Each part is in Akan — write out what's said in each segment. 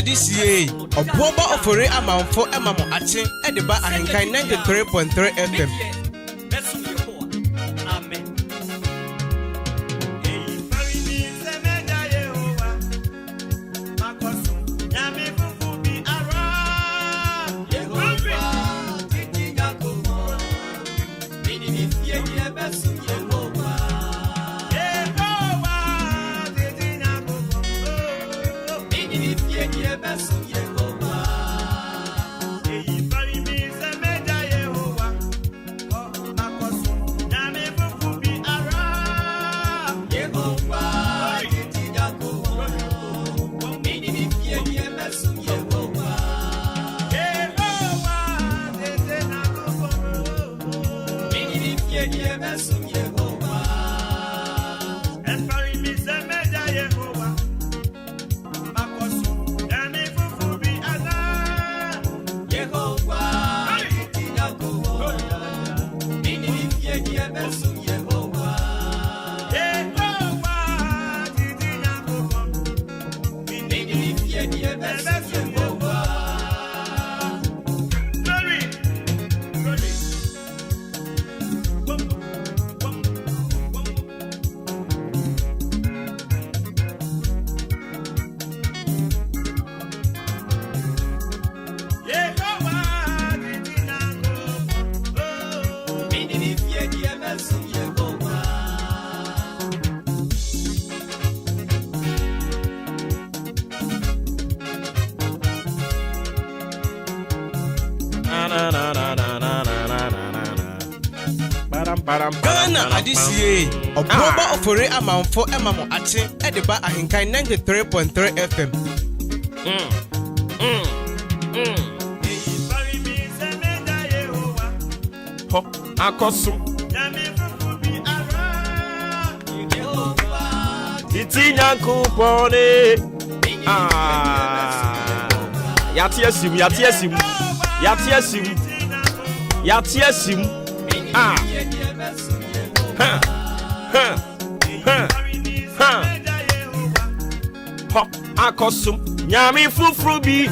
adisiye Obuoba Ofori Amanfo emamo ache ediba ahenkan 93.3 FM. Ghana adisiye Obuoba Ofori Amanfo emamo ache ediba ahenkan 93.3 FM. Ho akosu Titinya kupone Yatiasim Ho akosum nyami fufru bi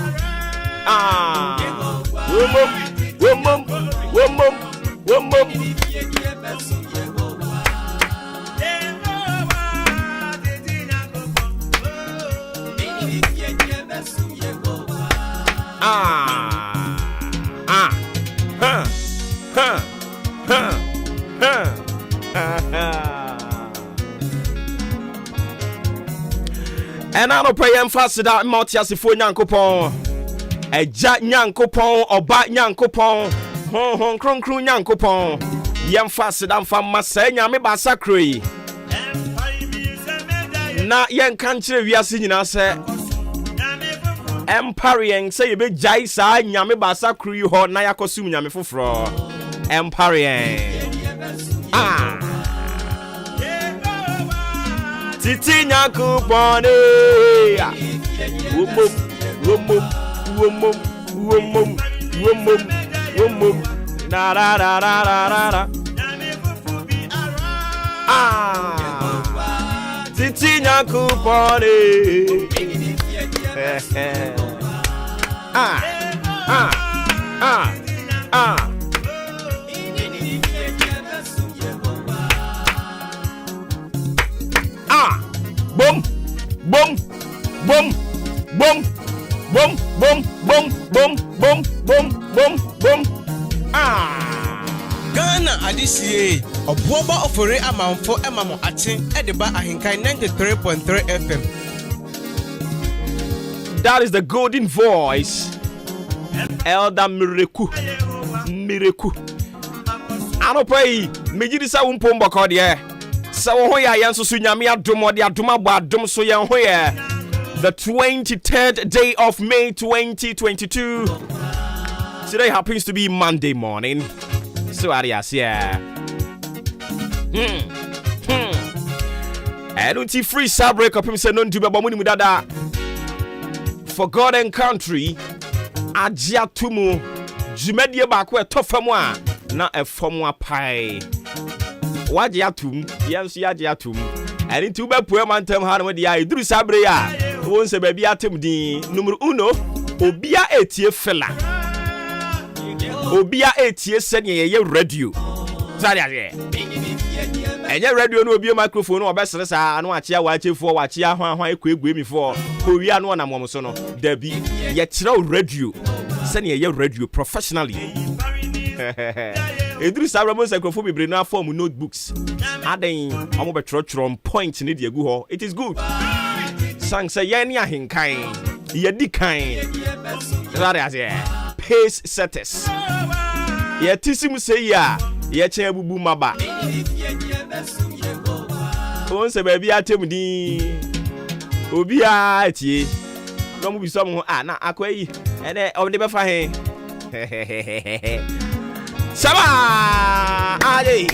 womom And I don't pray and fast that Maltiasifo Yankopon. A Jack Yankopon or Bat Yankopon. Hon Kron Yankopon. Yam fasted and from Masaya me Basacre. Na yan country we are singing us. Emparian say a big Jaisa Yami Basacre or Nayakosum Yami Fufro. Emparian. Titinya kupone womom na Titinya kupone Boom. Ghana adisiye Obuoba Ofori Amanfo emamo ache ediba ahenkan 93.3 FM. That is the golden voice Elder Miracle. I don't pray Mejidisa umpomba kodie. So hoya yanso sunyami adom ode adom abadom so yen hoya. The 23rd day of May 2022. Today happens to be Monday morning. So arias yeah. I don't see free break up him say no to be bomuni mudada. For God and country, Ajia tumu jumedie ba ko etofam a na efom apai. Waje atum, yanso yaje atum. Ani tu be poem antem ha no de ya iduru sabre ya. won se baby atem din numero 1 obia etie fela obia etie sene ye radio sari ase enye radio no obi microphone no obesere sa no ache awachefo wache ahwan ekwe emifo owia no na momso no da bi ye kire radio sene ye radio professionally Edru Sabramo Sakrofo bebre na form notebooks. Aden omo be trotrom point ni de agu ho. It is good. Sang say ye ni ahenkan. Ye di kan. Rare ase. Pace setters. Ye tisim say ya. Ye chen abubu maba. On se baby atem din. Obi a tie. No mu bi so mo na akwayi. Ene o de be fa he. Saba aye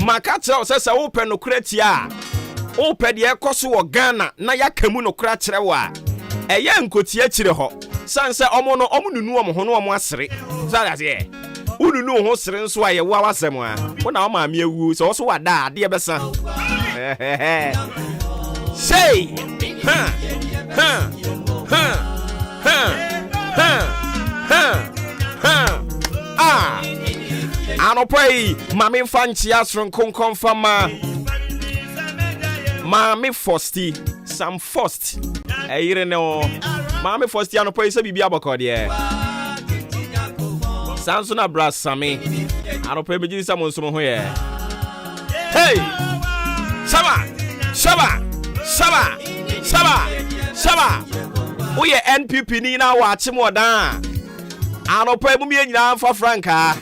Makata osesa open no kretia open de ekoso wo Ghana na yakamu no kra kire wa eye nkotie kire ho sanse omo no omo nunu omo ho no omo asere sada se ununu ho sere nso aye wa wasem a wona o ma me awu so so wada ade besa say Anopay, Mammy Fancy Asron Confirma Mammy Fosti, some Fost. I don't know. Mammy Fosti Anopay Sabia Bacodi. Samsona Brass Sammy. Anopay Begin someone somewhere. Hey! Saba! We are NPP Nina watching more down. Anopay Mumia now for Franca.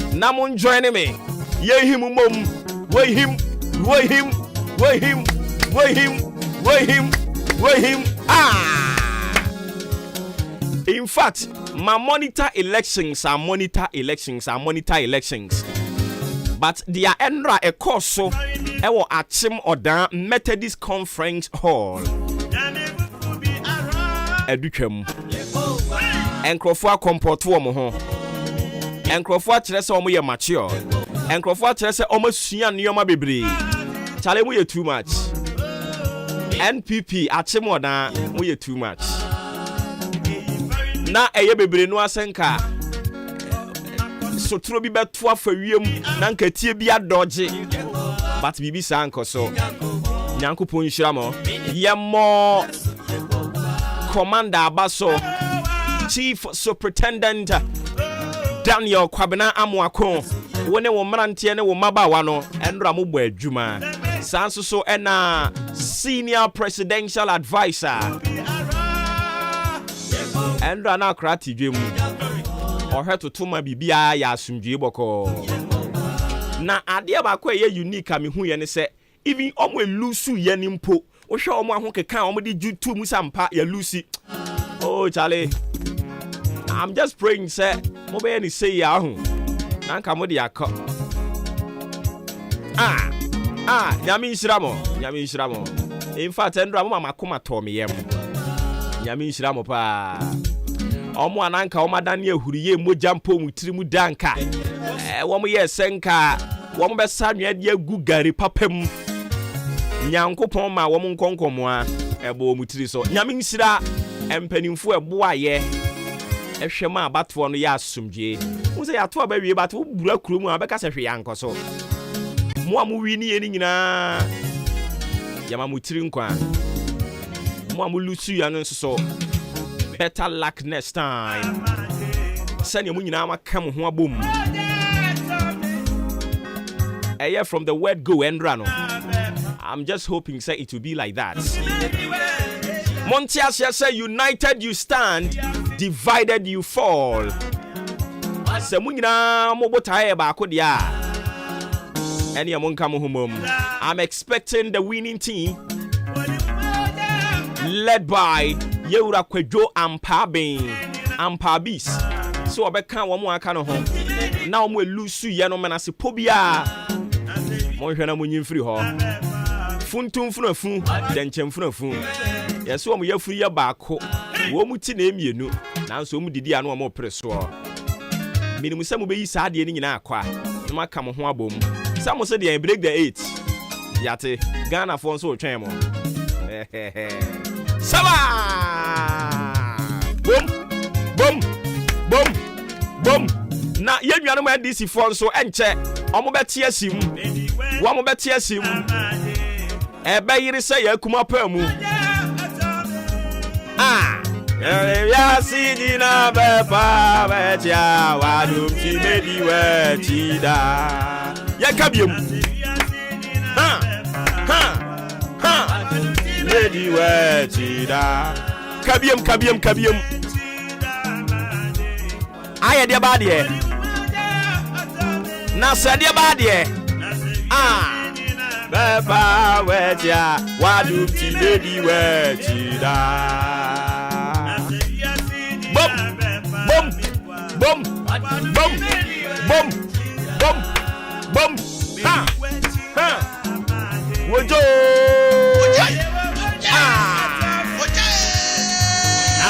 Namun joining me. Ye him mum. Way him. In fact, my monitor elections. But they are endra a course so ewo achim odan Methodist Conference Hall. Edukem. Enkrofo akomporto omo ho. Enkrofo akire se omo ye mature. Enkrofo akire se omo sua nioma bebre. Chale mu ye too much. NPP achimoda mu ye too much. Na eye bebre no asenka. Sotro bi beto afawiem na nkatie bi adoje. But bibi sankoso. Nyankopon nhira mo. Yemo Commander Abaso Chief Superintendent Daniel Kwabena Amuako wone wo mrantie ne wo mabawa no enra mo bo adwuma sanso so ena Senior Presidential Advisor enra na krati dwem ohwe totoma bibia ya asumdwe boko na ade ba kwa ye unique a mehu ye ne se even omo elusu ye ni mpo ohwe omo ahokeka omo de jutu mu sampa ya lucy. Oh Charlie, I'm just praying say mo be ni say ya ho nanka mo de yakọ nyame nhira mo in fact endra mo mama koma to me yem nyame nhira mo pa omo ananka o madan ne ahuriye moja mpo mu tiri mu danka wo mo ye senka wo mo be sanwe de agu gari papam nyankopon ma wo mo nkonkomo a ebo mu tiri so nyame nhira empanimfo ebo aye ehwema abato no ya asumdwe wo se ya to abawie bato bura kuromu abeka se hwe yankoso mo amu wi ni eni nyina yama mutiri nkwa mo amu lusu ya no so better luck next time sani mu nyina maka mo ho abom eye from the word go and run. I'm just hoping say it will be like that. Montias say united you stand, divided you fall. Semunyina mobotae ba kodia. Eni amonka mo humom. I'm expecting the winning team led by Yeura Kwejo Ampabis. So obeka wo mo aka no ho. Na wo elusu ye no menase pobia. Mo hwe na mo nyimfiri ho. Funtum funafu, denchem funafu. Yeso mo yafuri ya baako. Wo mu ti na emienu. Nanso mu didi anu mo preso. Minimu se mo be yi saade ni nyina akwa. No maka mo ho abom. Some say they break the 8. Yate, Ghana Fonso Chamo. Saba! Boom! Boom! Boom! Boom! Na yenu ma DC Fonso enche. Omo beti asim. Wa mo beti asim. Ebe yiri se yakuma pamu. Ya sidina bepa betia wadum ti medi wetida. Ya kabiem. Medi wetida. Kabiem. Aye dia badie. Na se dia badie. Bepa wetia wadum ti medi wetida. Boom. Ha. Wojo.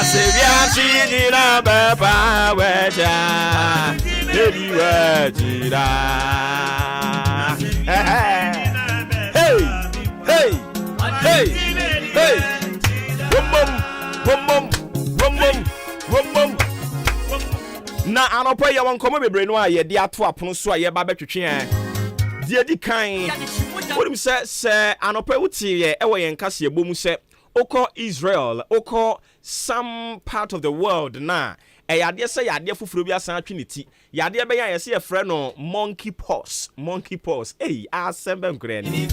Asebia sidina baba weja. Baby wejida. Hey. Boom. Na anopa ya wankomo bebre no aye de ato apono so aye ba betwetwe an de di kan wonim se anopa wuti ye ewo yen kase ebomu se okọ Israel okọ some part of the world na yade se yade fufuro bi asan atwe neti yade be yan ye se frɛ no monkey paws asembe nkure ni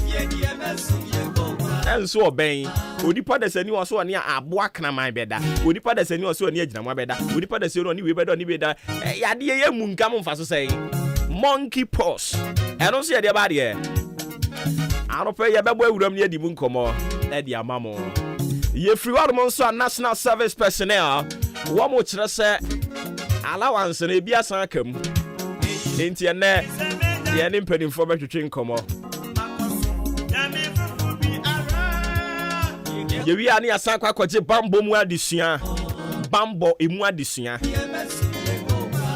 enso oben odipa da sani waso ne aboa knaman beda odipa da sani waso ne aginamwa beda odipa da sani ne we beda ne beda yade ye munka mo mfaso sei monkey paws eno so yade ba de anope ye bebo awuram ne adi mu nkomo e di amamo ye free ward mo nso national service personnel wo mo kire se allowance na bia san kam enti ene ye ne mpanimfo betwetwe nkomo yewi ani asan kwa kwaje bambo mu adisua bambo emu adisua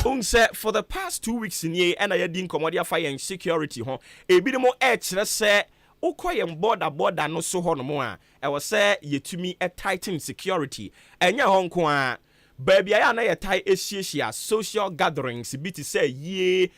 unse for the past 2 weeks nie na yadi nkomodi afa yen security ho ebi mo kire se ukoyem border no so ho no mo a e wo se yetumi tighten security enya ho nko a baby aya na yetai ehiehyia social gatherings bi ti say ye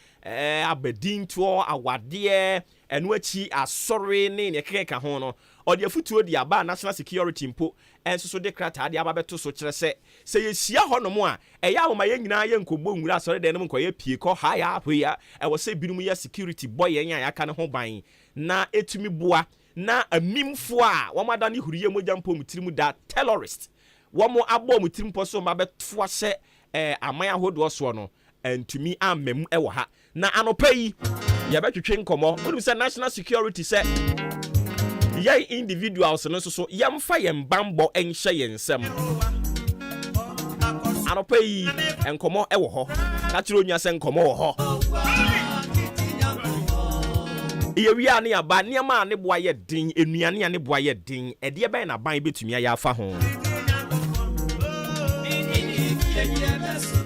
abedin to awade enu achi asori ne keka ho no odi afutuo di aba national security mpo enso so de krata de aba beto so kire se yehia ho no mo a eya wo ma ye nyina ye nkobbo nwura asori de no nkoye pie ko ha ya apo ya e wo se binum ya security boy yan ya ka ne ho ban na etumi boa na amimfo a wo ma da ne huriye mogya mpo mutirimu da terrorist wo mo abo mutirim po so ma beto se aman ahodo so no antumi amem e wo ha na anopa yi ya betwetwe nkomo wonu se national security se ye individuals no so yamfa yem bambo enhye yensem anopa yi enkomo e wo ho ka kire onya se nkomo wo ho ye wi ani aba niam ne boa ye din enuane ne boa ye din e de ben na ban betumi ya afa ho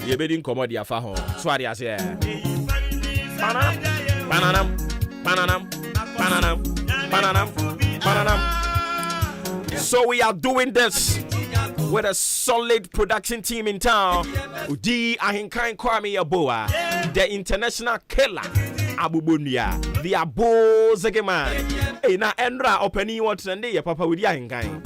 ye bedin nkomo de afa ho so ade ase Bananam. So we are doing this with a solid production team in town. Udi Ahinkan Kwame Yaboa, the international killer Abubunia, the Abo Zegeman. Hey, na Endra opening what Sunday, ya Papa Udi Ahinkan.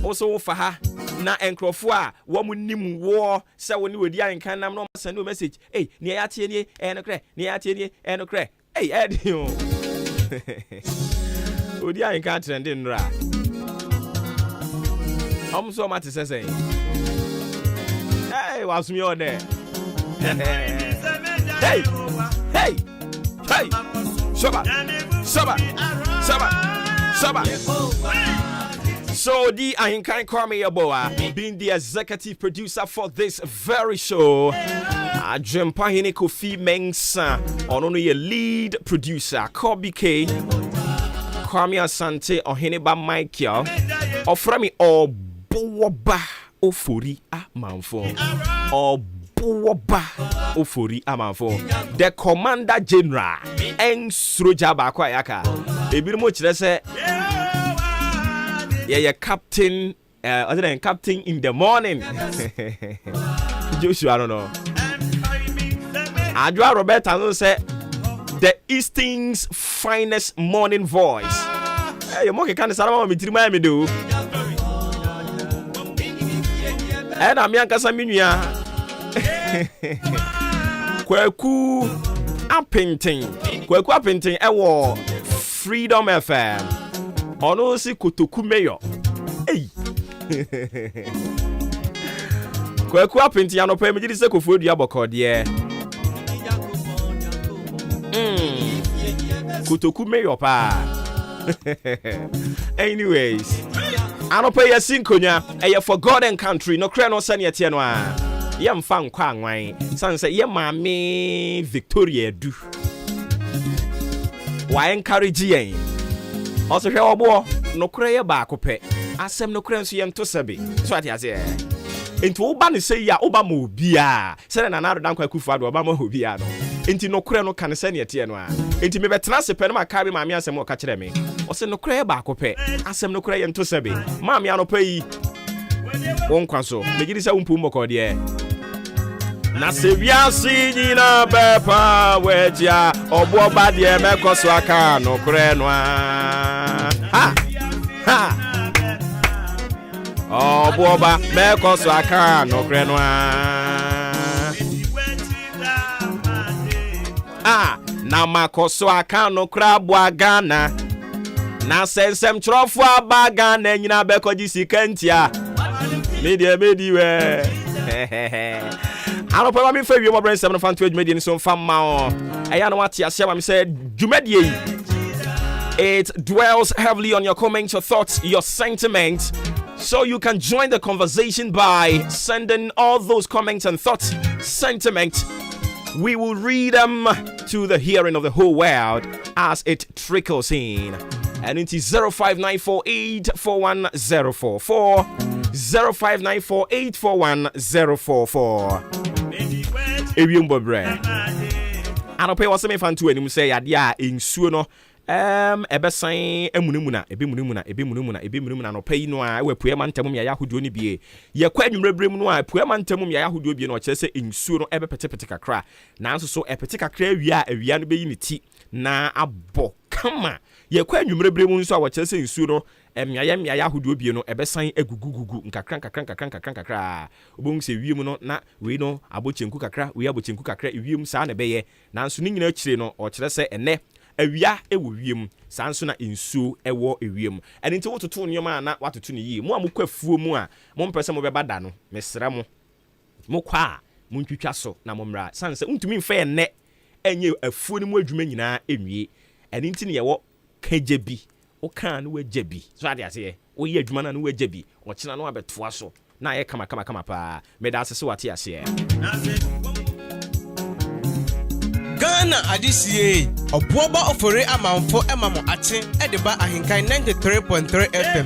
Also for her. Na enkrofo wo nim wo se woni wedi Ahinkan nam no send no message. Hey, ne ya tie ni enokre, ne ya tie ni enokre. Hey, Eddie. Odi Ahinkan trending ra. So much is saying. Hey, what's me on there? Hey. Saba. So the Ahinkan Kwame Yaboa being the executive producer for this very show. Jempa Hine Kofi Mensah on your lead producer Kobe K. Kwame Asante Oheneba Maakye Ofori Obuoba Ofori Amanfo Obuoba Ofori Amanfo, the Commander General and Sroja Bakwa Yaka. Ebi mo chire se yeah, captain other than captain in the morning. Joshua, I don't know. Adwa Robert Anzo say the Eastern's finest morning voice. Hey, you moke kan salama me tirima me do. And I'm young Casaminia. Kwaku Appinting. Kwaku Appinting, a war Freedom FM. Ono si Kotoku Mayor. Hey. Kwaku Appinting, I no pay me this Kofu Diaboko, dear. Kotoku Mayor, pa. Anyways. I don't pay a sinkonya, a forgotten country, no crano sanya tianwa. Yam fan kwang wine, son say, ye mammy Victoria do. Why encourage ye? Also, here, boy, no cray back pet. Asem no crancy and to sabi. So I say, into Obama say ya Obama bia, send another danka kufado Obama who biano. Into no crano can send ye tianwa. Into me betrance penma carry my mias and more catch me. Ose no cray back pet. Asem no cray and to sabi. Mammy, I no pay. Won't cancel. Make it a umpumo cordier. Nasivia Sina Bepa, Weja, Obuoba de Mekoswaka, no Crenwa. Ha! Ha! Obuoba, Mekoswaka, no Crenwa. Ah! Namakoswaka, no Crabwa Ghana. Na sensem trofwa bagana, Nina Beko Jisikentia. Media. I don't know if you are 7 fan to media in some fam. I know what you said. Jumedie. It dwells heavily on your comments, your thoughts, your sentiments. So you can join the conversation by sending all those comments and thoughts, sentiments. We will read them to the hearing of the whole world as it trickles in. And it is 0594841044. 0594841044. Ewiumbo bre. Anope waseme fan to enim say adia ensuo no ebesan emunumuna ebimunumuna no pay no a we puema ntamum ya yahodo ni bie ye kwa nwumrebrem no a puema ntamum ya yahodo bie no kire se ensuo no ebepetepete kakra nanso so epete kakra awia no beyi ni ti na abo kama ye kwa nwumrebrem nso a wo kire se ensuo no emia yahodo bie no ebesan egugugugu nkakra obon se wiem no na we no abochenku kakra we abochenku kakra wiem sa na beye nanso ni nyina kire no o kire se ene awia ewo wiem sanso na ensuo ewo ewiem ene nti wototo nyoma na watoto ne yi mo amukwa fuo mu a mo mpese mo beba da no mesra mo kwa mo ntwitwa so na mo mra sanse untumi mfa ene enye afuo ne mu adwuma nyina enwie ene nti ne yewo kajebi o kan no wajebi so ade ase o ye adwuma na no wajebi o kina no abetoa so na ye kama pa me da ase wate ase Ghana adisiye Obuoba Ofori Amanfo emamo ache edeba ahinkan 93.3 FM.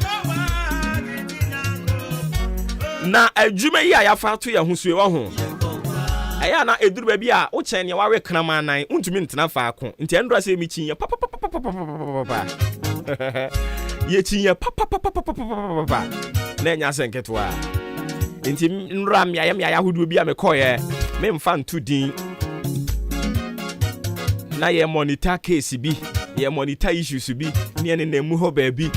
Na adwuma yi ayafa to ya husue wa ho. Aya na eduru ba bi a wo chen ne wawe krama nan untumi ntena fa ako. Nti endura se mi chin ya pa. Ye chin ya pa. Na nya senketwa. Nti nra mi aya hudu bi a me koye. Me mfa ntu din. Na ye monitor case bi, ye monitor issues bi, ni ene nemu ho ba bi.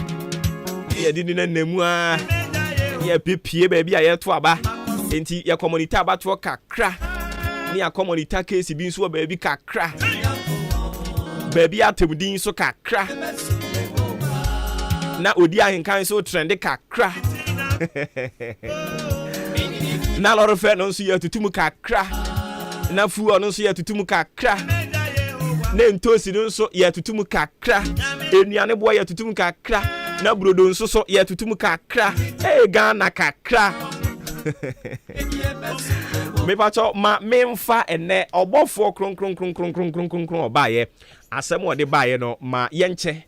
Ye di na nemu a ye pepie ba bi a ye to aba. Enti ye community aba to kakra. Ni a community case bi nso ba bi kakra. Ba bi atemudin so kakra. Na odi ahenkan so trend kakra. Na loro fe no so ye tutumu kakra. Na fu ono so ye tutumu kakra. Nentosi nso ye tutumu kakra enuane bo ye tutumu kakra na brodo nso so ye tutumu kakra Ghana kakra me pacho ma memfa ene obofo kronkron obaye asem ode baye no ma yenche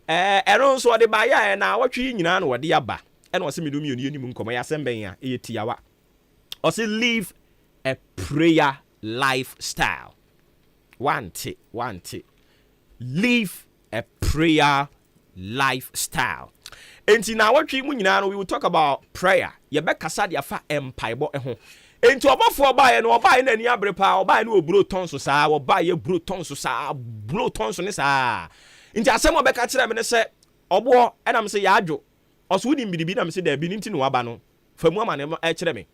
ero nso ode baye na watwe nyina na ode aba ene o se medum yoni nim nkomo ya asem ben ya eye tiawa o se leave a prayer lifestyle. Want it. Live a prayer lifestyle. Enti na watwi mu nyina no we will talk about prayer. Ye be kasa dia fa empaibo ho. Enti obofo obaye no obaye na ani abrepa obaye no oburo tonso saa obaye buro tonso saa buro tonso ne saa. Enti asem obeka kire me ne se obo enam se ya adwo oso wudi mbiribi na me se da bi nti no waba no famu ama ne e kire me.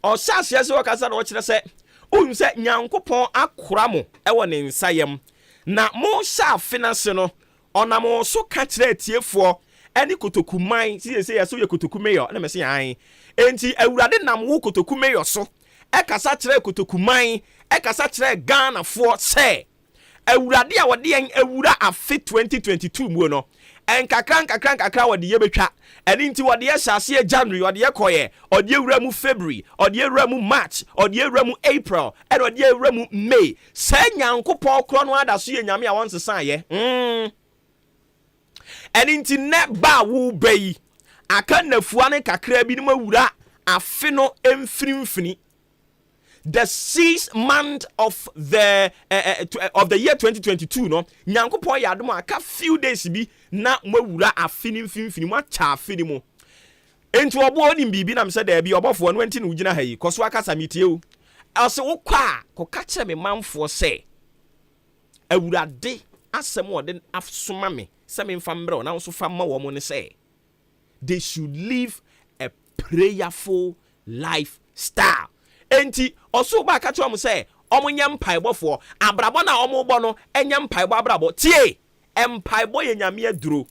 O sase ase wakasa na o kire se ohun se nyankopon akora mo e wo ne nsayem na mo sha finance no onam so ka kire tiefo eni kotoku man si ya so ye kotoku mayor na me se yan enti awurade nam wo kotoku mayor so e kasa kire kotoku man e kasa kire Ghana fo se awurade a wode yan awura afi 2022 mu no enkakran wode ye betwa eni nti wode ye sase January wode ye koye wode ye wura mu February wode ye wura mu March wode ye wura mu April e wode ye wura mu May se nyankopon kro no ada so ye nyame a won sesan ye and inti ne ba wo bayi aka nafua ne kakra bi no mawura afe no emfrimfini the 6th month of the year 2022 no nyankopon ya adom aka few days bi na mawura afe ni mfimfini mo acha afe ni mo enti obo oni bibi na mse da bi obofo no enti no ugina ha yi koso aka samitie o ase wokwa ko ka kire me manfo se awurade asem ode afsoma me some family now so far woman say they should live a prayerful lifestyle. Enti also ba ka to say omunye mpaebo for abrabo na omubo no enye mpaebo abrabo tie mpaebo ye nyame aduro.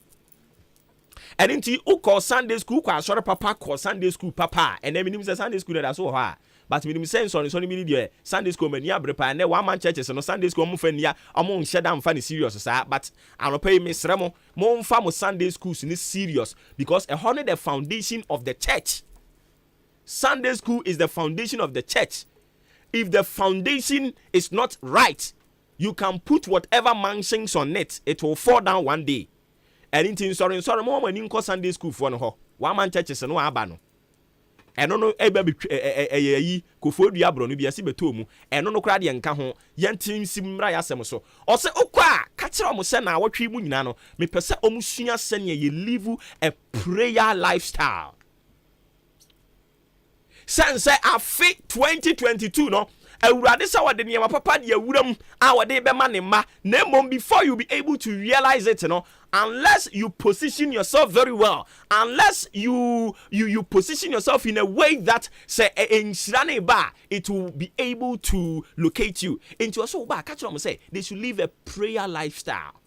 And enti uko Sunday school kwa sore papa ko Sunday school papa and then say Sunday school that so ha but me sense on so me dey Sunday school mani abrepa na one man churches no Sunday school mo fania omo nhye da mfa ne serious sa but anopa me sre mo mfa mo Sunday schools ni serious because a honor the foundation of the church. Sunday school is the foundation of the church. If the foundation is not right, you can put whatever mansions on it, it will fall down one day. And in sorry mo mani nko Sunday school for no ho one man churches no aba no eno no eba yi kofodua bro no biase beto mu eno no kra de nka ho yentim simra yasem so o se okwa ka kire omo se na awotwe mu nyina no me pese omusua se ne ye live a prayer lifestyle sense afi 2022 no awurade sa wade ne papa de awuram a wade be ma ne ma na mom before you be able to realize it no unless you position yourself very well, unless you position yourself in a way that say in ba it will be able to locate you into a so catch them say they should live a prayer lifestyle.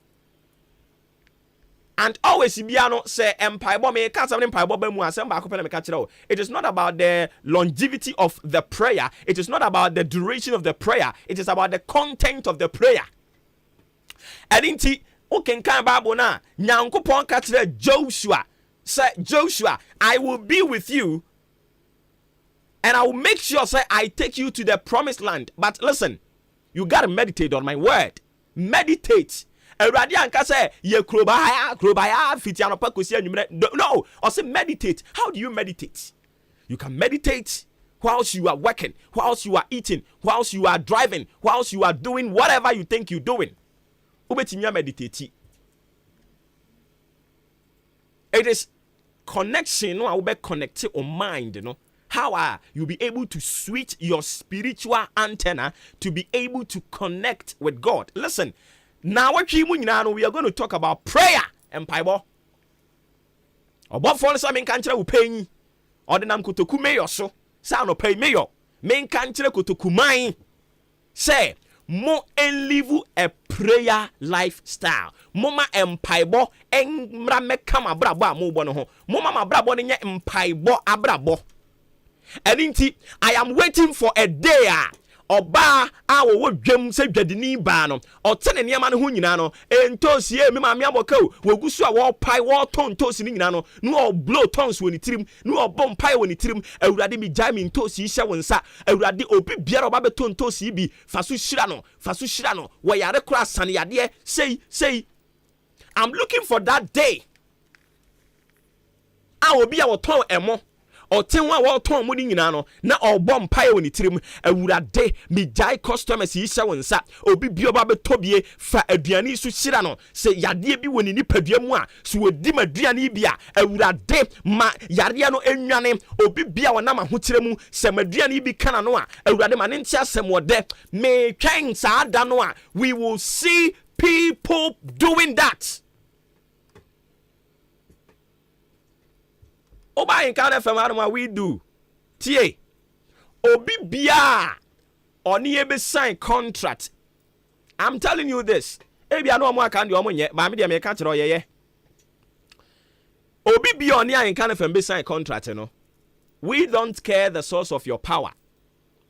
And always biano say empire me catch them empire mu asem ba ko pele me catch it is not about the longevity of the prayer, it is not about the duration of the prayer, it is about the content of the prayer. And inti okay, kan Bible na nyankopon ka kire Joshua say Joshua I will be with you and I will make sure say I take you to the promised land. But listen, you got to meditate on my word. Meditate. Eradi anka say ye krobaya fitiano pa kosi anwumre. No, or say meditate. How do you meditate? You can meditate whilst you are working, whilst you are eating, whilst you are driving, whilst you are doing whatever you think you're doing. Meditate. It is connection, no, I will be connected on mind, you know. How are you be able to switch your spiritual antenna to be able to connect with God? Listen, now we are going to talk about prayer and Bible. About for some country will pay you, or the name kotoku mayor so sound pay mayor. Main country kotoku mine say. Mo en live a prayer lifestyle. Moma empaibo enmra meka mabrabo amobo no ho. Moma mabrabo ne nye empaibo abrabo. Eninti I am waiting for a day oba a wo dwam se dwadini ba no. Otene niam no ho nyina no. Entosi e me ma me aboka wogusu a wo pai wo ton tosi ni nyina no. No blow tons woni tirim. No bom pai woni tirim. Awurade mi jai mi tosi hye wonsa. Awurade obi biara oba be ton tosi bi faso hira no. Wo yare kura sane yade say I'm looking for that day. A obi a wo ton emo ɔten wa wɔtɔn mu ni nyina no na ɔbɔ mpae wɔ ne tirim awurade megyae customers yi hyɛ wo nsa obi bi ɔba bɛtɔ bie fa aduane so hyira no sɛ yadeɛ bi wɔ ne nipadua mu a so wɔdi ma aduane yi bi a awurade ma yareɛ no enwane obi bi a wɔnam ahokyerɛ mu sɛ ma aduane yi bi kana no a awurade ma ne nte asɛm wɔdɛ metwɛn saa da no a we will see people doing that. Oba in kind of we do. Tie. Obi bia oni ebe sign contract. I'm telling you this. Ebi anu omo aka ndi omo nye, ma me de me ka kire oyeye. Obi bia oni in kind of be sign contract no. We don't care the source of your power.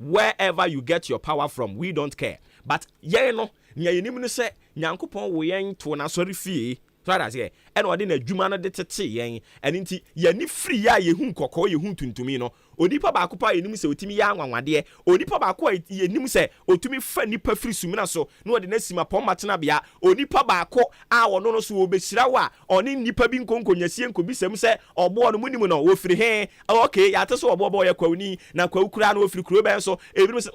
Wherever you get your power from, we don't care. But ye no, nya yenim no se Nyankopon wo yen to na sori fie. So that's it. And what in a Jumano de Tete, and inti Yanni free ya ye hun coco, ye hun tuntumino, Onipa Bakupa, you say, Timmy Yang, one dear, Onipa Bakua, ye nim say, or to me friendly per free sumina so, no, the Nessima Pomatanabia, Onipa Bako, our no so be Sirawa, or in Nipa Bin Conco, Yassian could be some say, or born a minimum or free hair. Okay, Yatas or Boboya Quoni, Naquan with free Cruben, so everyone say,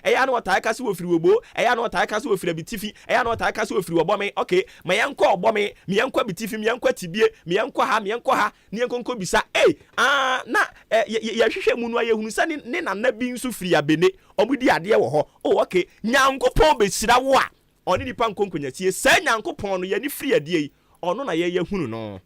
I know what I can with Rubo, I know what I can with Tiffy, I know what I can with Rubo, okay, my uncle Bommy. Mi yankwa bitifi mi yankwa tibie mi yankwa ha ni yankonko bisa na ya hwehwe mu no ayehunu sa ne nana bi nso firi abene omudi ade wo ho okay nyankopon besira wo a oni nipa nkonkonyatie sa nyankopon no ya ni firi ade yi ono na ye hunu no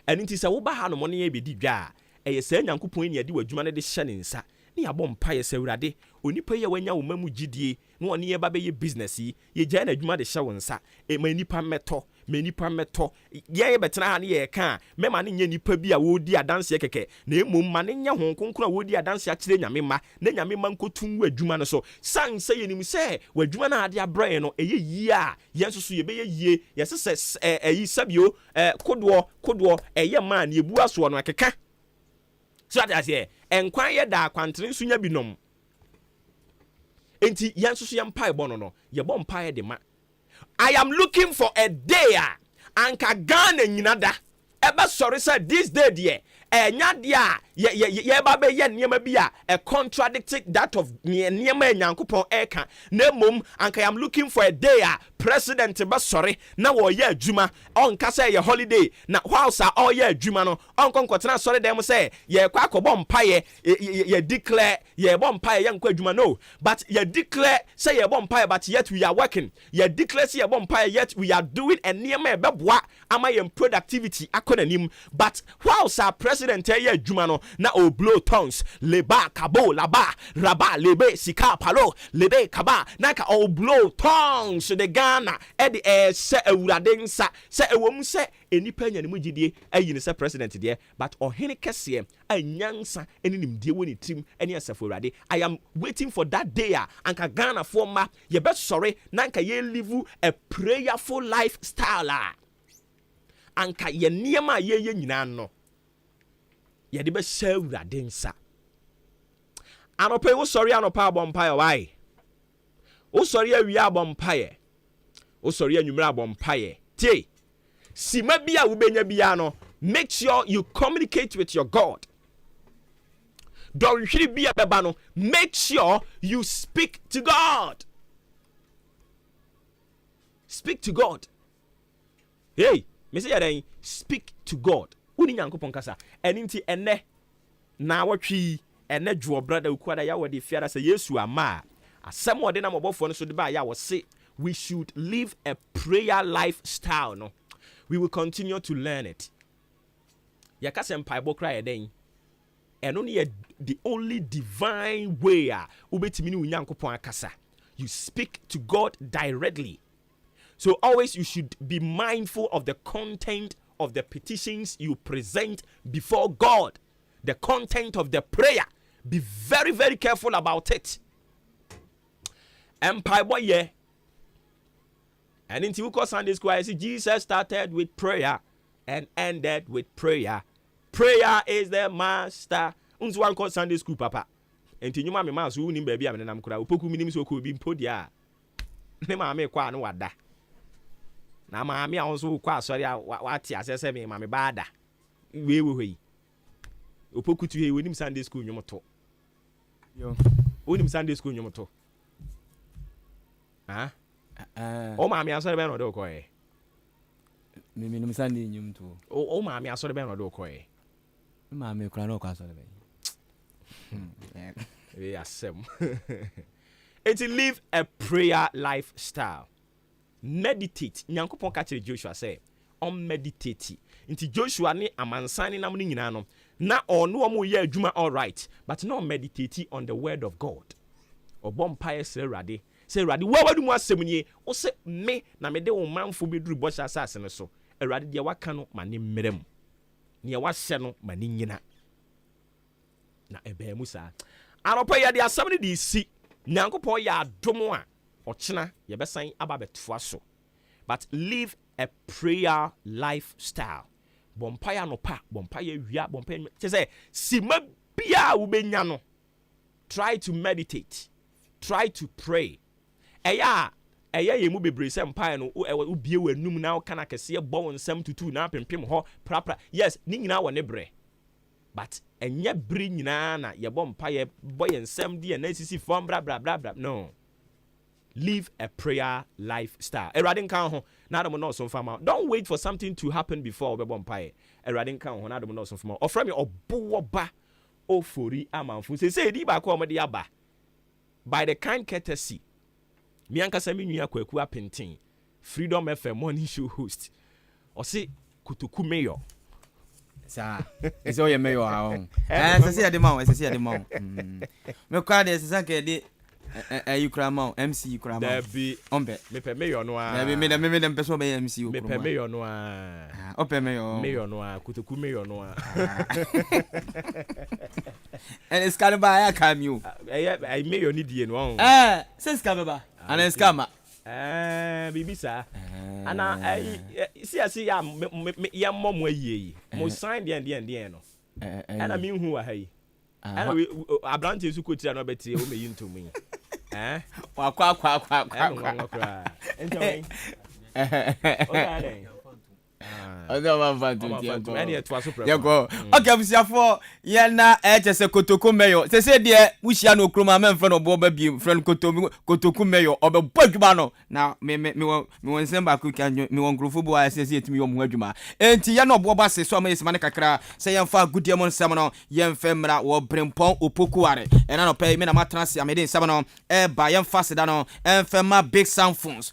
eni nti se wo ba ha no mo ne ye bedi dwa eye sa nyankopon ni ade wadwuma ne de hye ne nsa ni abɔ mpae sɛ awurade onipa yɛ wanya wo mamu gidie na ɔne yɛ ba bɛyɛ business yi yɛ gya na adwuma de hyɛ wo nsa ma nipa mɛtɔ yɛ bɛtena ha ne yɛ ka mɛma ne nyɛ nipa bi a wodi adanse kɛkɛ na emom ma ne nyɛ ho konkro a wodi adanse akyerɛ nyame ma na nyame ma nkotum wo adwuma no so san sɛ yɛnim sɛ wadwuma na ade abrɛ no ɛyɛ yie a yɛn so so yɛbɛyɛ yie yɛsɛ sɛ ɛyi sabio kodoɔ ɛyɛ ma ne ebu aso no akeka so that is enkwan ye da kwantere nso nya binom enti yen so ye mpai bo no ye bo mpai de ma I am looking for a day anka Ghana nyina da eba sorry say this day there enya dia ye ba be ye niema bi a contradicting that of niema Nyankopon eka na mom anka I am looking for a day president ba sorry na wo ye adwuma onka say ye holiday na whilst all ye adwuma no onko nkotena sorry dem say ye kwa akobọ mpaye ye declare ye bo mpaye ye nkwa adwuma no but ye declare say ye bo mpaye but yet we are working ye declare say ye bo mpaye yet we are doing and niema be boa ama ye productivity akonanim but whilst our president ye adwuma no na o blow tongues leba kabo laba raba lebe sika palo lebe kaba na ka o blow tongues the Ghana edi se awurade nsa se ewom se enipa nya ne mu gidie ayi ne se president de but ohene kese anyansa eni nimdie woni trim eni asafo awurade I am waiting for that day anka Ghana for ma ye be sorry na anka ye live a prayerful lifestyle anka ye niema ye nyina no ye de be sha awurade nsa anope wo sorry anopa abompaye why wo sorry awia abompaye wo sorry anwumra abompaye tie sima bia wo benya bia no make sure you communicate with your God don't hiri bia beba no make sure you speak to God hey me say yadan speak to God uni Nyankopon kasa eninti ene na watwi ene dwo brother ukwada ya wode fiara say Yesu ama asem wode na mobofo no so de ba ya wo say we should live a prayer lifestyle no we will continue to learn it yakase mpaibo cry eden eno ne the only divine way ubetimi ni Nyankopon akasa you speak to God directly so always you should be mindful of the content of the petitions you present before God, the content of the prayer. Be very, very careful about it. Empire boy, yeah. And in Tibuco Sunday School, I see Jesus started with prayer and ended with prayer. Prayer is the master. Unzwan called Sunday School, Papa. And to you, mammy, mouse, who name baby, and I'm crowd, Poku Minim so could be podia. Nema me kwa no wada. Na maame a onso kwa sorry what ya say me maame bada we opokutu he wonim Sunday school nyomoto Yo. wonim Sunday school nyomoto o ma me asore be no de koye me no Sunday nyum to o ma me asore be no de koye ma me kura no kwa asore be we asem it's live a prayer lifestyle. Meditate. Nyankopon ka kire Joshua say on meditate. Nti Joshua ne amansane nam ne nyina no na ono omo ye adwuma all right, but no meditate on the word of God. Obom paye sre rade. Say rade wa wadu mu asem nie. O se me na me de wo manfo beduru bo sha asase ne so. Rade de waka no mane mmerem. Ne wa hye no mane nyina. Na ebe mu sa. Anopa ye de asem ne di si. Nyankopon ya adom a ochina ye besan aba betfoa so. But live a prayer lifestyle. Bompaya no pa, bompaya wia, bompaya say sima bia wo benya no. Try to meditate. Try to pray. Eya ye mu bebre se mpaya no wo bie wanum na wo kana kese bo nsam tutu na pempem ho prapra. Yes, ni nyina wo ne bre. But enye bre nyina na ye bompaya boy nsam die na sisi form bra bra bra bra. No. Live a prayer lifestyle. Eradin kan ho na dem no so fama. Don't wait for something to happen before we bompaye. Eradin kan ho na dem no so fama. Ofra me Obuoba Ofori Amanfo. Say di ba ko omde aba. By the kind courtesy. Me ankasa me nua kwaku apenten. Freedom FM morning show host. O se Kotoku mayor. Sa. Ese o ye mayor ha on. Se ya de ma, se ya de ma. Me kwa de se san ke de you cramo MC cramo there be ombe me pe mayor no a there be me dem person be MC me pe mayor no a o pe mayor no a Kotoku mayor no a and it's kind of by I come you I mayor ni die no since come ba and it's come bibi sa ana see ya ya mom ayi mo sign de no ana me hu wa hai ana we abrante su kotira no betie o meyi ntomu kwa enjoy okay busiafo ye na chese Kotoku mayor se de wuhia no okroma ma mfre no Obuoba bi friend Kotoku mayor obebo adwuma no na me won semba ku kan me won grofo bo ase etimi yo mu adwuma enti ye na Obuoba se so ma yesima ne kakra se ye mfa gudie mo nsem no ye mfa mra wo brempon opokuare ena no pay me na matranse amede nsem no ba ye mfa se da no mfa ma big sound phones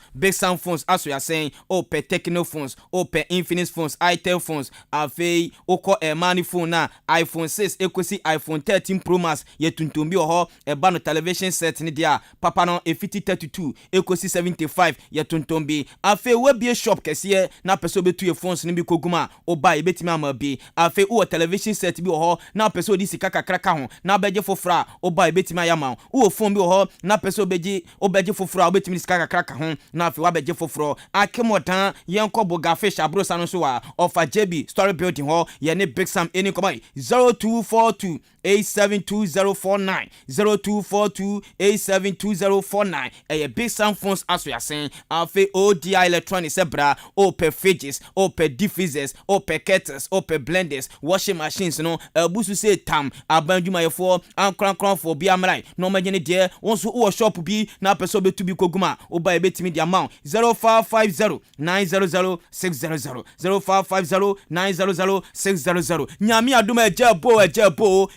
as we are saying pe techno phones pe Infinix phones, itel phones, afei oko money phone na iPhone 6 ekosi iPhone 13 Pro Max ye tuntumbi oho ba no television set ni dia papa no e 32 ekosi 75 ye tuntumbi afei webie shop kese na peso betu ye phones ni bi koguma oba e betimi ama bi afei wo television set bi oho na peso di sika kakraka ho na beje fofra oba e betimi ayama wo phone bi oho na peso beje obeje fofra obetimi sika kakraka ho na afei wa beje fofro akemodan yenko boga fish abro so offer JB story building ho ye ne Big Sam any come 0242 872049 0242 Big Sam phones as we are saying afi ODI electronics ebra per fridges per diffusers per kettles per blenders washing machines no busu say tam abanjuma ye for ankran for bi amrai no magene de wonso wo shop bi na person betu bi koguma oba e betimi di amount 0550 900 600 0550 900 600 nyami aduma ejebo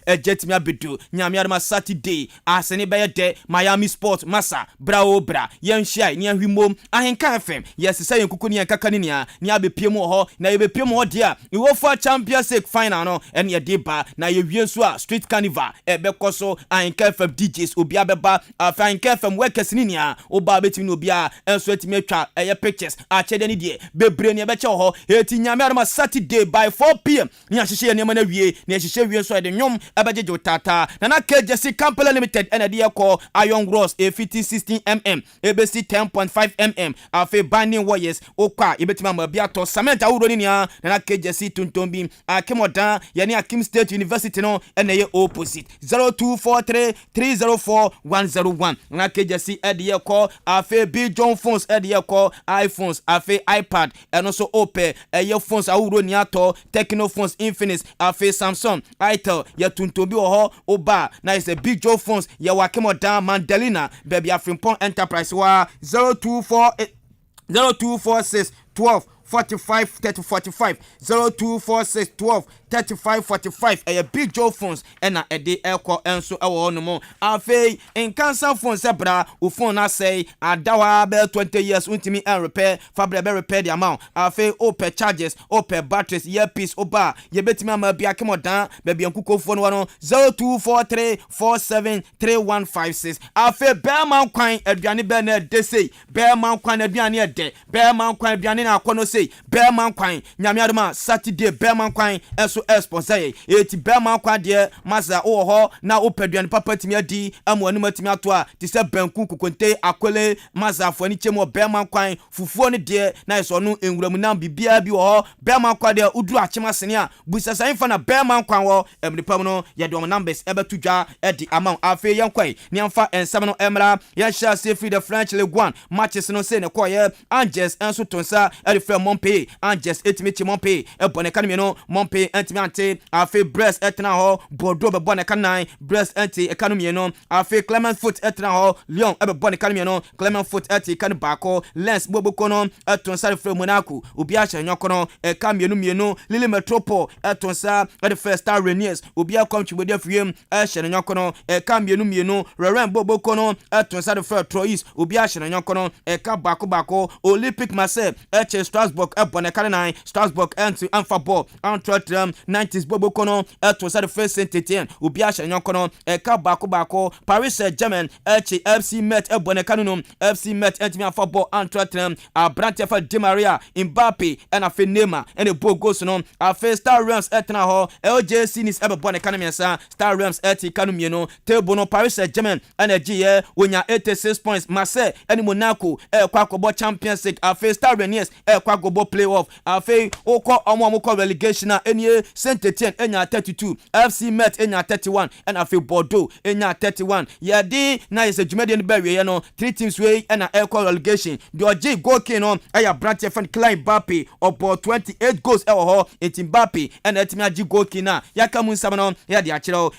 ejetimi abedu nyami aduma Saturday asene be de Miami Sport massa brao bra yenhia ni ahwimom ahenka FM yes say yenkuku ni yankaka ni abepiem ho na yebepiem ho dia iwo for Champions League final no ene de ba na yewie so a street carnival ebekoso ahenka FM DJs obi abeba ahenka FM workers ni oba betimi no obi a enso etimi atwa pictures a chede ni de bebre ni ebeche ho eti nyame adama Saturday by 4 p.m. ni ahihye ne ma na wie ni ahihye wie so de nwom ebejejo tata nana KJC Company Limited ena de call iron rods a 15-16 mm ebesi 10.5 mm afi binding wires okwa ebetima ma biato cement awuro ni nia nana KJC tuntombi akimodan yani Akim State University no ena ye opposite 0243 304 101 nana KJC ede call afi big John phones ede call iPhones afi iPad eno so ope eye phones awuro ni ato Techno phones Infinix afi Samsung Itel ya tuntombi oho oba na is a big Joe phones ya wakimodan Mandelina baby Afrimpon Enterprise wa 0246 12 45 30 45 0246 12 35 45 a big Joe phones ena ede elko enso ewo no mo afei in cancer phones ebra u phone na say adawa be 20 years untimi and repair fabre be repair the amount afei ope charges ope batteries earpiece oba ye betimi ama bia kemodan be bia nkuko phone no 0243 47 3156 afei bearman kwan aduane be na de say bearman kwan aduane ede bearman kwan aduane na akono say bearman kwan nyame adoma Saturday bearman kwan eso sponsor eti bearman kwan de maza oho na opeduane papa timi adi amu anu matimi ato a ti se banku kokonte akole maza fo ani chemo bearman kwan fufuo ne de na eso no enwuramu na bibia bi oho bearman kwan de uduru achema sene a busasa infa na bearman kwan wo emripam no ye de numbers ebetudwa edi amount afi yankwai ni amfa ensam no emra ya sha se free the French League 1 matches no se ne koye Angers enso tonsa edi free Montpellier Angers etimichi Montpellier ebone kanime no Montpellier entimi ante afi Brest etna ho Bordeaux bebone kanai Brest enti ekanumie no afi Clermont Foot etna ho Lyon ebebone kanime no Clermont Foot enti kan bako Lens boboko no etonsa free Monaco obi a hyenyoko no ekamienu Lille Metropole etonsa edi first Star Reniers obi a komchibodi afiem hyenyoko no ekamienu Rennes boboko no etonsa de free Troyes obi a hyenyoko no eka bako Olympique Marseille eche Strasbourg ebone kanai Strasbourg enti amfa ball Antwerp 90s boboko no etonsa de free Saint-Etienne obi a hyenyoko no eka bako Paris Saint-Germain eche FC Metz ebone kanunu FC Metz enti amfa ball Antwerp Abrante fa Di Maria Mbappe ena fe Neymar ene bogos no afe Star Rams etna ho LJC Nice ebone kanamiasa Star Rams eti kanumie no table no Paris Saint-Germain ena giye wonya 86 points Marseille ene Monaco kwa kobo Champions League afe Star Reniers kwa kobo playoff afe okọ omo relegation na enie Saint-Etienne enya 32 FC Metz enya 31 ena afe Bordeaux enya 31 yadi na is jumede no bewe no 3 teams wey ena kwa relegation the OG goal king no aya Brante fan Klein Mbappe obo 28 goals ewo ho eti Mbappe ena etimi agi goal king na yaka mu nsam no ya de akire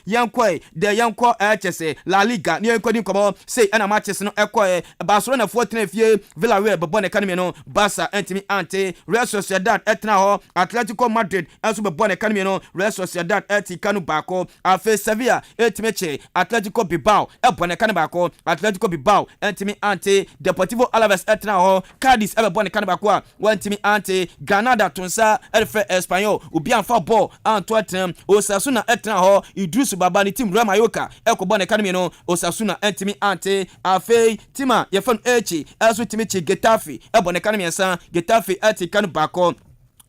yanko chese La Liga ni yanko din komo say ena matches no Barcelona 14 fie Villarreal bebone kanime no Barca entimi ante Real Sociedad etna ho Atletico Madrid enso bebone kanime no Real Sociedad eti kanu bako afe Sevilla etimi che Atletico Bilbao ebone kanu bako Atletico Bilbao entimi ante Deportivo Alaves etna ho Cadiz ebone kanu bako a wantimi ante Granada tonsa elfe Espanyol obi anfa ball Antwerp Osasuna etna ho Idris Baba ni team Real Mallorca ekobone kanime no Osasuna entimi ante afe tima yefan echi aso timi che Getafe ebone kanime san Getafe eti kanu bako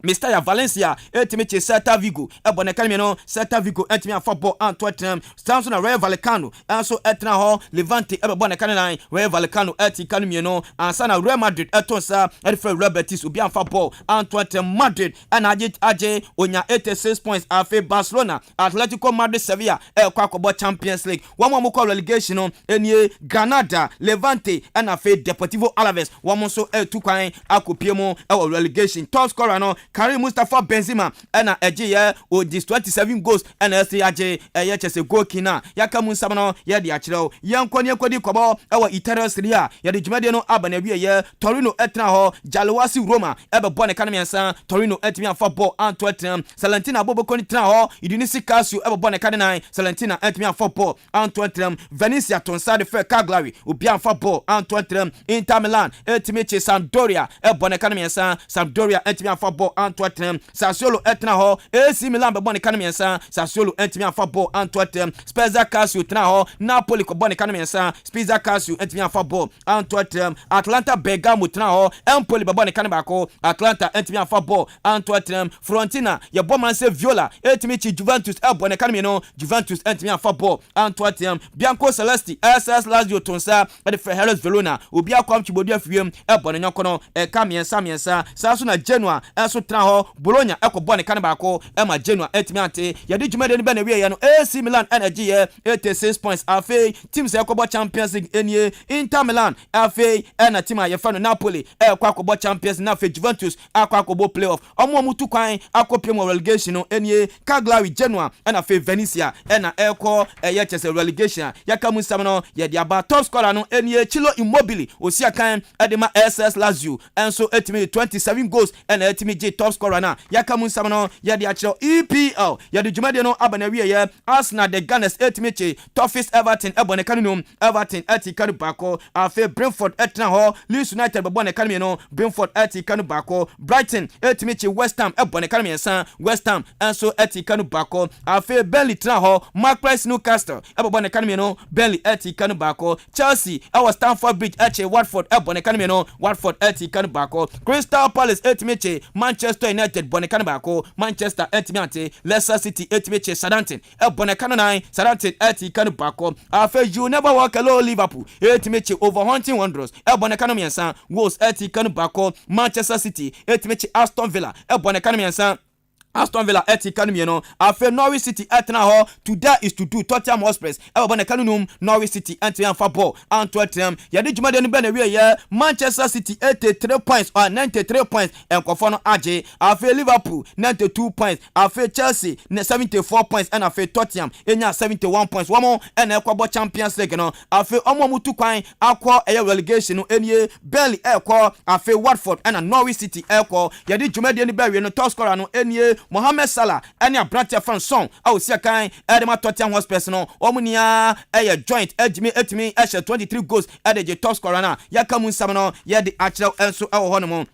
Mr. Valencia etimiche Celta Vigo ebone kanime no Celta Vigo etimi afabo Antwerp Samson Rayo Vallecano also etna ho Levante ebone kanine Rayo Vallecano eti kanime no ansana Real Madrid etonsa edfe Real Betis obi afabo Antwerp Madrid and aje onya 86 points afe Barcelona Atletico Madrid Sevilla kwa kobo Champions League one more call relegation no enie Granada Levante and afe Deportivo Alaves one more so tukwan akopiemo relegation top scorer no Karim Mustafa Benzema ena eje o dis 27 goals ena STAJ chese goal kina yaka munsam no ye de akire yankoni kobo Italian Serie A ye de jumade no abana wiye Torino etna ho Jalowasi Roma bone kanamiansa Torino etimi afa ball Antwerp Salentina boboko ni tna ho Udinese Calcio bone kanai Salentina etimi afa ball Antwerp Venezia tonsa de fe Cagliari obi afa ball Antwerp Inter Milan etimi che Sampdoria bone kanamiansa Sampdoria etimi afa ball Antwerp Sassuolo etna ho AC Milan bebo ne kan miensa Sassuolo entimi afa ball Antwerp Spezia Calcio tna ho Napoli ko bone kan miensa Spezia Calcio entimi afa ball Antwerp Atlanta Bergamo tna ho Empoli bebo ne kan bako Atlanta entimi afa ball Antwerp Fiorentina ye bo man se Viola entimi chi Juventus ebo ne kan mi no Juventus entimi afa ball Antwerp Bianco Celesti SS Lazio tonsa de Hellas Verona obi akwam chibodu afiem ebo ne nyokono ka miensa saso na Genoa enso tna ho Bologna ekobo ne kan bako ma Genoa entimi ante ye de dwumade ne be na wie ye no AC Milan energy 86 points afi teams ekobo Champions League enie Inter Milan afi na team a ye fa no Napoli ekwakobo Champions na afi Juventus akwakobo playoff omo mutu kwan akopiem relegation no enie Cagliari Genoa na afi Venezia na eko ye chese relegation yakamu sam no ye de aba top scorer no enie Chilo Immobile osia kan edema SS Lazio enso etimi 27 goals na etimi J top scorer na yakamu sam no ye de achiro EPL ye de dwumade no abana wie ye Arsenal the Gunners etimi Toughest Everton ebone kanum Everton eti kanu bako afi Brentford etna ho Leeds United bebone kanum no Brentford eti kanu bako Brighton etimi West Ham ebone kanum yensan West Ham enso eti kanu bako afi Burnley tna ho Marquez Newcastle ebone kanum no Burnley eti kanu bako Chelsea Stamford Bridge eche Watford ebone kanum no Watford eti kanu bako Crystal Palace etimi Manchester United bone kanu bako Manchester etimi ante Leicester City etimi Southampton ebone kanu nine Southampton eti kanu bako afi you never walk alone Liverpool etimi Overhampton Wanderers ebone kanu miensan Wolves eti kanu bako Manchester City etimi Aston Villa ebone kanu miensan Aston Villa eti kanum no afi Norwich City etna ho today is to do Tottenham Hotspur ebone kanum Norwich City enti anfa ball Antwerp yade dwumade no be na wie ye Manchester City 83 points or 93 points enkofo no age afi Liverpool 92 points afi Chelsea 74 points and afi Tottenham enya 71 points womo ena ekwobo Champions League no afi omo mutu kwan akwa relegation no enie Burnley ekwo afi Watford and Norwich City ekwo yade dwumade no be wie no top scorer no enie Mohamed Salah any abratia fan song awusia kan edema Tottenham Hotspur no omunia joint edimi etimi 23 goals edeje top scorer na yakamu nsam no ye de achrew enso ewo ho no mo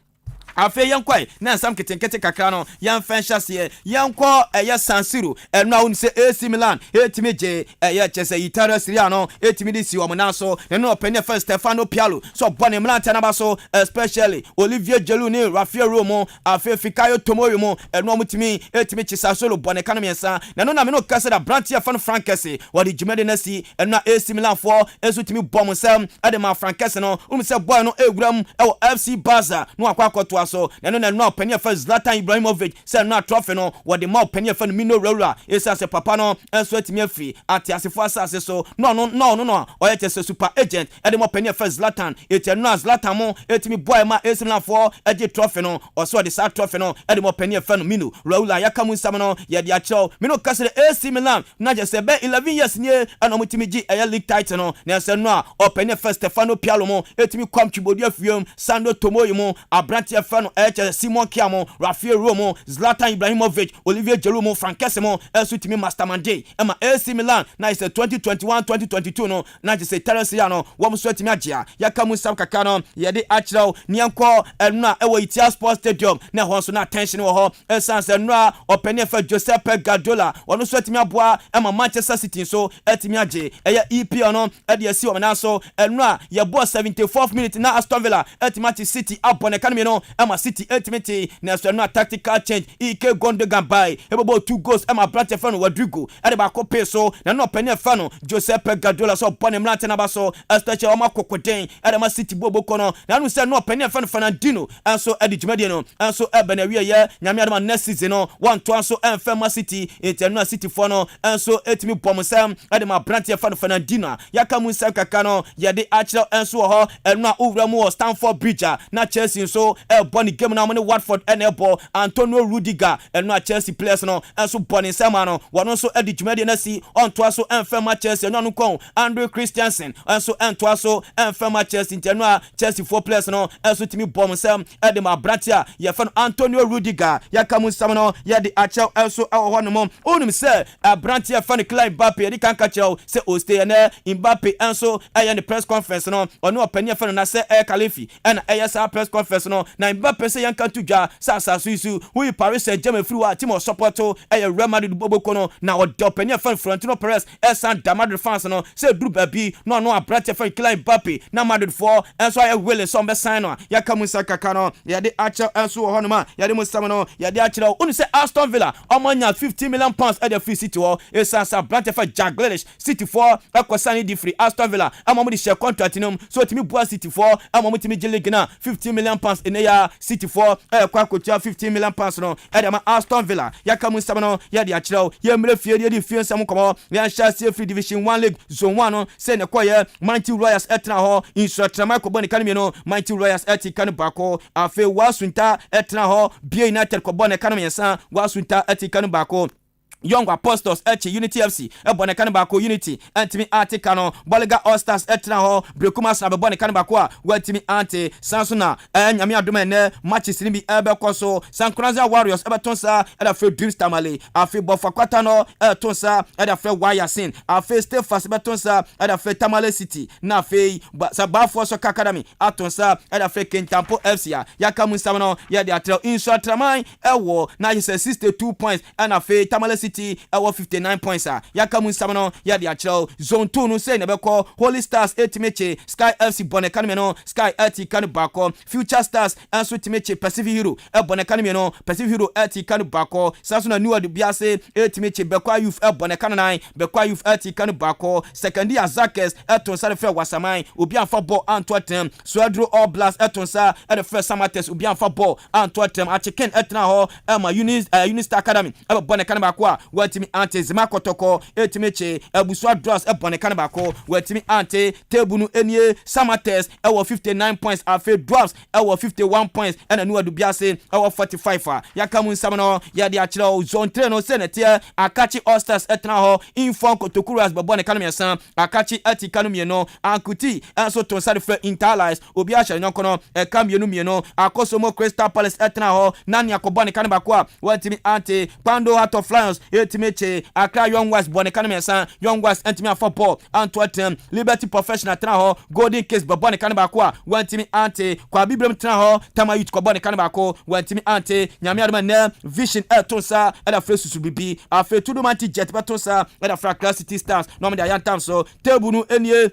afi yankwai na nsam ketenkete kakra no yan fanshase yanko San Siro enu a unse AC Milan etimi je chese Italia Serie A no etimi di si wo na so no opene first Stefano Pialo so bone mlanta na ba so especially Olivier Giroud ni Rafael Romo afi Fikayo Tomori mo enu omutimi etimi Sassuolo bone kanu miensa na no na me no kase da Brantia fan Frankese wodi jumede na si enu AC Milan for esu timi bom sam adema Frankese no umse boy no eguram ewo FC Barca no akwakoto so na openia fa Zlatan Ibrahimovic say no trophy no what the more openia fa Mino Raiola esa se papa no enso atimi afi ati asefo asase so no oye chese super agent e de more openia fa Zlatan etenu Zlatan mo etimi boy ma esimla for eje trophy no oso de sa trophy no e de more openia fa Mino Raiola yakamu nsam no ye de acho Mino kasere AC Milan na je se be 11 years nie ana mutimi gi e league title no na se no openia fa Stefano Pialo mo etimi kwam chibodu afiom Sandro Tomoyo mo abrantia fa no Simon Kiamo, Rafael Romo, Zlatan Ibrahimovic, Olivier Giroud, Frankese mo, esutimi Mastermande. Ema AC Milan na is 2021-2022 no, na je se Teresiano, wo mswetimi agia. Yakamu sam kakano, yede achraw nianko enna ewo Itia Sports Stadium na ho so na attention wo ho. Esanse enna opene fa Giuseppe Guardiola, wono swetimi aboa ema Manchester City so etimi age. Eya EPL no, e de asi wo na so enna ye bo 74th minute na Aston Villa etimi City abone kanme no ema City ultimately na so no tactical change Ike Gundogan by ebobo 2 goals ema Brante fan Rodrigo e de ba ko peso na no penny fan Giuseppe Guardiola so bone mlante na ba so especially o makokoden e de ma City bobo kono na no se no penny fan Fernandino enso e de jumade no enso e bana wie ye nyame adama next season no one to enso enfema City etenu City for no enso etimi bomsam e de ma Brante fan Fernandino yakamu nsam kaka no ye de achel enso ho enu a owramu Stamford Bridge na Chelsea so e boni game na money Watford enable Antonio Rudiger enu a Chelsea players no enso boni nsam no wono so e de jumade na si on to so enfema Chelsea no kon Andre Christensen enso ento so enfema Chelsea intenu a Chelsea 4 players no enso timi bomsam e de ma Brante ye fan Antonio Rudiger yakamu nsam no ye de achel enso ho no mo onum se Brante fan Kylian Mbappe de kan ka chel se o stay na Mbappe enso e ye the press conference no ono opania fan na se e Khalifi and e sa press conference no na Mbappe say yanka to dwa sasa suisu who Paris Saint-Germain free wa team of support to Real Madrid bobo kono na odopenya fan Florentino Perez San Madrid fans no say group baby no abrate fan Kylian Mbappe na Madrid for enso ay willing some be sign no yaka musa kaka no ya de acha enso ho no ma ya de musa no ya de acha unu say Aston Villa omanya 50 million pounds at the free city ho San abrate fan Jack Grealish City for akwasani di free Aston Villa amomo di share contract no so timi bua City for amomo timi jelig na 50 million pounds in ya City for kwa kotua 15 million pounds no e de ma Aston Villa yaka musa no ya de acha ya mre fie de fie nsam komo ya Chelsea free division 1 league zone 1 no say ne koye Mighty Royals etra ho instructor ko boni kanime no Mighty Royals eti kan bako afi wasunta etra ho Bia United ko boni kanime san wasunta eti kan bako Young Apostles Unity FC ebone kan ba ko Unity antimi article no Boliga All Stars etra ho Brekuma sa bone kan ba ko a watimi anti Sansuna nyame adoma ne matches ni bi ebe koso Sankuranza Warriors ebetonsa eda fe Dreams Tamale afi Bofa Kwata no etonsa eda fe Wayasin afi Stefas ebetonsa eda fe Tamale City na fe Sabafo Soccer Academy atonsa eda fe Kentampo FC ya kamunsa no ya de atra insure traman ewo na is 62 points and afi Tamale City our 59 points yaka munsam ya de achiro zone 2 no say na be call Holy Stars etimeche Sky FC Bonekanme no Sky eti kan bako Future Stars anso etimeche Pacific Hero Bonekanme no Pacific Hero eti kan bako saso na new adu biase etimeche Bekwa Youth Bonekan 9 Bekwa Youth eti kan bako second year Zakes eton sa fe Wasamai obi anfa ball Antwerpen Swadro All Blast eton sa e the first Samates obi anfa ball Antwerpen Acheken etna ho ma Unis Academy Bonekan bako watimi ante zima kotoko etimeche ebuswa draws ebone kan bako watimi ante tebunu enie Samates ewo 59 points afi draws ewo 51 points ena nu adu biase ewo 45 yaka mun samno ya de achiro zone 3 no senete Akachi All Stars etna ho inform kotokuras bone kan mesan Akachi eti kanu mieno Ankuti enso ton sade fe Interlies obi a hye nkono eka mienu Akosomo Crystal Palace etna ho nani akobone kan bako watimi ante Pando Heart of Lions etimeche Accra Young West Bonekan mesan Young West entimi football Antwerpen Liberty Professional tra ho Golden Case Bonekan bako wantimi ante kwa biblem tra ho Tama Youth ko Bonekan bako wantimi ante nyame adoma na Vision etonsa eda fresusu bibi afe Tudumanti Jet betonsa eda fra Class City Stars no me da yantam so tebunu enie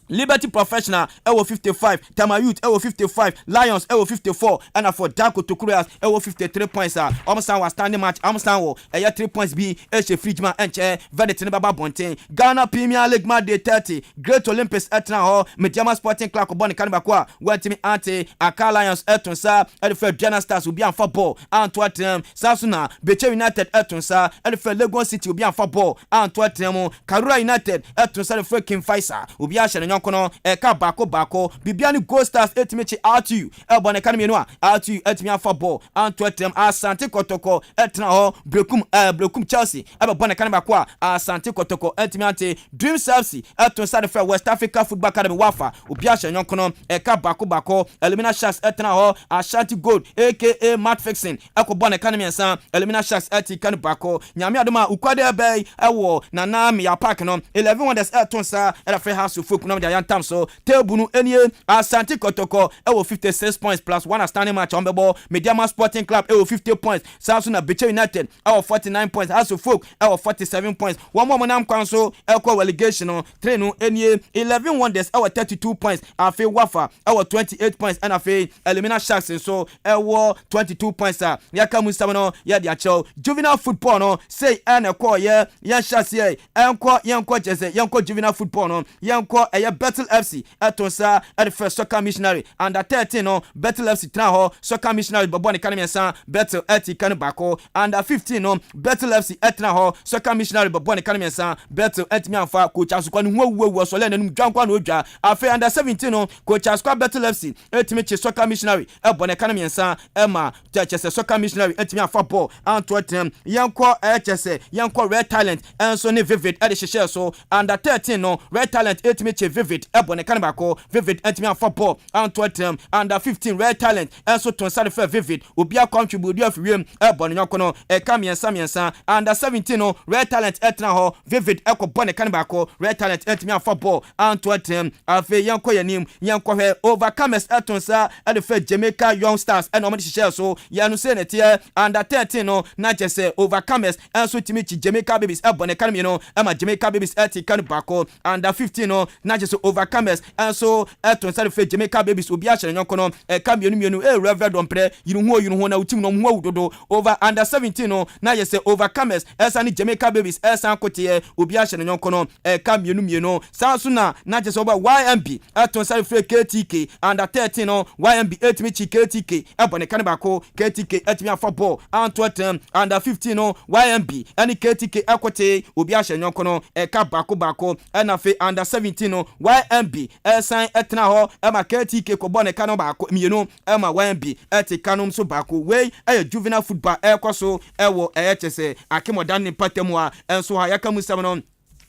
Liberty Professional ewo 55 Tama Youth ewo 55 Lions ewo 54 and for Darko Tokuras ewo 53 points Omsan was standing match Omsan wo 3 points B Eche Fridgeman enche Verdict ne baba bonten Ghana Premier League match day 30 Great Olympics etna ho Mediama Sporting Club Obone kanba kwa wantimi ante Aka Lions etonsa edfe Diana Stars obi an football Antwerpen Sasuna Beche United etonsa edfe Lagos City obi an football Antwerpen Karura United etonsa edfe King Faisal obi a hye kono eka bako bibiani Gold Stars etimeche RTU ebone kan mienu RTU etimi afa ball Antwerpen Asante Kotoko etna ho Brekum Chelsea ebone kan bako Asante Kotoko etimi ante Dreams FC eton sade for West Africa Football Academy wafa obi a hye kono eka bako Elimina Sharks etna ho Ashanti Gold aka Matt Fixing ekobone kan miensan Elimina Sharks eti kan bako nyame adoma ukwade bay ewo nana me ya park no 11 wonders eton sa era free house folk no yantam so tebunu enie Asante Kotoko ewo 56 points plus one standing match on bebo Mediama Sporting Club ewo 50 points Samsung Beche United ewo 49 points House of Folk ewo 47 points one more manam kwanso ewo relegation no 3 no enie 11 wonders ewo 32 points afi Wafa ewo 28 points and afi Elimina Sharks so ewo 22 points yaka musam no ya dia chow juvenile football no say enko ye Sharks ye enko jeze yenko juvenile football no yenko Battle FC etonsa the first soccer missionary under 13 no Battle FC tra ho soccer missionary bobone kan mensan Battle eti kan bako under 15 no Battle FC etra ho soccer missionary bobone kan mensan Battle eti mianfa coach asukwa no huwu so le nanum dwankwa no odwa afi under 17 no coach asukwa Battle FC eti meche soccer missionary ebone kan mensan ema chese soccer missionary eti mianfa ball Antwerpen yanko chese yanko Red Talent enso ne Vivid edi hye so under 13 no Red Talent eti meche Vivid Vivid ebone kan ba ko Vivid entimi afa ball anto atem under 15 rare talent enso ton sare fe Vivid obi a contribute afiem ebone nyoko no eka miensa under 17 no rare talent etna ho Vivid ekobone kan ba ko rare talent entimi afa ball anto atem afi yanko yanim yanko he overcomers eton sa e fe Jamaica Young Stars and omedi share so yanu se netie under 13 no na jese overcomers enso timi chi Jamaica Babies ebone kan mi no ema Jamaica Babies eti kan ba ko under 15 no na jese overcomers enso eton sa fe Jamaica Babies obi a hye nyonko no eka mienu reverend ompre yinu ho na utim no ho awudodo over under 17 no na jese overcomers esa ni Jamaica Babies esa kote obi a hye nyonko no eka mienu sanso na jese oba YMB eton sa fe KTK under 13 no YMB etimi chi KTK ebone kan ba ko KTK etimi afa ball anto under 15 no YMB ani KTK akote obi a hye nyonko no eka bako na fe under 17 no YMB esan etna ho ema KTK ko bone kan ba ko mienu ema YMB eti kanum so bako we juvenile football ekoso ewo chese akemodan ni patemu a enso ha yakamu sem no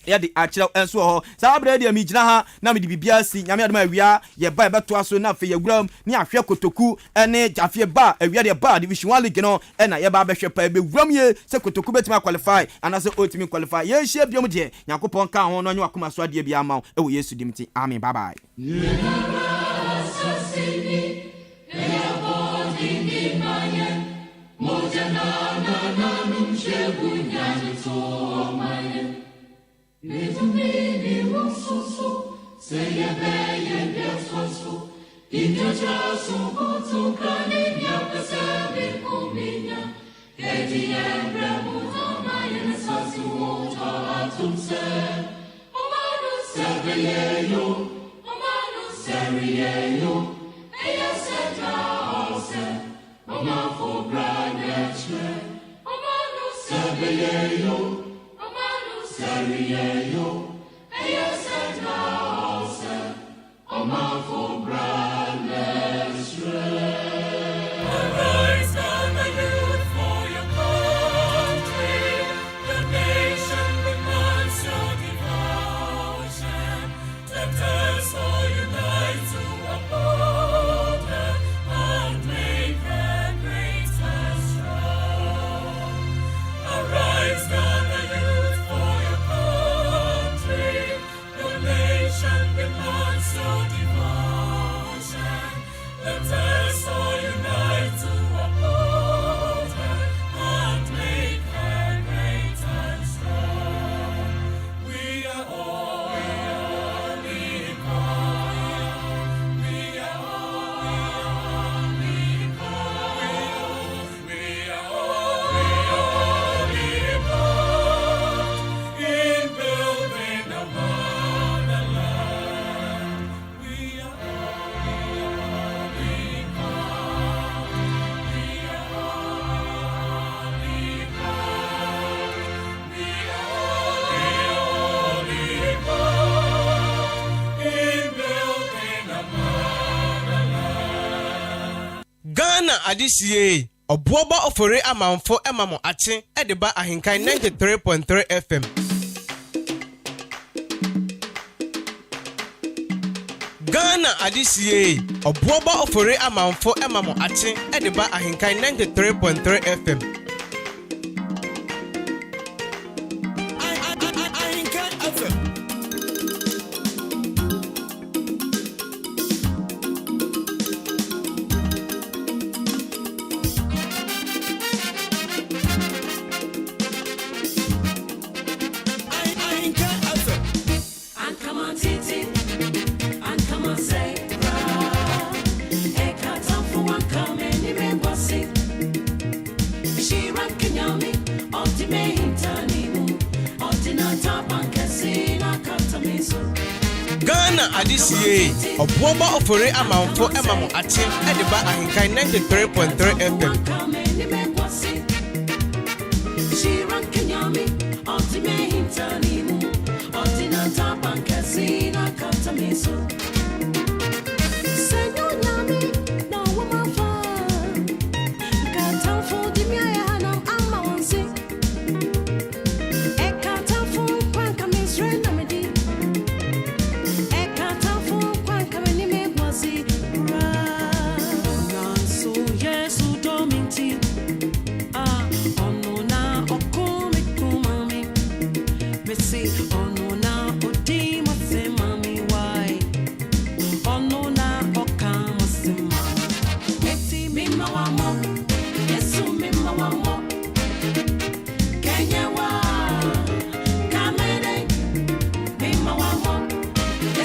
ya di achira enso ho sabra dia mi gina ha na me di bibia si nyame adama awia ye ba beto aso na fe yewuram ni ahwe kotoku ene jafie ba awia de ba division 1 league no na ye ba behwe pa be wuram ye se kotoku betima qualify anase otimi qualify ye hia biom de yakopon ka ho no nyu akoma so ade bia ma e wo Yesu dimti amen bye bye. Metumini mususu, seye beye biasosu, inyoja sukutu kani nyapesebe kuminya, edi embre mutama yenesasu mota atumse, omanu seriyeyo, eya seta ose, omafo branechwe, omanu sebeyeyo, Seriyeyo, eyeseta ose, omafo brandesre. Arise and the youth for your country, the nation demands your devotion. Let us all unite to uphold her and make her great and strong. Arise and the youth for your country, your nation demands your devotion. Let us all unite to uphold her and make her great and strong. We are all equal. We are all equal. We are all equal in building a motherland. We are all equal. We are all equal. We are all equal in building a motherland. Ghana adisiye Obuoba Ofori Amanfo emamo ache edeba ahinkan 93.3 FM. Ghana adisiye Obuoba Ofori Amanfo emamo ache edeba ahinkan 93.3 FM. Ahinkan FM. And come on, Titi, and come on, say, Eka Tamfu, and come in, you may was it. She ran Kenyami, ultimate Tanimu, ultimate Pankasina, Katamiso. Ghana adisiye Obuoba Ofori Amanfo emamo ache edeba ahinkan 93.3 FM. Come in, you may was it. She ran Kenyami, ultimate Tanimu, ultimate Pankasina, Katamiso. see, oh no, now, oh, dear, say, mommy, why? Oh no, now, oh, come, say, mommy. Eti, me, mawamo, yesu, me, mawamo. Kenya, wa, kamere, me, mawamo.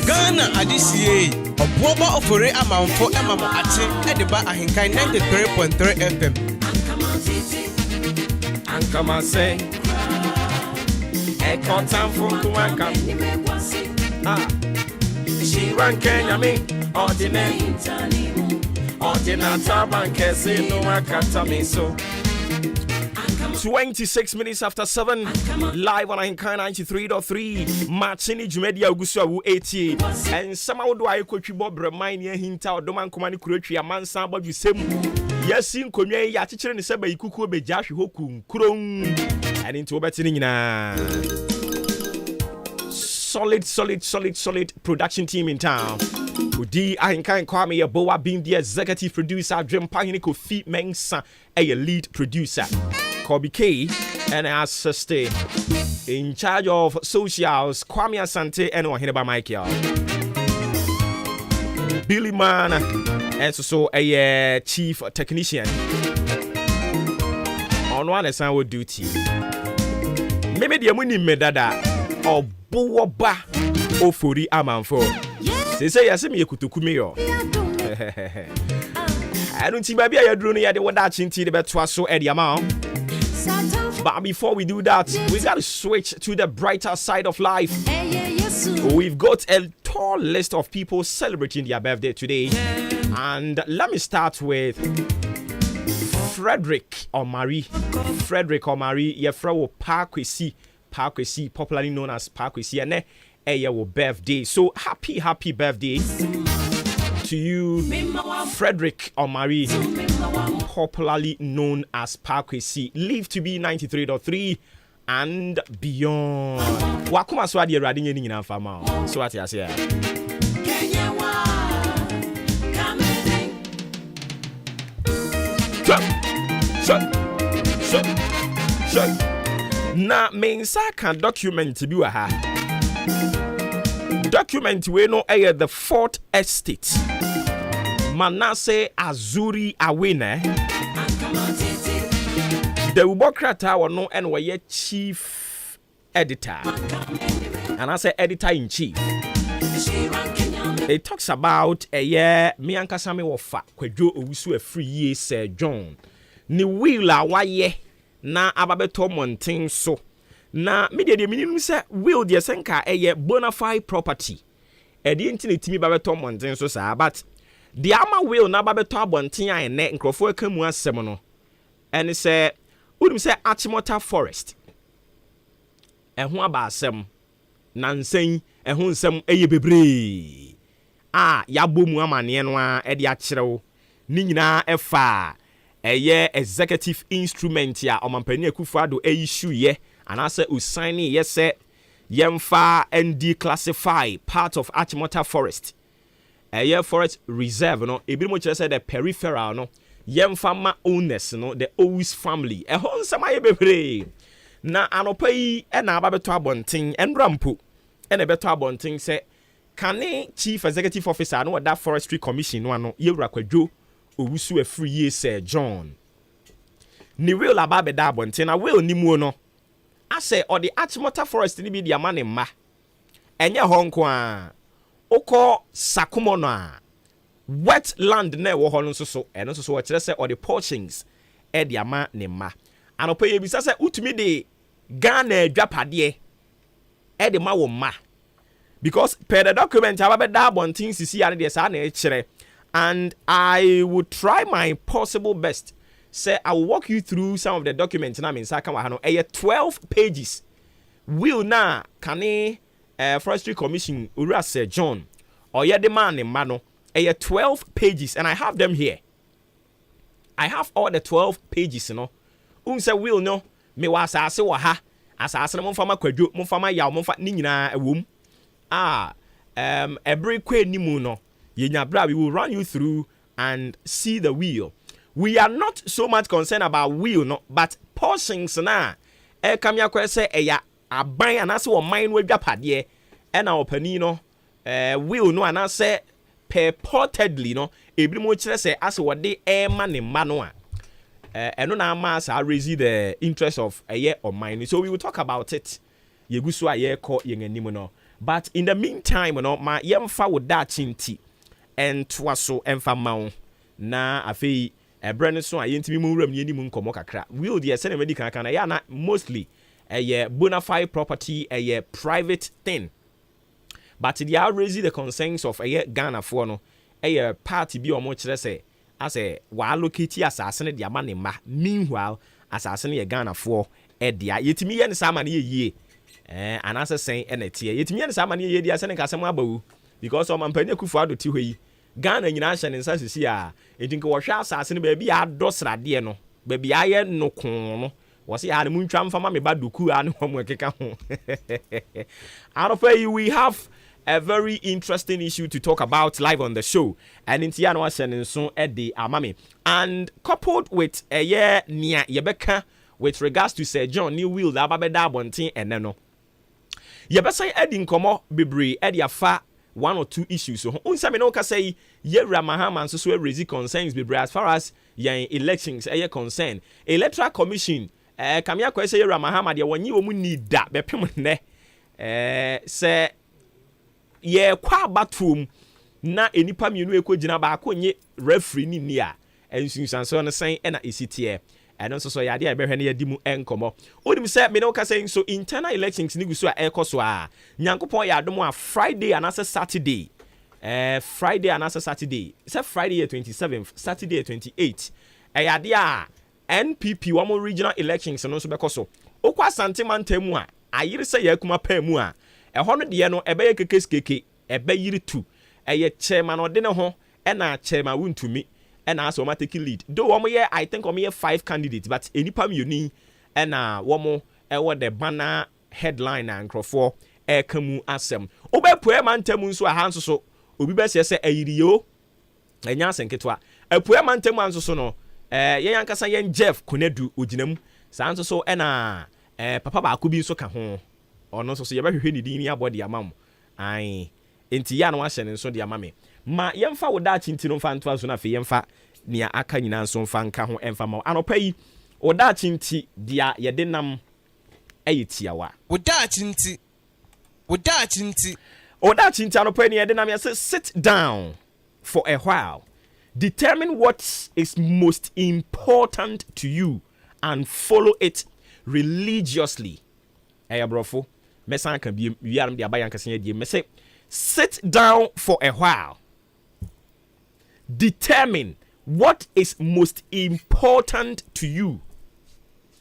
Ghana Adisie, Obuoba Ofori Amanfo Emamo Ache, Ediba Ahinkai 93.3 FM. And come and say, I can't time for Kuanka. She ran Kenya me, ordinate, Taban Kesi, no one can't tell me so. 26 minutes after 7, live on Ahinkai 93.3, Martini Jumedia Augusto 88. And somehow do I coach you Bob remind you hint out Doman Kumani Kuretri, a man samba you same. Yes, in Konya, ya teacher in the Seba Ikuku be Jash Hokum, Krum, and into betting na solid production team in town. Udi Ahinkai Kwame Obuoba being the executive producer, Dream Pahiniko Feet Mensa, a lead producer. Kobe K and our sister in charge of socials, Kwame Asante and Wahineba Maakye. Billy Man and so a chief technician on one assignment duty. Maybe the money medada or Obuoba Ofori Amanfo. They say I see me kutukumeyo. I don't see maybe I drone here the one that chinti the betwa so at the amount. But before we do that, we gotta switch to the brighter side of life. We've got a tall list of people celebrating their birthday today. And let me start with Frederick Omari. Yefrawo Parkwesi, popularly known as Parkwesi, and your birthday. So happy birthday to you, Frederick Omari, popularly known as Parkwesi. Live to be 93.3 and beyond. Wakuma swadi rading in fama. So what you say? Shut. Na mensa can document bi wa ha. Document we no the Fourth Estate. Manasseh Azuri Awene. The Ubokrata wa no and we chief editor. And I say editor in chief. It talks about a year me ankasa me wofa kwadwo owusu afri ye Sir John. Ni will a waye na ababeto monten so. Na media de minimum say will de senka bona fide property. E de ntini timi babeto monten so sa but the ama will na babeto abonten a ene nkrofo aka mu asem no. Ene say udum say Achimota Forest. Eho aba asem na nsen eho nsem eye bebre. Yabo mu amane no a e de akyerew ni nyina efa eye executive instrument ya omampani Akufo-Addo issue ye and I say usaini yes yemfa and declassify part of Achimota Forest eye forest reserve no ebi mo kire say the peripheral no yemfa ma owners no the Owus family e hon sama ye bebre na anopa yi e na ababeto abonten enrampo e na beto abonten say kane chief executive officer no that forestry commission no ano yewura kwadwo owusu afri ye Sir John ni will ababe da abonten na will ni mu no ase or the Achimota Forest ni bi dia ma ne ma enye honko a okọ sakumo no a wetland na wo ho no so eno so wo kire se or the portions e dia ma ne ma anopa ye bisa se utumi de Ghana adwapade e de ma wo ma because per the document ababe da abonten sisi ya de sa na e kire. And I would try my possible best. Say I will walk you through some of the documents. Na minsa kan wa ha no 12 pages. Will na kane Forestry Commission Ura Sir John or ye the man in mano 12 pages and I have them here. I have all the 12 pages, you know. Unse will no me wa asase wa ha. Asase no mfama kwadwo, mfama yaw, mfa ni nyina ewom. Every kwe ni mu no. We will run you through and see the wheel. We are not so much concerned about wheel, no, but portions na. Kamya kwese aban anase wo man no adwapade na opani no will no anase purportedly no ebi mo kire say ase wo de ma ne ma no a eno na ma sa raise the interest of or mine. So we will talk about it yeguso a ye ko yen anim no. But in the meantime no ma yemfa wo da chinti entwa so emfa mawo na afei ebrene so a yentimi mu wram ni mu nkomo kakra will the sene medical kan ya na mostly bona fide property private thing, but they are raising the concerns of Ghana for no party bi omo kire say as wa allocate asase de ama ne ma. Meanwhile asase ne Ghana for dia yetimi ye ne sama ne yie and as saying enetie yetimi ye ne sama ne yie dia se ne kasem abawu because o mampani kufu ado ti hɔ yi Ghana nyina hye ne nsa sisi a edinke wo hwa asase ne ba bi ado srade no ba bi aye no kon no wo se ya ne muntwa mfa ma me ba doku a ne ho mo keka ho. Out of here we have a very interesting issue to talk about live on the show, and in Tiano was so Eddie Amami, and coupled with a year near Yebeka with regards to Sir John New Will, the Ababeda Bontin, and Nano. Yebesa Eddie Nkomo Bibri, Eddie Afa, one or two issues. So, Unsaminoka say, Yera Mahaman, so raise concerns Bibri as far as your elections are concerned. Electoral Commission, Kamia Kwese Yera Mahama, the one you need that, Bepimone, say. Ye kwa bathroom na enipa mienu ekogina ba akonye referee ni ni a ensunsanso no sen na esitie eno so ya de ebehwe na yadi mu enkomo onim se me no ka say so internal elections ni guso a ekoso a nyankopon ya adom a Friday anase Saturday Friday anase Saturday say Friday 27th Saturday 28th ya de a NPP wo regional elections no so bekoso okwa santimantemu a ayire se ya kuma pa mu a ehono de no ebe kekeskeke ebe yiri tu chairman ode ne ho na chairman wuntumi na aso ma take lead do wo ye I think wo ye 5 candidates but enipa mioni na wo ewo the banner headline and crofo kamu asem obepue mantamu nso aha nso so obi be se ayiri yo enya asenketwa apue mantamu anso so no ye yankasa ye Jeff Konedu oginam sa nso so na papa ba ko bi nso ka ho ono so ye behwehwe ni din ni abodi amam ai enti ya na wa hyene nso de amame ma yemfa wo da chinti no mfa ntoa so na fe yemfa nia aka nyina nso mfa nka ho emfa ma anopa yi wo da chinti dia ye de nam ayetiawa wo da chinti anopa ni ye de nam ye say sit down for a while, determine what is most important to you and follow it religiously. Brofo mesan kan bi wiaram de abayan kasen die me say sit down for a while, determine what is most important to you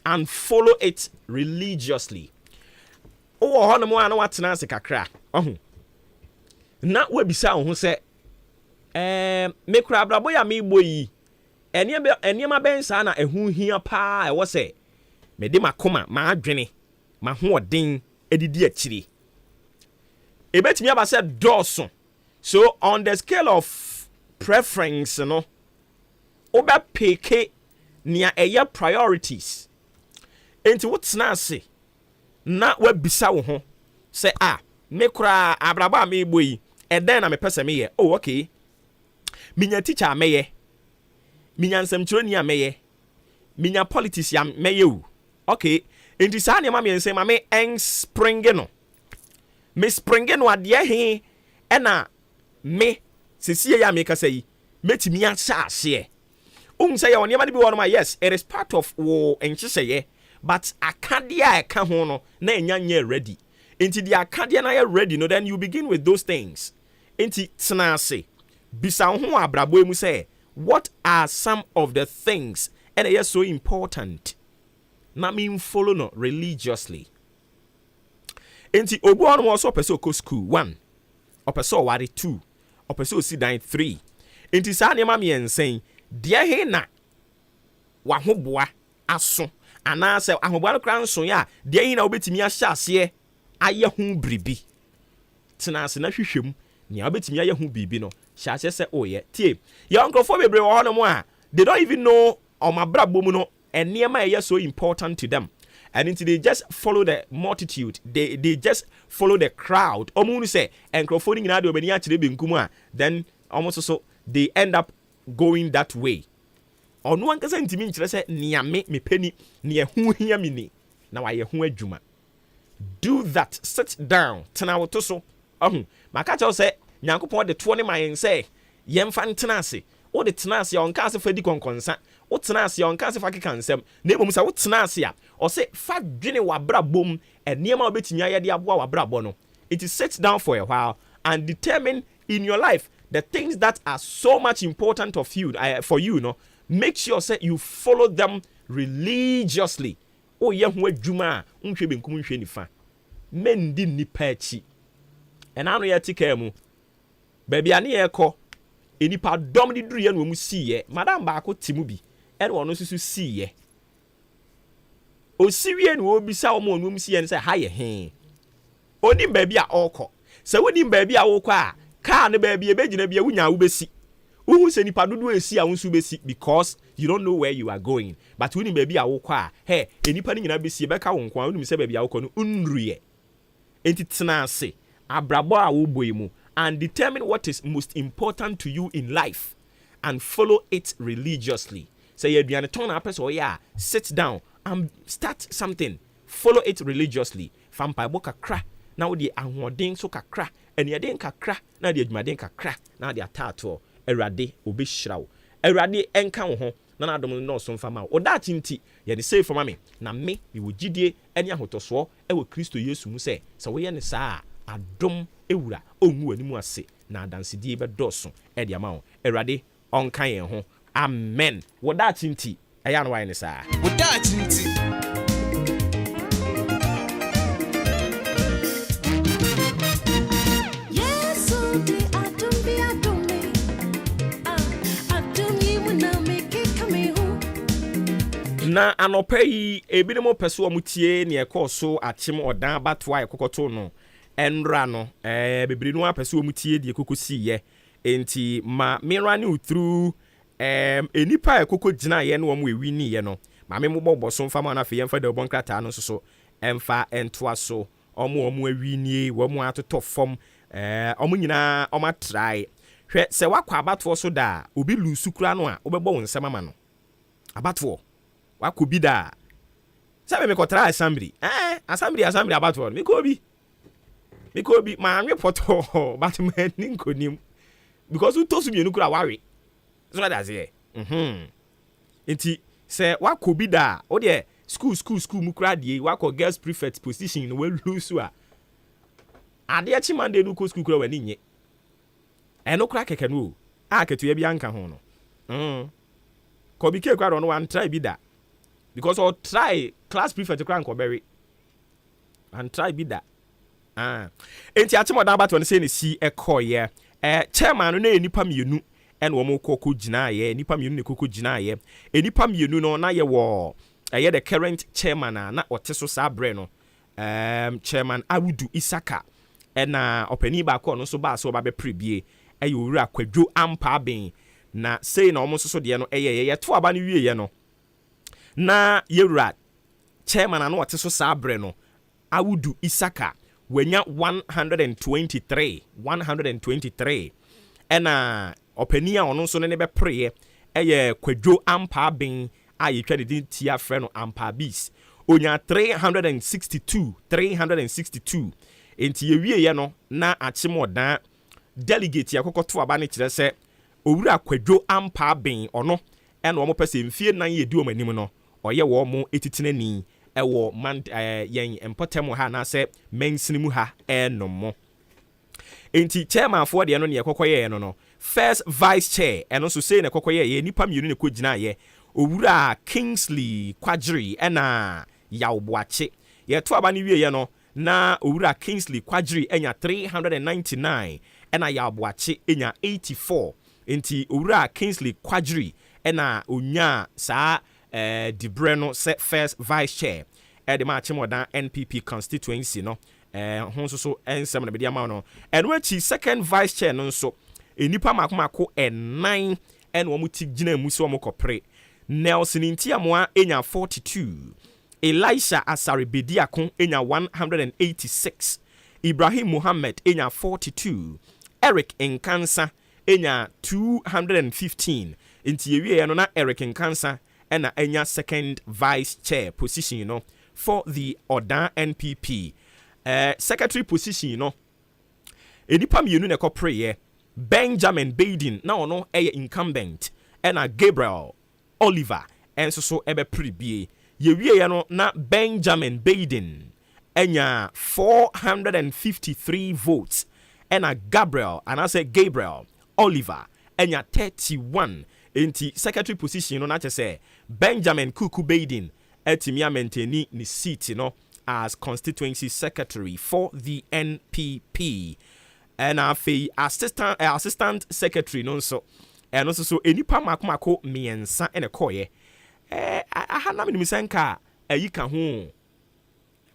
and follow it religiously. Oh hono mo ana watena se kakra na wabisa ho se me kura brabo ya me boyi eniema ben sa na ehu hia pa e wo se me de makoma ma adwene ma ho odin edidi akiri ebetimi aba se doso. So on the scale of preference no oba peke nia eye priorities enti wotena ase na wabisa wo ho se me kura abraba me boyi eden na me pese me ye okay minya teacher meye minya nsamchironi ameye minya politics ya meye o okay enti sa ne ma me nsem ma me en springe no me springe no ade he na me sesie ya me kasa yi metimi acha ase say ya woni ma de bi wono ma yes it is part of wo encheseye but akadia eka ho no na enya ready enti the akadia na ya ready no then you begin with those things enti tena ase bisa ho abrabo emu say what are some of the things and they are so important na me follow no religiously enti obu on mo so person ko school 1 o person ware 2 o person si dan 3 enti sa ne ma me ensen de he na wa hoboa aso ana se ahoboa no kran so ya de he na obetimi ahya ase aye hu bribi tena ase na hwehwem ni obetimi aye hu bibi no hya se oye tie your uncle bebre wo no mo a they don't even know on my brabo mu no eniema eye so important to them and until they just follow the multitude, they just follow the crowd. Omu say encrophone in audio then almost so they end up going that way. Or no one can say to me, near me penny, near who hear me. Now I hear Juma. Do that, sit down, Tana Toso. Makacho say, Yanko the 20 mile say, Yem fan tenasi. O the tenasi on cast of Fedicon concern. O tenasi on cast of Akikan neighbor Musa, what tenasia, or say, fat Jenny wa bra boom, and near my bit in Yaya wa bra bono. It is sit down for a while and determine in your life the things that are so much important of you, for you, no. Make sure say you follow them religiously. Oh, young way Juma, unshibin kumunshenifa. Men din ni pechi. And I know ya tikemu. Baby, I need echo. Any part dominant drian when we see ye. Madame Bako Timubi. And one also see ye. O Syrian will be Salmon when we see and say, hi, hey. Only baby are all call. So when him baby are all car. Car the baby a baby be a winner will be see. Who say nipa do see a unsu be see because you don't know where you are going. But when him baby are all car. Hey, any panning in a be see back on kwa when say baby are all unruye. Enti tena se abrabo a wo boimu and determine what is most important to you in life and follow it religiously. Say you be an turn person yeah, sit down and start something. Follow it religiously. Fampa bo kakra na the ahoden so kakra eni den kakra na the adwumaden kakra na the atato Erade obi hirawo. Erade enka wo ho na na adom no so mfama. Oda tinti ye de say for me na me wo gidie eni ahotoso e wo Kristo Yesu mu se wo ye ne saa adom ewura onwu animu ase na adansedie be doso e de ama wo. Erade onka ye ho. Amen. Woda tinti eya no wa ne saa. Woda tinti. Na anopa yi ebinom pese wo mutie ne ekoso akyem odan batwa ekokoto no enra no bebre no apese wo mutie de ekokosi ye enti ma mirani through enipa ekoko gina ye no wo ewi ni ye no ma me mobbo so mfa ma na fe yemfa de obon krata no so emfa entoa so omo awi ni wo mu atoto fom omo nyina omo try hwe se wakwa abato so da obi lusu kura no a obebbo wo nsema ma no abato wakobi da sabe me kotra assembly assembly about one me ko bi ma anwe poto but man ninkonim because we tosu mienu kura ware so that say enti se wakobi da o de school mu kura de wako girls prefect position no we lose a ade achi mande no ko school kura wani nye eno kura keke no a ketu ya bi anka ho no ko bi ke kura no wan try bi da because I'll try class prefect to crank or berry and try be that. Enti atimo da bato ne say ne si ekoye chairman no nipa mienu ene wo mo kokko gina ye nipa mienu ne kokko gina ye nipa mienu no na ye wo ye the current chairman na oteso sa bre no chairman Awudu Isaka na opani ba ko no so ba so ba be prebie ye owura Kwadwo ampa ben na say na omo so de no ye to aba ne wie ye no na yewura chairman anu wate so sabre no Awudu Isaka wenya 123 ena opania ono so ne be preye eye Kwadwo ampa ben ayetwa de tia frɛ no ampa bis onya 362 enti yewie ye no na achemodan delegate yakokoto aba ne kire sɛ owura Kwadwo ampa ben ono ena omo pese mfie nan ye di omanim no oye wo mo etitinani ewo man yen empotem ha na se mensinimu ha enomo enti chairman for de no ne ekokoye no first vice chair eno so say ne ekokoye ye nipa mienu ne kogina ye owura Kingsley Kwadri ena Yawboache ye to aba ne wie ye no na owura Kingsley Kwadri enya 399 ena Yawboache enya 84 enti owura Kingsley Kwadri ena onya saa di Breno set first vice chair the match more than NPP constituency no so ensem na be dia ma no and when second vice chair no so enipa makomako 9 and wo muti gina mu so mo kopre Nelson Ntiamoa enya 42 Elisha Asare Bediako enya 186. Ibrahim Muhammad enya 42. Eric Nkansa enya 215. Inti yewie no na Eric Nkansa ena enya second vice chair position you know, for the Odan NPP. Secretary position you know, enipa mienu ne prayer Benjamin Baden na ono eye incumbent ena Gabriel Oliver enso so ebe pribie yewie ya no na Benjamin Baden enya 453 votes ena Gabriel and I say Gabriel Oliver enya 31. Enti secretary position no na say Benjamin Kuku Baden etimi maintain ni seat you know, as constituency secretary for the NPP. And assistant secretary no so and also so enipa mako miensa ene koye aha na me senka ayika ho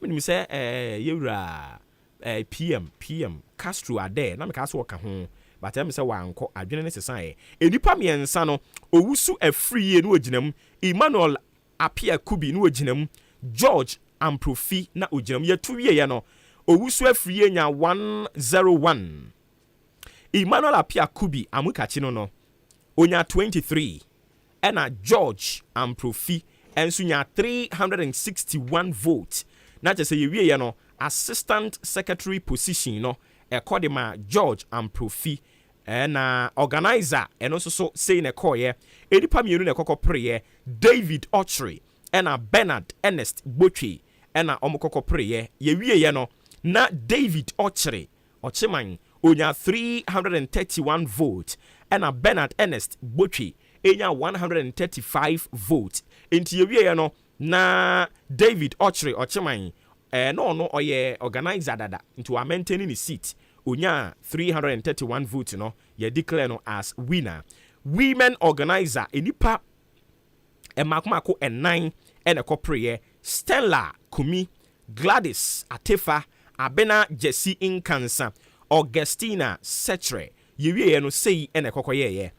me say yewura PM Castro ade na me ka so ka ho but I say wanko adwene ne sesan enipa miensa no owusu afrie no oginam Emmanuel Apia Kubi no oginam George Amprofi na oginam yetuwie ye no Owusu afrie nya 101. Emmanuel Apia Kubi amukachi no onya 23. Ena George Amprofi ensu nya 361 votes. Na je se yewie ye no assistant secretary position no ekodema George Amprofi na organizer eno so say ne koye edipa mienu ne kokopreye David Ochre ena Bernard Ernest Botwe ena omokokopreye yewie ye no na David Ochre Ochiman onya 331 votes and Bernard Ernest Botwe enya 135 votes. Enti yewie no na David Ochre Ochiman no oye organizer dada into a maintaining his seat onya 331 votes no ye declare no as winner. Women organizer enipa emakomako enan ene kopreye Stella Kumi, Gladys Atefa, Abena Jesse Inkansa, Augustina Setre, yewie no sei ene kokoye.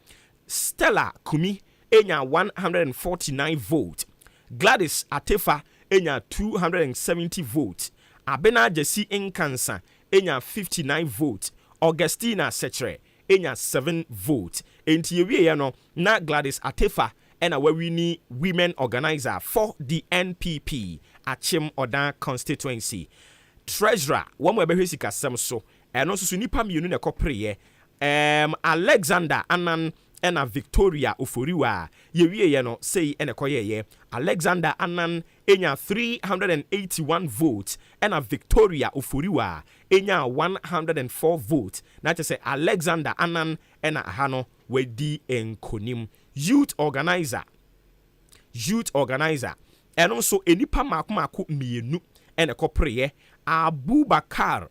Stella Kumi enya 149 votes. Gladys Atefa enya 270 votes. Abena Jesse Inkansa enya 59 votes. Augustina Setre enya 7 votes. Enti yewie no na Gladys Atefa ena wawini women organizer for the NPP Achim Odan constituency. Treasurer wamo ebehwe kasem so eno so nipa mienu ne kopreye Alexander Anan ena Victoria Oforiwa yewie ye no sei ene koyeye. Alexander Anan enya 381 votes ena Victoria Oforiwa enya 104 votes. Na say Alexander Anan ena ahano wedi enkonim. Youth organizer and also enipa mako mienu ene kopreye Abubakar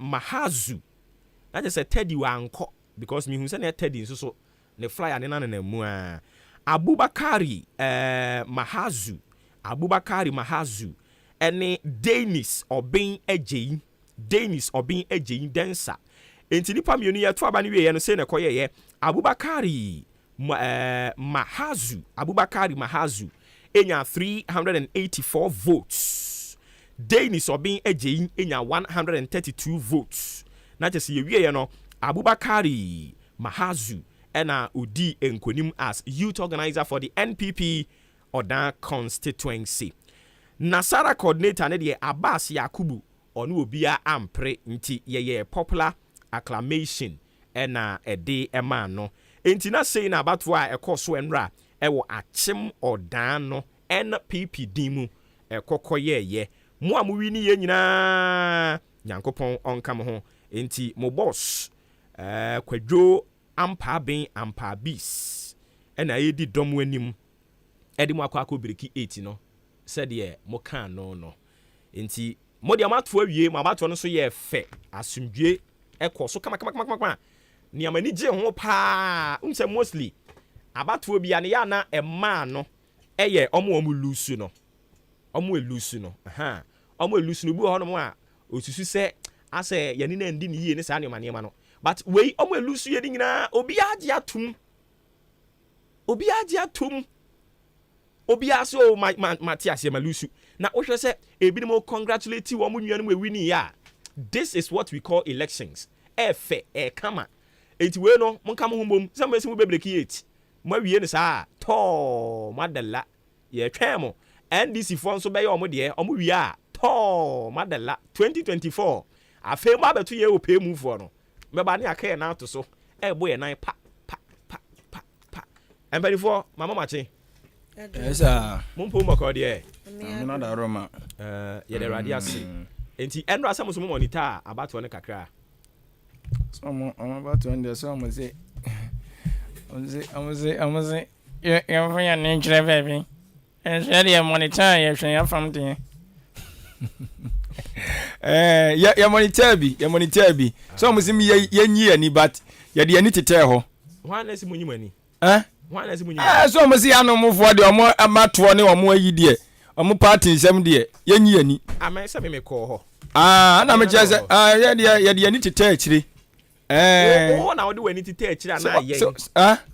Mahazu. Na just say Teddy wanko because me hu say na Teddy so ne flyer ne na mu Abubakari Mahazu ene Dennis Obin Ejeyi Densa. Enti nipa mienu ya to abani we no say na koyeye Abubakari Mahazu enya 384 votes. Dennis Obin Ejeyi enya 132 votes. Na just yewie no Abubakari Mahazu ena udi enkonim as youth organizer for the NPP Odan constituency. Nasara coordinator ne de Abbas Yakubu onu obia ampre nti yeye popular acclamation ena ede ema no enti na sei na abatwa ekoso enra ewo Achim Odan no NPP dimu ekokoyeye mo amuwini ye nyina Nyankopon onkam ho enti mo boss kwadwo ampa bis ena yedi dom wanim edi mo akwa biriki 8 no said ye mo kan no enti mo de amato awie mo abato no so ye fe asumdwe ekoso kama ni amani je ho pa unse mostly abato bia ne ya na ema no eye omo lusu no omo elusu no bu ho no a osusu se ase yani na ndi ne yie ne sa ne manema no but we omo elusu ye nyina obi age atum obi aso Matias Malusu na wo hwe se ebi mo congratulate wo mo nua no we win ya. This is what we call elections. Efe kama enti we no monka mo humbom se mo esi mo bebreki yet mo awie ne saa to madalla ye twem mo NDC fo nso be ye omo de omo wie a to madalla 2024 afa mo abeto ye ope mu fo no me ba ne akaye na to so bo ye nan pa empany for mama Maakye. Yes sir. Mumpo mbako de I'm not a Roma. Ye de radio ase enti enro asam so mo monitor abato ne kakra. So I'm about to end so I'm say you're for your nature baby. And ready monitor you should from there. Ya monitor bi. So I'm say me ye ani but ye de ani tete ho. Wan na si munyi mani. Wan na si munyi. So I'm say anu mo fo de omo amato ne omo ayi de. Omo party nsem de ye nyi ani. Amen se me call ho. Na me chese ye de ani tete akiri. Na wode wani tete akira na ye.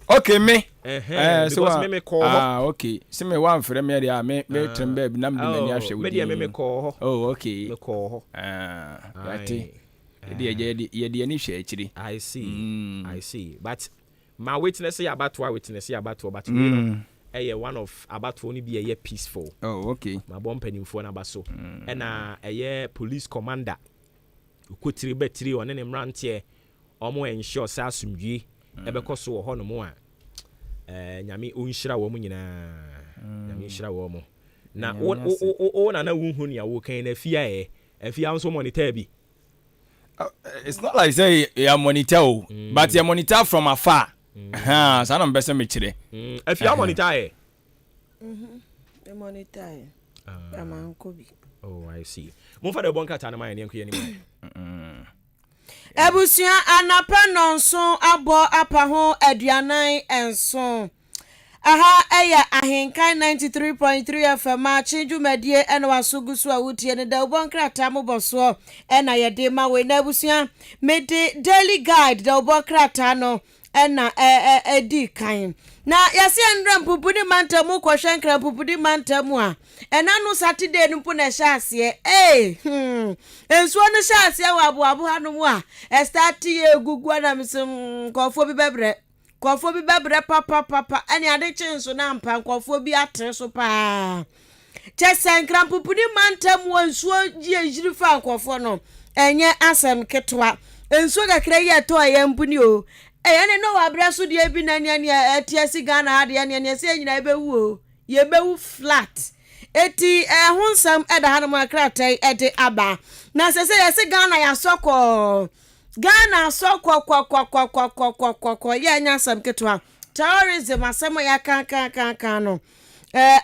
Okay me. Because me call ho. Okay. See me wan frɛ me de me tremba bi na me mani ahwɛ wo. Me de me call ho. Oh okay. Me call ho. Right. Ye de ani hwɛ akiri. I see. But my witness about but we know one of about only be a peaceful. Oh okay. My bomb penny for na baso. And a police commander who could betri on any rant here omo ensure sa sumdwi ebekɔ so ho no mo a nyame onhyira wo mo nyina nyame hyira wo mo na na wunhu ne awo kan na afia nso monitor bi. It's not like say you monitor but you monitor from afar. So I'm best me chire. Afia monitor the monitor amankobi. Oh I see. Mo fa de bon kata na man ne enko ni. Ebusia anapa nonso abo apa ho aduanan enso. Aha eya ahenkai 93.3 FM Chinjumadie ena wasugusu awutie ne da ubonkrata moboso ena yede ma we na ebusia mede daily guide da ubonkrata no ena edi kan na yase ndra mpupudi mantamu kwhwe nkra mpupudi mantamu a ena no Saturday npu na hyase ensuo no hyase wa aboabo hanu mu a start ye gugu na misem kofo bi bebre papa ene ade chenso na mpa kofo bi atre so pa chese nkra mpupudi mantamu ensuo ji ejiri fa kofo no enye asem ketwa ensuo kakra ye to ye mpuni o ene no wabraso de bi na nia atiasi Ghana ade nia se nyina ebewu yebewu flat eti hunsam eda hanum akratai ede aba na se yesi Ghana ya sokọ Ghana sokọ kwa ye nya sam ketwa terrorism asem ya kan no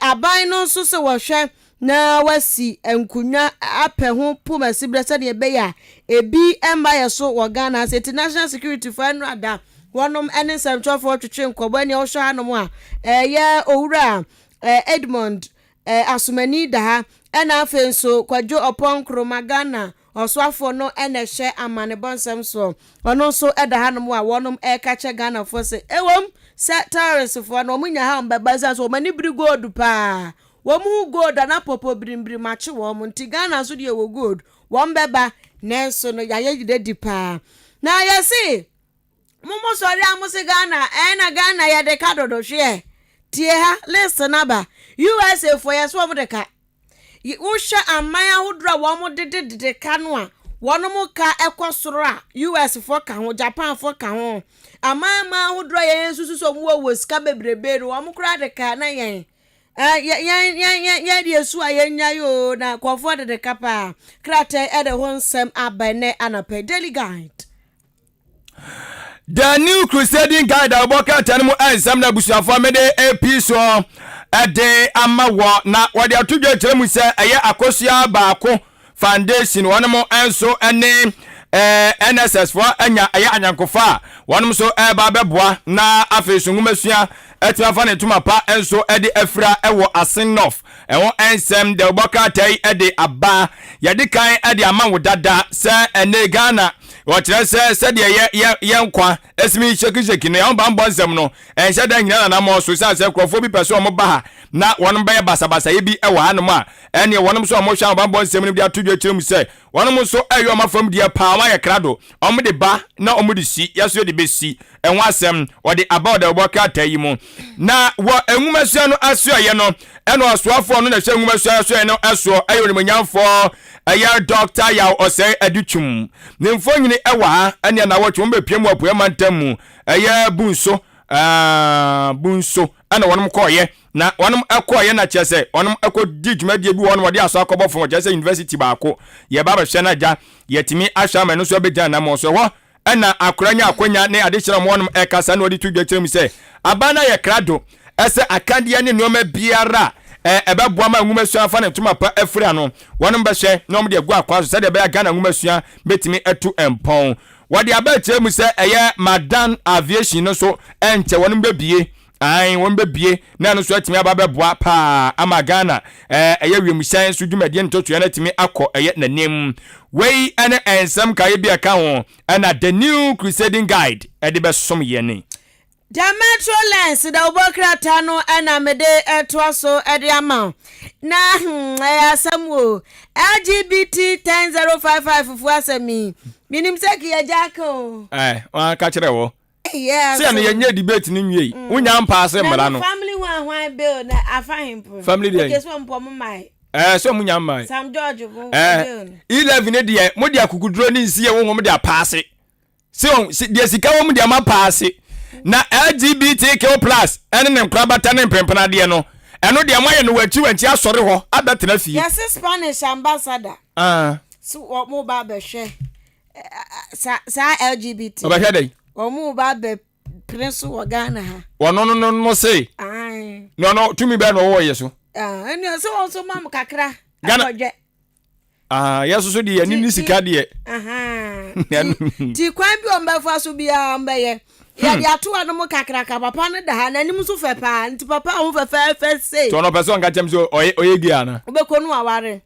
aban no so se wo hwe na wasi enkunya apɛ ho pomasi brɛsɛ de be ya ebi emba so wo Ghana as international security for another wonom ene central for twetwe nkɔbɔ ne ɔhwɛ hanom a ye owura Edmond asumani da ha ena afen so kwadwo opon kroma Ghana oswafo no ene hye amane bonsam so ono so eda hanom a wonom kache Ghana for se ewom se terrorist for no munya ha mbabaza so mani biri gold pa womu gold na popo brimbri machi wom nti Ghana so de wo gold wom beba nenso no yaye gide di pa na yesi mumo sori amusi Ghana na Ghana ya de kadodo hwe tie ha listen aba USA for yes wo de ka usha amaya hudra wo de ka no a wono mu ka ekosoro a US for ka ho Japan for ka ho amama hudra ye susu so mu wo sika bebrebe no wo kura de ka na yen de su ayenya yo na kwofo de ka pa krate e de honsem abane anapa daily guide. The new crusading guide aboka tanmu ansam na busuafo mede AP so ade amawo na wode atudwe kyeremu se eye akosua baako foundation wonom enso ene NSS for anya eye anyankofa wonom so ba beboa na afesungumesua etiafa ne tuma pa enso ede afra ewo Asenof ewo ensem de aboka tai ede aba yede kan ede amawo dada se ene Ghana wɔkyerɛ sɛ sɛdeɛ yɛ nkwa esimi sheki ne ɔmba mbɔnsɛm no ɛnhyɛ da nyina na mo so sɛ krɔfo bi pɛso ɔmo ba ha na wɔnom bɛyɛ basabasa ye bi ɛwɔ hanom a ɛne wɔnom so ɔmo hwɛ ɔmba mbɔnsɛm no bi ato dwa kyerɛ mu sɛ wɔnom so ɛyɛ ɔmo afam deɛ paa ma yɛ krado ɔmo de ba na ɔmo de si yɛso de besi ɛho asɛm wɔde about the wɔka ta yi mu na wɔ enwumasua no asoɛyɛ no ɛno ɔsoafo no na hwɛ enwumasua asoɛyɛ no ɛso ɛyɛ onimonyamfo ɛyɛ doctor yaw ɔsɛ adutwum ne mfo nyine ɛwɔ ha ɛne na wɔtwe mo bepiem wɔ poema ntam mu ɛyɛ bunso ɛna wɔnom kɔɔyɛ na wɔnom ɛkɔɔyɛ na kyerɛ sɛ wɔnom ɛkɔdi dwumadie bi wɔnom wɔde aso akɔbɔ fo kyerɛ sɛ university baako yɛba bɛhwɛ no agya yɛtumi ahwɛ ama no so bɛgya na mo so hɔ ɛna akora nya akonya ne ade kyerɛ mo wɔnom ɛkasa na wɔde to dwa kyerɛ mu sɛ aba na yɛ krado ɛsɛ akadeɛ ne nneɛma biara ɛbɛboa ma nwumasua fa ne ntoma pa afira no wɔnom bɛhyɛ na wɔn de agu akwa so sɛdeɛ ɛbɛyɛ Ghana nwumasua betumi ɛto mpɔn wɔde abɛkyerɛ mu sɛ ɛyɛ Madan aviation no so ɛnkyɛ wɔnom bɛbie wɔn bɛbie na no so atumi aba bɛboa paa ama Ghana ɛyɛ wiemhyɛn so dwumadie ntotoa no atumi akɔ ɛyɛ n'anim wei ɛne ɛnsɛm kaeɛ bi ɛka ho ɛna the new crusading guide ɛde bɛsom yɛne the metro lens da obokrata no ana mede eto so ede ama na asam wo LGBT 10055 fu asami minim seki ya jako wa ka kire wo yes se na yenye debate ni nwie unya mpa ase mra no family one bill na afahimpo family dey okay so mpo mo mai so munya mai Sam George wo 11 ne de mo de akukuduro ni nsie wo mo de apaase se de sika wo mo de ama paase na LGBTQ+ ene ne nkrabata ne mpempena de no eno de amaye no wachi asore ho adatena fie yes Spanish ambassador so mo ba be hwe sa LGBT o ba hwe dey o mo ba be prince wo Ghana ha wono no say no tumi be no wo yeso eni so won so mam kakra akọje yeso so de yani ni sika de ti kwan bi o mba so bia mbeye ya dia to anu mo kakra ka papa ne da ha na nim so fe pa nti papa ho fe say so no person ka chem so oyegi ana bekonu aware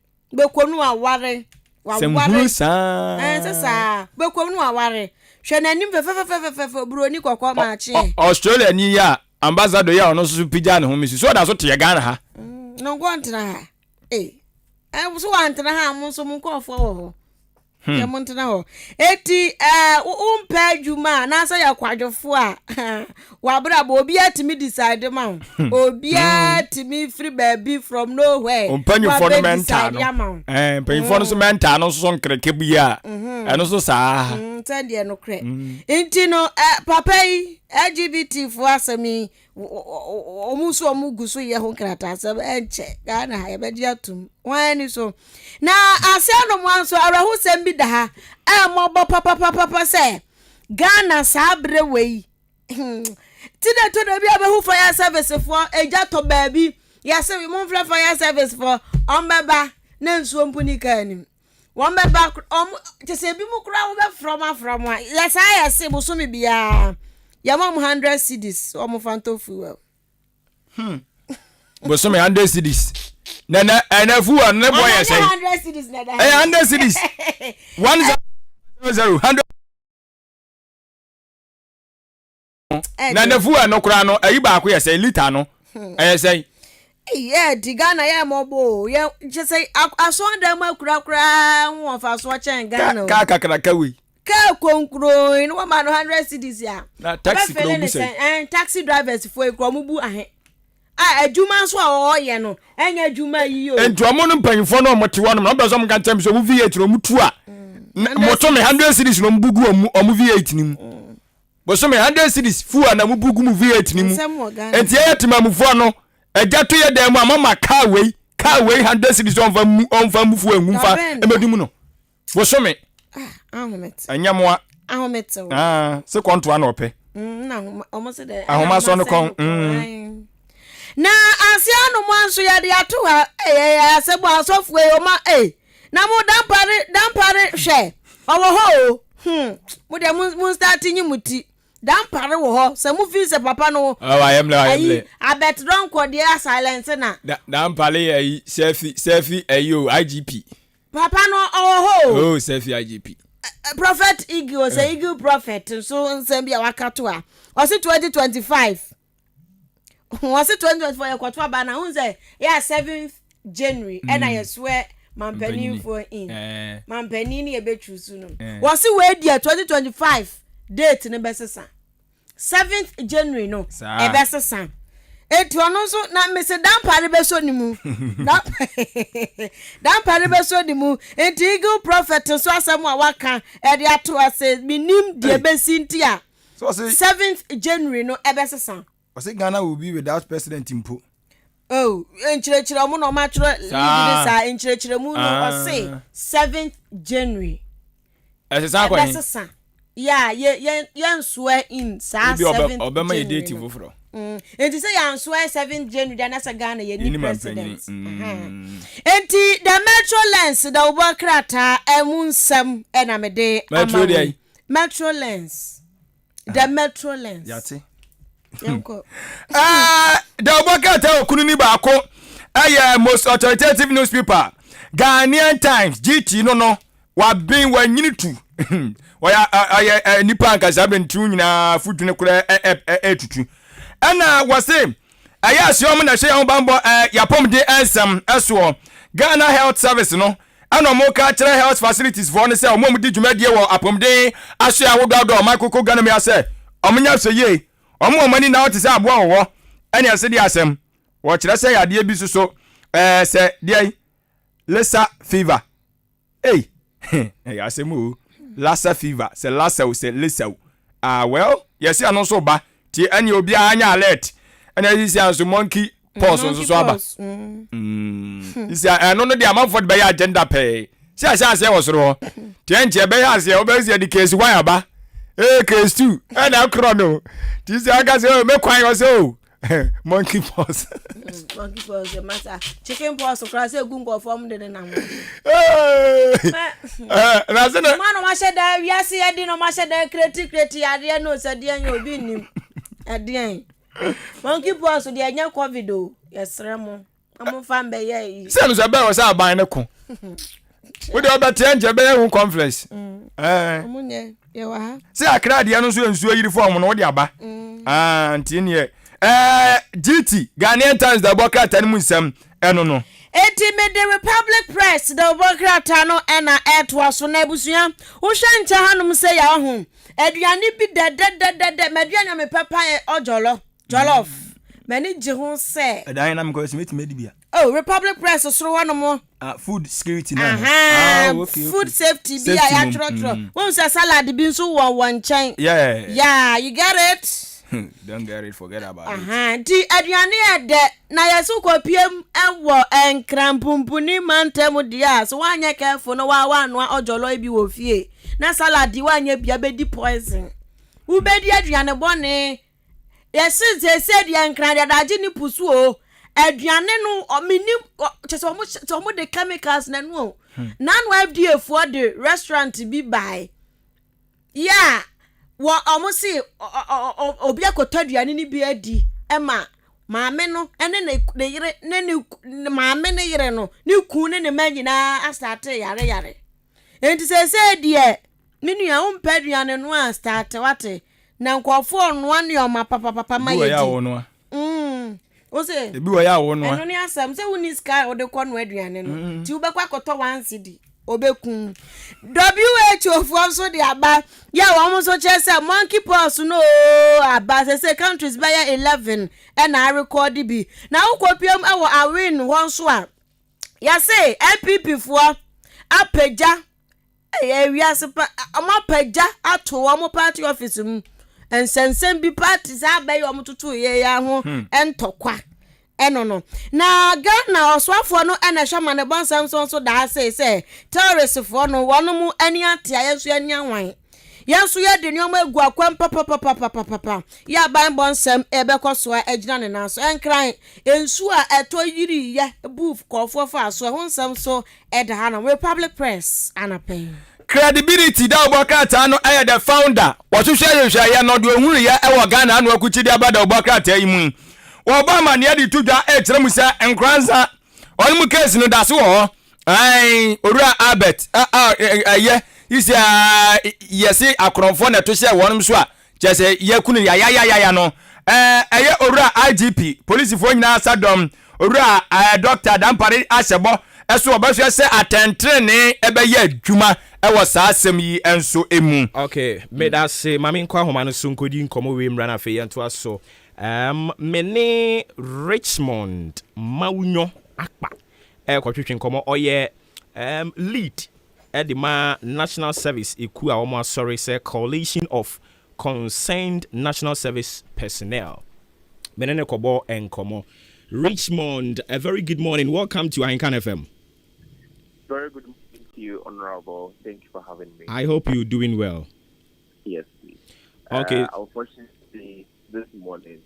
semburu sa sasa bekonu aware hwe na nim fe broni kokọ Maakye Australia ni ya ambassador ya ono so pija ne ho misi so da so te Ghana ha no go ntena ha so wantena ha mo so mo nkofo wo ya montena ho eti umpe adwuma na asa ya kwadwofo a wabra bo obi atimi decide ma obi atimi free baby from nowhere umpanyu for mental no panyu for so mental no so nkreke bia eno so saa tande no kre enti no papa yi LGBT for asami omuso omuguso ye ho krata sab enche Ghana ha yebedi atum wani so na ase no mwanso arahu sembi da ha mobo papa se Ghana sabre wei tide to da bia be hu fire service for eja to baabi yase we mon fire service for ombeba na nsuo mpuni kanim won beba tese bi mu kura wo be from yes I say boso me bia ya mam 100 cedis o mo fantofu well boso me 100 cedis na fuwa ne boy say 100 cedis na da 100 cedis 100 na fuwa no kura no ayi ba ko ye say liter no say Ghana ya mobo ya je say aso nda ma kura won fa so chen Ghana ka we ka konkro in wa ma no 100 cedis ya na taxi kro mu say taxi drivers fo ekro mu bu ahe adwuma so a oye no enya adwuma yi o ento mo no mpanyfo no mo te wono no bezo mo kan tem so mu V8 no mu tu a mo to me 100 cedis no mbugu omu V8 ni mu bo so me 100 cedis fu a na mu bugu mu V8 ni mu enti ya timamufo no eja to ye dem amama car wey 100 cedis on fa mu fu enwu fa emedum no bo so me ahomet anyamwa ahomet se konto ana ope na omo se de ahoma so no kon na asiano mwanso ya de ato ha asebo asofu e oma na mo dampare hwe owo ho mo de mo start nyimuti dampare wo ho se mo fi se papa no ayemle abet don ko de silence na dampare selfie ayo IGP papa no owo ho selfie IGP prophet eagle say eagle prophet so nsem bia wakato a o say 2025 o say 2024 yakwato aba na hu say yeah 7th January and I swear mampani for in mampani ni ebe choose no o say we dia 2025 date ne besesa 7th January no e besesa eti ono so na mese dan pare beso ni mu dan pare beso ni mu eti eagle prophet so asem a waka e de ato ase minim de besinti a so 7th January no e besesa o say Ghana will be without president impo oh enchirechire mu no ma chiro lead sa enchirechire mu no o say 7th January Esesa kwa ni yeah ye swear in sa 7th obema ye date foforo enti say yan swear 7th January dan asa Ghana ye ni president enti the metro lens da obo krata emunsam na mede metro lens the metro lens yate yanko da obo krata okunu ni ba ko most authoritative newspaper Ghanaian Times GT no wa bin wa nyini tu wa nipa nkasa bentu nyina futu ne kura etutu ana wase ayasiom na hye yan bambo yapom de ensam eso Ghana Health Service no ana mo ka kire health facilities for ne se o mo di dwumadie wo apom de ahye awododo makoko Ghana me ase omunya so ye omo mani na ote se abo wo ene ase di asem wo kire se yade bi so se de Lassa fever asemu Lassa fever se Lassa o se Lassa well yes ya so ba ti anya obi anya alert anya isi anso monkey pox so aba isi eno no de amanfo de be ya agenda pay si ase wo soro ti enche be ya ase obezi di case 1 aba case 2 ena kro no ti si aka se me kwan yo so monkey pox matter chicken pox kra se gungo form de na mo na se no man ma she da wiase ye di no ma she da kreti ade no se de anya obi nim ade monkey pox de anya covid o yesre mo am fa mbe ye se no se be wo se aban ne ko we de obete nje be hu conference munye ye wa ha se akra de no so nsuo yiri form no wo de aba ntine GT Ghanaian Times da bokata ni munsam eno no eti me the Republic Press da bokata no ena etwa so na ebusua wo hwe nche hanum se ya ho aduane bi de meduane me papa ojolo jollof mani ji ho se adan na me ko estimate me di bia Republic Press so wano mo food security na okay, food safety bi ya trotro won se salad bi so wo nchen yeah you get it. Don't get it, forget about it. Di aduane ede na yesu kopiem ewo enkrampupuni mantemu dia so wanya careful no wa no ojolo bi wo fie na salad wanya bia be di poison u be di aduane bone yesu se di enkran da daji ni pusu o aduane no omini cheso mo de chemicals na no na no FDA for the restaurant bi buy yeah wo omusi obi akotaduane ni bi adi ema maame no ene ne yire ne maame ne yire no ni ku ne magina astarte yare enti se die minua umpaduane no a start wate na nkofo no ane o ma papa ma yedi o se ebi wo ya wo no eno ni asam se woni sky o de kɔ no aduane no ti ubekwa koto 1 cedi obekun WHO for so the aba ya wo so che say monkey pox no aba say countries by 11 and I record bi na ukopiem ewo awin won so a ya say MPP for apeja wiase pa amapeja ato wo party office mu ensensem bi parties abayi wo tutu ye ya ho entokwa no na Ghana oswafo no ena hwama ne bonsam so da say terrorist for no wono mu ani atia yesu ani anwan yesu ye de nyoma egu akwam papa ya ban bonsam ebekoso agina ne na so enkran ensu a eto yiri ye boof kofo fa so honsam so eda ha na Republic Press anapen credibility da obokata no aye the founder wohwehwe ye no de ohuru ye ewo Ghana no akuchi de abada obokata yi mu Obama ne de tudwa ekyere mu se enkranza onmu case no da so ho Ai, Ora Albert. Yeah. You say, yes, Akronfo na to share one so a. Just say, kunu ya no. Ora IGP, police for nyina sadom. Ora Dr. Dampare Asebo. Eso obaso se atentre ne ebeye adwuma ewo saa asem yi enso emu. Okay, me that say mami nkwa homa no so nkodi nkomo we mra na fe yento aso. Mene Richmond Maunyo Akpa. Kwatwetwe nkomo oye lead edima National Service iku a omo sorry say coalition of concerned national service personnel. Mene kobo enkomo. Richmond, a very good morning. Welcome to Ahinkan FM. Very good morning to you, Honorable. Thank you for having me. I hope you're doing well. Yes, please. Okay. Unfortunately, this morning,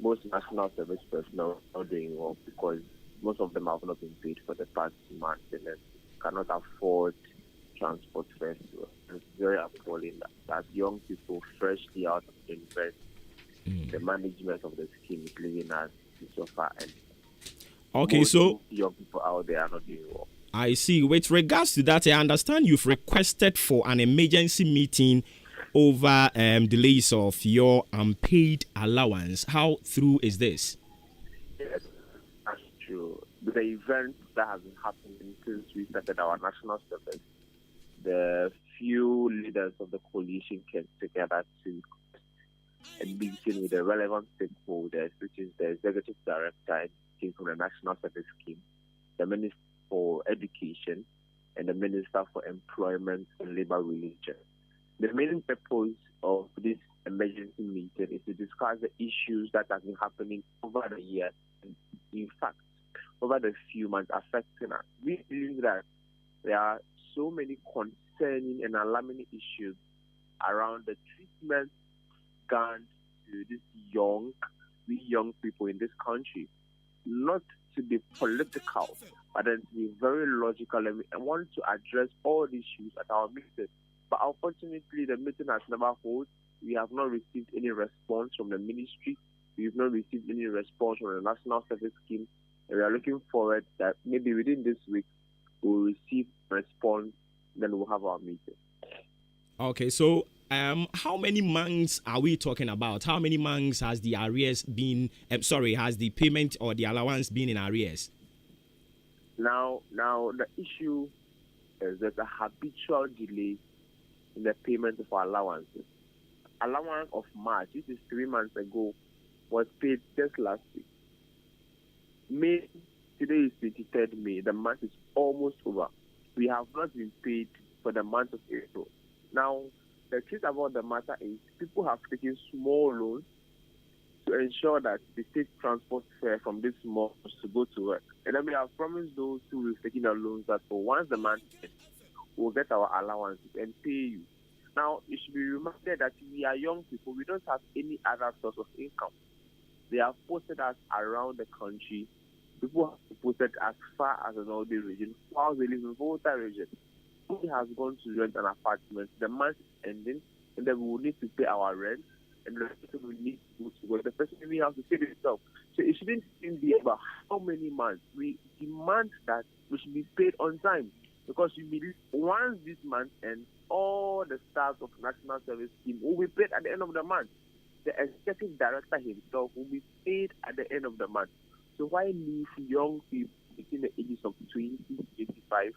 most national service personnel are not doing well because most of them have not been paid for the past month and cannot afford transport fares. It's very appalling that young people freshly out of university, the management of the scheme is leaving us to suffer. And okay, most so young people out there are not doing well. I see. With regards to that, I understand you've requested for an emergency meeting over delays of your unpaid allowance. How true is this? Yes, that's true. The event that has been happening since we started our national service, the few leaders of the coalition came together to a meeting with the relevant stakeholders, which is the executive director from the National Service Scheme, the Minister for Education, and the Minister for Employment and Labor Relations. The main purpose of this emergency meeting is to discuss the issues that have been happening over the years, and in fact, over the few months affecting us. We believe that there are so many concerning and alarming issues around the treatment given to these young people in this country. Not to be political, but then to be very logical. And I want to address all these issues at our meeting. But unfortunately, the meeting has never held. We have not received any response from the ministry. We have not received any response from the National Service Scheme. And we are looking forward that maybe within this week, we'll receive a response, then we'll have our meeting. Okay, so how many months are we talking about? How many months has the arrears been, has the payment or the allowance been in arrears? Now the issue is that a habitual delay in the payment of allowances. Allowance of March, this is 3 months ago, was paid just last week. May, today is 23rd May, the month is almost over. We have not been paid for the month of April. Now, the truth about the matter is people have taken small loans to ensure that they take transport fare from these malls to go to work. And then we have promised those who have taken the loans that for once the month ends, we'll get our allowances and pay you. Now, you should be reminded that we are young people. We don't have any other source of income. They have posted us around the country. People have posted as far as an Northern region, while they live in Volta region. He has gone to rent an apartment. The month is ending, and then we will need to pay our rent, and the person will need to go to work. The person will have to pay himself. So it shouldn't even be about how many months. We demand that we should be paid on time, because we believe once this month ends, all the staff of National Service Scheme will be paid at the end of the month. The executive director himself will be paid at the end of the month. So why leave young people between the ages of 20 to 25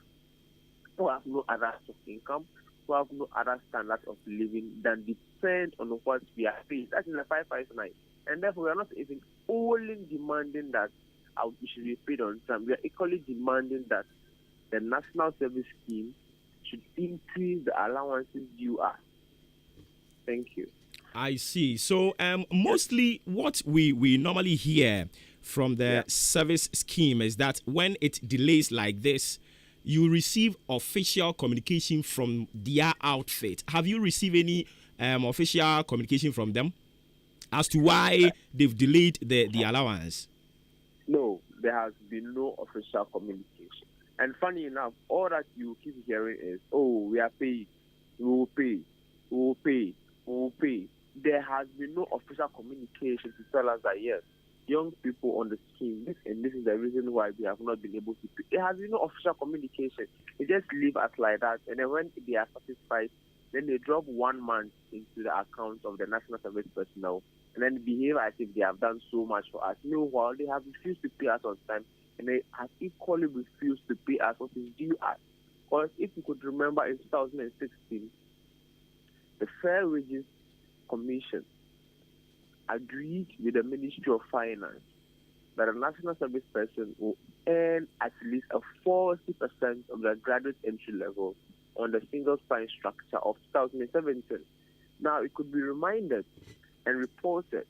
who have no other source of income, who have no other standard of living than depend on what we are paid? That is the 559. And therefore, we are not even only demanding that we should be paid on time. We are equally demanding that the National Service Scheme should increase the allowances due us. Thank you. I see. So mostly what we normally hear from the service scheme is that when it delays like this, you receive official communication from their outfit. Have you received any official communication from them as to why they've delayed the allowance? No, there has been no official communication. And funny enough, all that you keep hearing is, oh, we are paid, we will pay, we will pay, we will pay. There has been no official communication to tell us that, yes, young people on the scheme, and this is the reason why we have not been able to pay. There has been no official communication. They just leave us like that, and then when they are satisfied, then they drop 1 month into the account of the National Service personnel, and then behave as if they have done so much for us. Meanwhile, they have refused to pay us on time, and they have equally refused to pay us what is due us. Because if you could remember, in 2016, the Fair Wages Commission agreed with the Ministry of Finance that a national service person will earn at least a 40% of the graduate entry level on the single spine structure of 2017. Now, it could be reminded and reported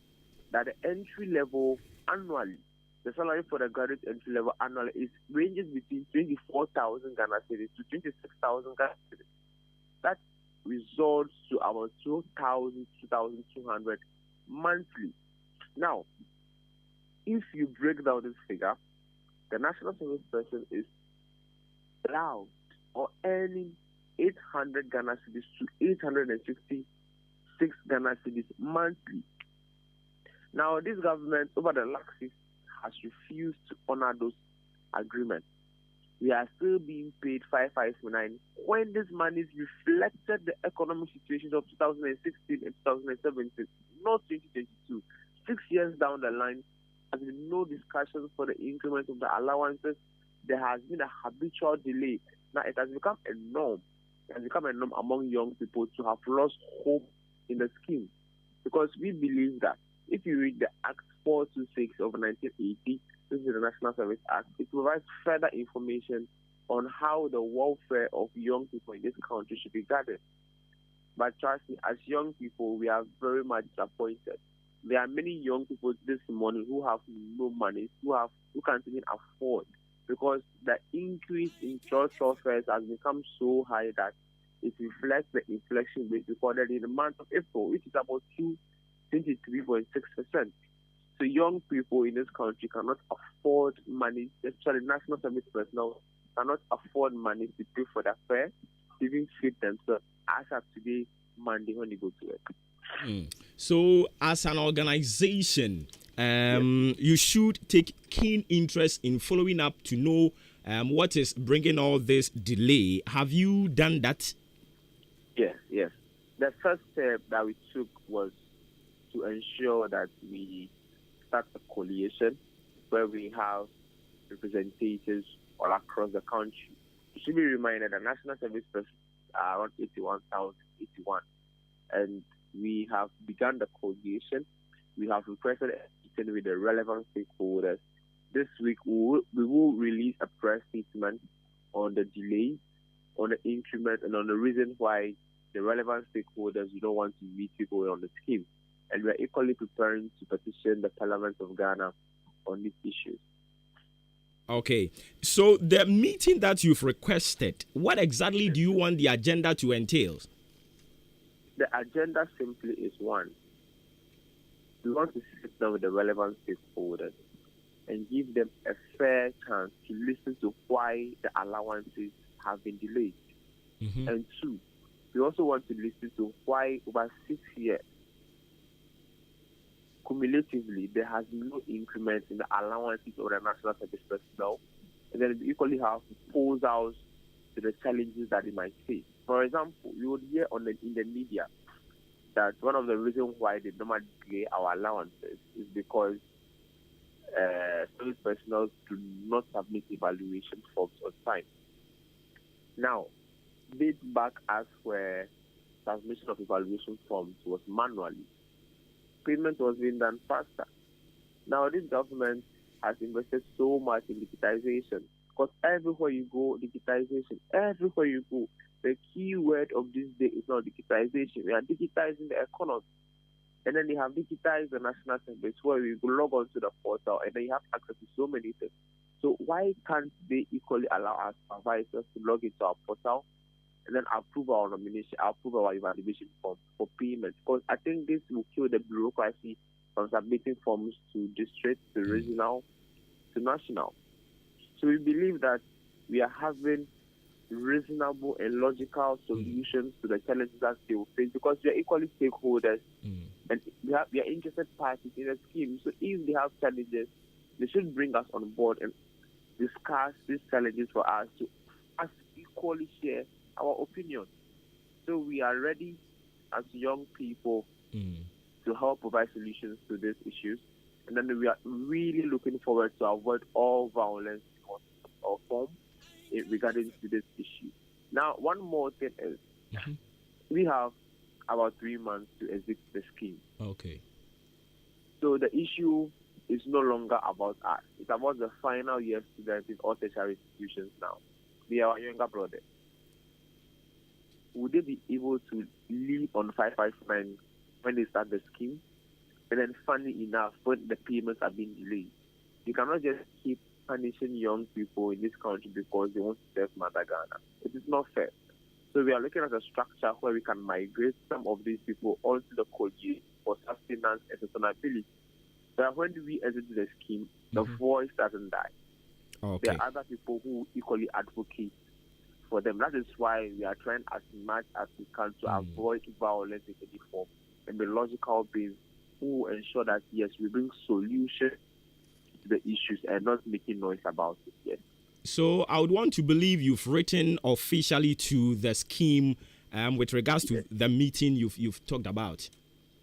that the entry level annually, the salary for the graduate entry level annually ranges between 24,000 Ghana cedis to 26,000 Ghana cedis. That results to about 2,000, 2,200 monthly. Now, if you break down this figure, the national service person is allowed or earning 800 Ghana cedis to 866 Ghana cedis monthly. Now, this government over the last 6 has refused to honor those agreements. We are still being paid 559 when this money reflected the economic situation of 2016 and 2017, not 2022. 6 years down the line, there has been no discussion for the increment of the allowances. There has been a habitual delay. Now, it has become a norm. It has become a norm among young people to have lost hope in the scheme, because we believe that if you read the Act 426 of 1980, this is the National Service Act, it provides further information on how the welfare of young people in this country should be guarded. But trust me, as young people, we are very much disappointed. There are many young people this morning who have no money, who can't even afford, because the increase in church fares has become so high that it reflects the inflation rate recorded in the month of April, which is about 23.6%. So young people in this country cannot afford money, especially national service personnel cannot afford money to pay for their fare, to even feed themselves as of today, Monday, when they go to work. So, as an organization, you should take keen interest in following up to know what is bringing all this delay. Have you done that? Yes. The first step that we took was to ensure that we start a coalition where we have representatives all across the country. You should be reminded that national service personnel are around 81,081, and we have begun the coalition. We have requested a meeting with the relevant stakeholders. This week, we will release a press statement on the delay, on the increment, and on the reason why the relevant stakeholders do not want to meet people on the scheme. And we are equally preparing to petition the Parliament of Ghana on these issues. Okay, so the meeting that you've requested, what exactly do you want the agenda to entail? The agenda simply is one. We want to sit down with the relevant stakeholders and give them a fair chance to listen to why the allowances have been delayed. Mm-hmm. And two, we also want to listen to why over 6 years, cumulatively, there has been no increment in the allowances of the national service personnel, and then we equally have proposals to the challenges that they might face. For example, you would hear in the media that one of the reasons why they normally delay our allowances is because service personnel do not submit evaluation forms on time. Now, days back as where submission of evaluation forms was manually, payment was being done faster. Now, this government has invested so much in digitization, because everywhere you go, digitization, everywhere you go, the key word of this day is not digitization. We are digitizing the economy. And then they have digitized the national service where we log on to the portal and then you have access to so many things. So why can't they equally allow our supervisors to log into our portal and then approve our nomination, approve our evaluation form for payment? Because I think this will kill the bureaucracy from submitting forms to district, to regional, to national. So we believe that we are having reasonable and logical solutions to the challenges that they will face, because we are equally stakeholders and we are interested parties in the scheme. So if they have challenges, they should bring us on board and discuss these challenges for us to us equally share our opinion. So we are ready as young people to help provide solutions to these issues. And then we are really looking forward to avoid all violence or form regarding to this issue. Now, one more thing is we have about 3 months to exit the scheme. Okay. So the issue is no longer about us. It's about the final year students in all tertiary institutions now. They are our younger brothers. Would they be able to leave on 559 when they start the scheme? And then, funny enough, when the payments are being delayed, you cannot just keep punishing young people in this country because they want to serve Mother Ghana. It is not fair. So we are looking at a structure where we can migrate some of these people onto the code for sustenance and sustainability. So that when we exit the scheme, the voice doesn't die. Okay. There are other people who equally advocate for them. That is why we are trying as much as we can to avoid violence in any form and be logical based, who ensure that yes, we bring solutions to the issues and not making noise about it. Yes. So I would want to believe you've written officially to the scheme with regards to the meeting you've talked about.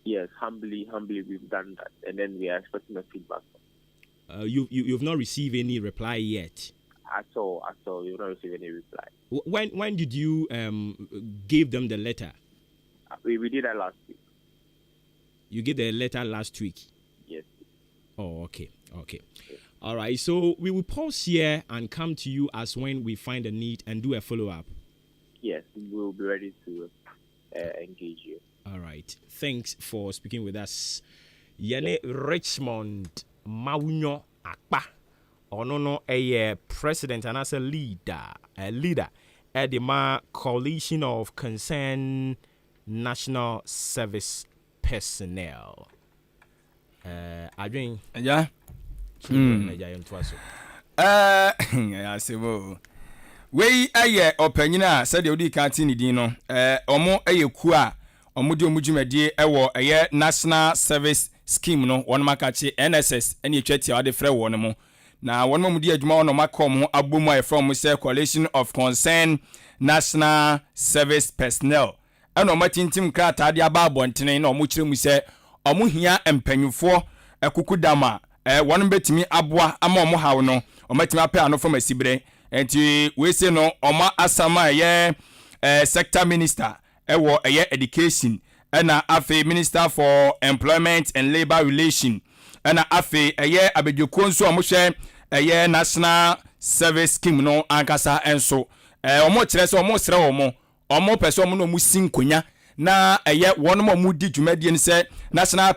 Yes, humbly we've done that, and then we are expecting a feedback. You've not received any reply yet. At all. You've not received any reply. When did you give them the letter? We did that last week. You gave the letter last week? Yes. Oh, okay. All right. So we will pause here and come to you as when we find a need and do a follow-up. Yes, we will be ready to engage you. All right. Thanks for speaking with us. Yene Richmond Mawunyo Akpa. Onono a president and as a leader at the Coalition of Concerned National Service Personnel. Adwin. Yeah. I say we aye opanyina said odi kanti ni din no omo aye ku a omo di omudwumadi ewo aye National Service Scheme no won makache NSS ene etwati a de frɛ won mo na won mo di adwuma won makom ho abomu aye from say Coalition of Concerned National Service Personnel ene o matintim krata de aba abontene na omo kyerɛ mu sɛ omo hia empanyufo ekukudama won betimi aboa ama omo hawo no o matimi apɛ ano from asibre enti we say no omo asama ye sector minister ewo eye education na afi minister for employment and labor relation na afi eye abedwoko nso omo hwe eye National Service Scheme no ankasa enso omo kire se omo sere omo pese omo no mu sinkonya na eye wono omo di dwumadie ni se National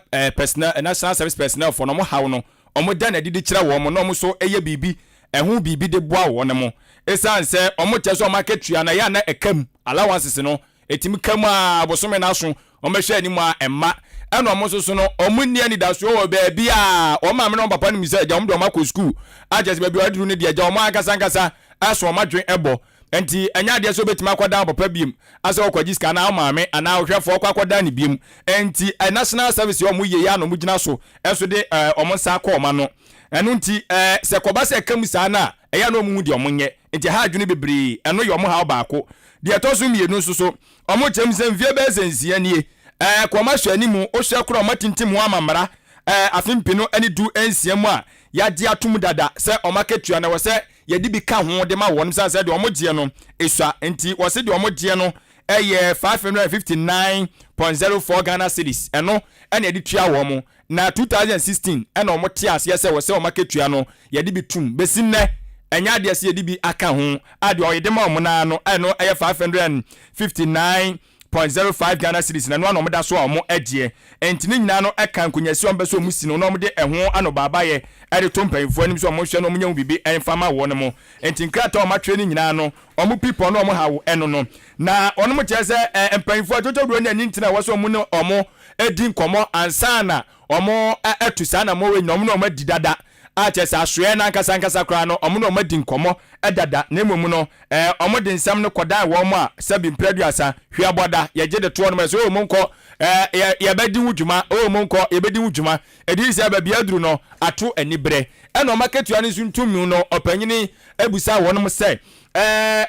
Service Personnel for no mo hawo no omo da na didi kire wo mo no omo so eye bibi ehu bibi de boa wo ne mo esan se omo che so market tua na ya na ekam allowances no etimi kam a bosome na so omo hwe ani mu a emma eno omo so no omo ni ani da so wo ba bi a omo ame no papa ni misa ja omo do makọ school ajes ba bi wadru ne dia ja omo akasa aso omo dwen ebo enti anya de so betima akwada papa biem asa okwaji ska na maame ana ohwefo akwada ne biem enti National Service omo ye ya no mo gina so eso de omo nsa akọ oma no enu nti se koba se kam sa na eya no mu di omonye enti ha adwene bebre eno ye omo ha baako de to so mienu so omo chem se mfie be sensia nie koma hwa animu o hwa kro omo tintim ho amamra afimpino ani du ensiam a ya de atum dada se omo ketua na wo se ye di bi ka ho de ma won se de omo die no esua enti wo se de omo die no 559.04 Ghana cedis eno ene de tua wo mo na 2016 ena omo te ase se wo se o maketua no ye de bi tum besinne enya de ase ye de bi aka ho ade o ye de ma omo na no eno 559.05 Ghana cedis na no omo da so omo agye entini nyina no eka nkonyasi ombe so omu si no omo de eho ano baba ye ade to mpanfo anim so omo hwe no omo nya bibi enfama wo no mo entinkrata omo atwe ni nyina no omo people no omo hawo eno no na onom chese empanfo atotoduro ni ntina wo so omo no omo edi nkomo ansana omo etusa na mo we no omo no omo didada a kyɛ sɛ asoɛ no ankasa koraa no ɔmo na ɔmo di nkɔmmɔ ɛdada na mmom no ɔmo de nsɛm no kɔdan wɔn mo a sɛbi mprɛduasa hwɛ abɔda yɛgye de toɔ no ma sɛ ɔmo nkɔ yɛbɛdi wo dwuma ɔmo nkɔ yɛbɛdi wo dwuma ɛdi sɛ baabi aduru no ato ani berɛ ɛna ɔmo akatua no nso ntumi no ɔpanyini abusa wɔn mo sɛ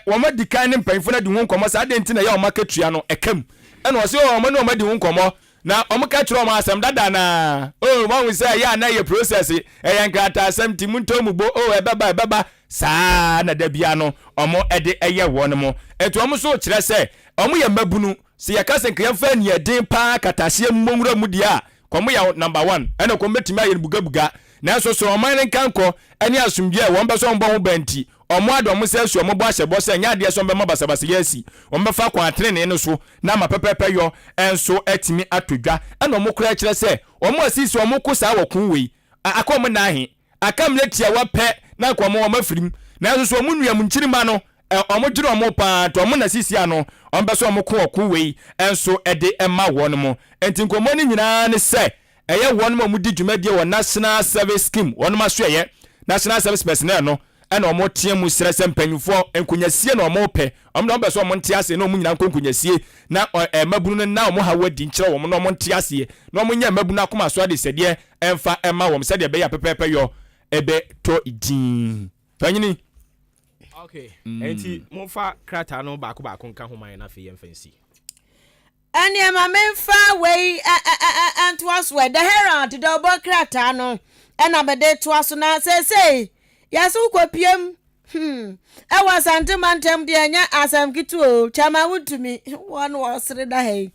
wɔn di kan ne mpanyinfo no di ho nkɔmmɔ saa de nti na yɛ ɔmo akatua no ɛkam ɛna ɔsɛ ɔmo ne ɔmo di ho nkɔmmɔ na ɔmo ka kyerɛ ɔmo asɛm dada na wɔn sɛ yɛ ana yɛ process ɛyɛ nkrata asɛm ti mu ntɔ mu bo ɛbɛba saa na da bia no ɔmo ɛde ɛyɛ wɔn mo ɛto ɔmo so kyerɛ sɛ ɔmo yɛ mmabunu sɛ yɛka sɛ nkɛyɛmfa niɛden paa kataseɛ mmɔwura mu deɛ a kɔmo yɛ number 1 ɛna kɔmo bɛtumi ayɛ no bugabuga nanso so ɔman ne nkankɔ ɛne asomdwe a wɔn bɛ so ɔmo bɔ ho bɛnti ɔmo ade ɔmo sɛ su ɔmo bɔ ahyɛbɔ sɛ nyɛ adeɛ so ɔmo bɛma basabasa yɛ asi ɔmo bɛfa kwan atenene no so na ama pɛpɛpɛ yɔ ɛnso ɛtumi ato dwa ɛna ɔmo kora kyerɛ sɛ ɔmo asisi ɔmo ko saa wɔ kun wei aka ɔmo n'ahe aka mmerɛ tia wapɛ na nkɔmɔ ɔmo afirim nanso so ɔmo nua mu nkyirima no ɔmo gyere ɔmo paa to ɔmo na sisi ano ɔmo bɛ so ɔmo ko ɔko wei ɛnso ɛde ɛma wɔn mo nti nkɔmɔ no nyinaa ne sɛ ɛyɛ wɔn mo a ɔmo di dwumadie wɔ national service scheme wɔn mo aso ɛyɛ national service personnel no ɛna ɔmo teɛ mu srɛ sɛ mpanyinfoɔ nkonyasie na ɔmo pɛ ɔmo na ɔmo bɛ so ɔmo nte ase na ɔmo nyinaa nkɔ nkonyasie na mmabunu no na ɔmo hawa di nkyerɛ wɔn na ɔmo nte ase na ɔmo nyɛ mmabunu akoma so ade sɛdeɛ ɛmfa ɛma wɔn sɛdeɛ ɛbɛyɛ pɛpɛɛpɛ yɔ ɛbɛ tɔ din panyini. Okay. Enti mofa krata no baako nka ho man na fe yɛmfa nsi. Ɛne ma memfa wei antoaso the Herald the obo krata no ɛna bɛde toaso na sɛsɛ yɛso kopiem ɛwɔ sante mantem de anya asam kituo chama wutumi wɔn wɔ sere da hei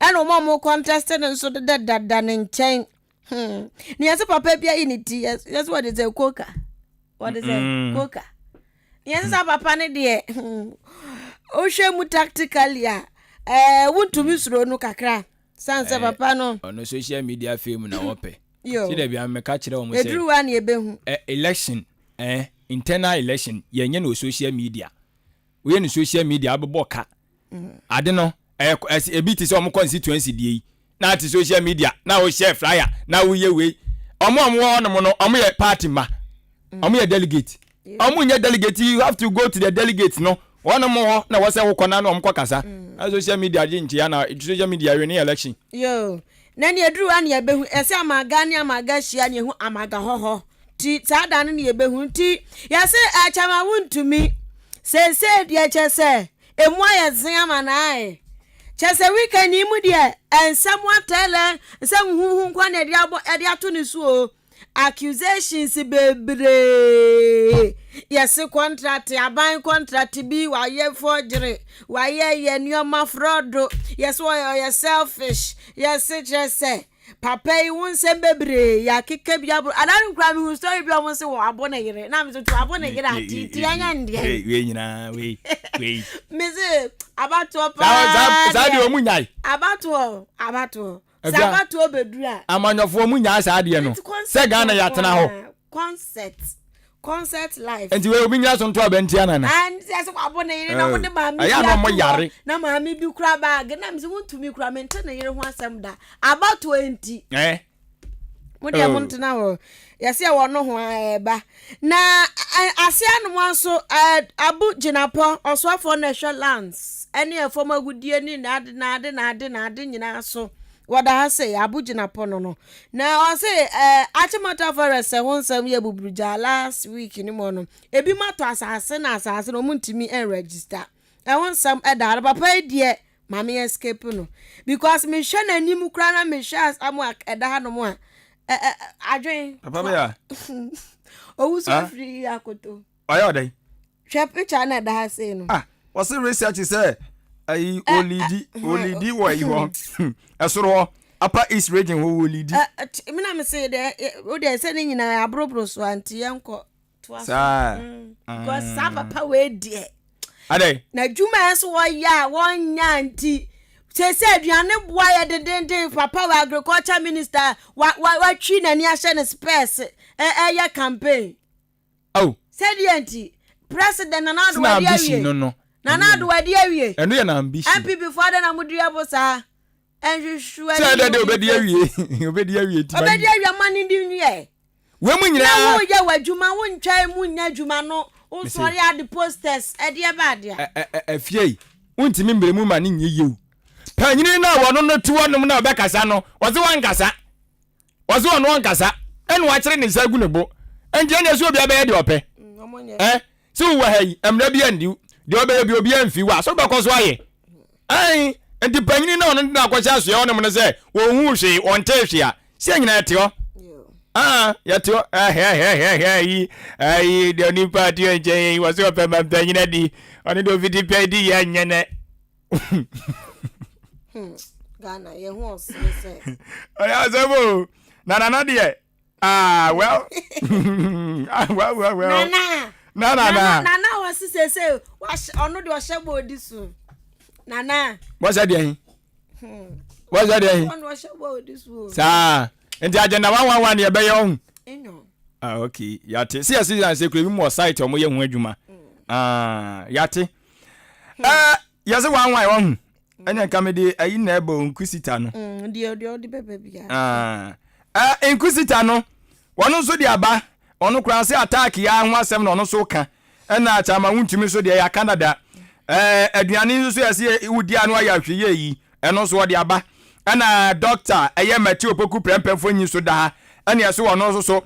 ɛna mo contest no nso de dada ne nkyɛn ne yɛso papa bia initi yɛso what is a coca coca yes sa papa ne de o hwɛ mu tactically a wuntumi suro no kakra sanse papa no on social media film na wope yo see dey am ka kire o mo say edru wa na ebehu election internal election yenye no social media we no social media abebo ka ade no ebi ti say o mo constituency die na ati social media na o share flyer na wo ye we omo no mo no omo ye party ma omo ye delegate omo nye delegate you have to go to the delegate no one more na wase wo kona na omo kasa social media jinchi ya na social media we ni election yo na ne edru an ye behu ese amaga ne amaga hia ne hu amaga hoho ti sada ne ye behu ti ya se achama wuntumi se de chese emu ayezen amana ai chese weekend mu de ensam watele ensam huhu kwa na de ato ne so accusations bebre yes contract aban contract bi wa ye forgery wa ye nyoma fraud yes wa you selfish yes just papa yi won sem bebre ya keke bia adan kra mi story bi o mo se wo abona yire na mi so to abona yire ati anya ndie we nyina we me se abato pa za de o mu nyai abato sabato obedura amanyofo mu nya sa ade no se Ghana ya tena ho concert live enti we obi nya so nto abantia nana and se abona yire na mo de ma mi ya no mo yare na ma mi bi kura bag na mi se wontumi kura me ntena yire ho asem da about 20 mo de mo ntena ho yase wo no ho eba na ase anu anso abu jinapo osofo na hwe lands ene efom agudie ni na ade nyina so wada ha say abugina pono no na o say achimota forest wonsam ye bubruja last week ni mo no ebi mato asase no muntimi register wonsam da papa die mama escape no because me hwe na nim kra na me hwe amu da ha no mo adwen papa be ya owu so free akoto ayo dai hwe picture na da ha say no what's the research say ai olidi wo iwo esoro upper east region wo olidi me na me say de o de say ni nyina abrobro so anti yenko to sa because sa papa we de ade na dwuma eso wo ya won nya anti se aduane boa ye dedende papa wa agriculture minister wa twi na ni ahye ne space ya campaign said anti president na do wa dia no na do wadi awie eno ye na ambition MP before na mudua bosa enhwehwe say dey obedi awie ti obedi awie mani di nwie we mu na nyina wo ye wadwuma wo ntwa mu nya adwuma no wo sori ad posters e de ba de afie untimi mbere mu ma ne nyeyew panyini na wono no tuwo nom na obekasa no woze wankasa woze wono wankasa enu wa kire ne sagu ne bo enje ne so obi abaye de ope si wo hayi emra bia ndiu de obaye bi obi amfi wa so bekoso aye ai enti panyini na wono na akwacha so ye wono ne se wo hu hwe wonte hwe a se nyina te ho ya te ho ai de oni party enje wo so ope ma panyini di oni do vidi pe di ya nyene Ghana ye hu osese oya zebo na de well well nana wasi sese ono de ohye bodi so nana what's that there ono ohye bodi so sa enti agenda 111 ye be ye on enyo okay yate see say kure bi mo site o mo ye hu adwuma yate yase 111 on anya kamede ayi na ebo nkusita no de bebe bia nkusita no wono so de aba ono kura se attack ya ho asem no ono so ka na chama wuntumi so de ya Canada aduane so yase wudi anu aya hweye yi eno so de aba na doctor eye mati opoku prempemfo nyi so da ene yase wono so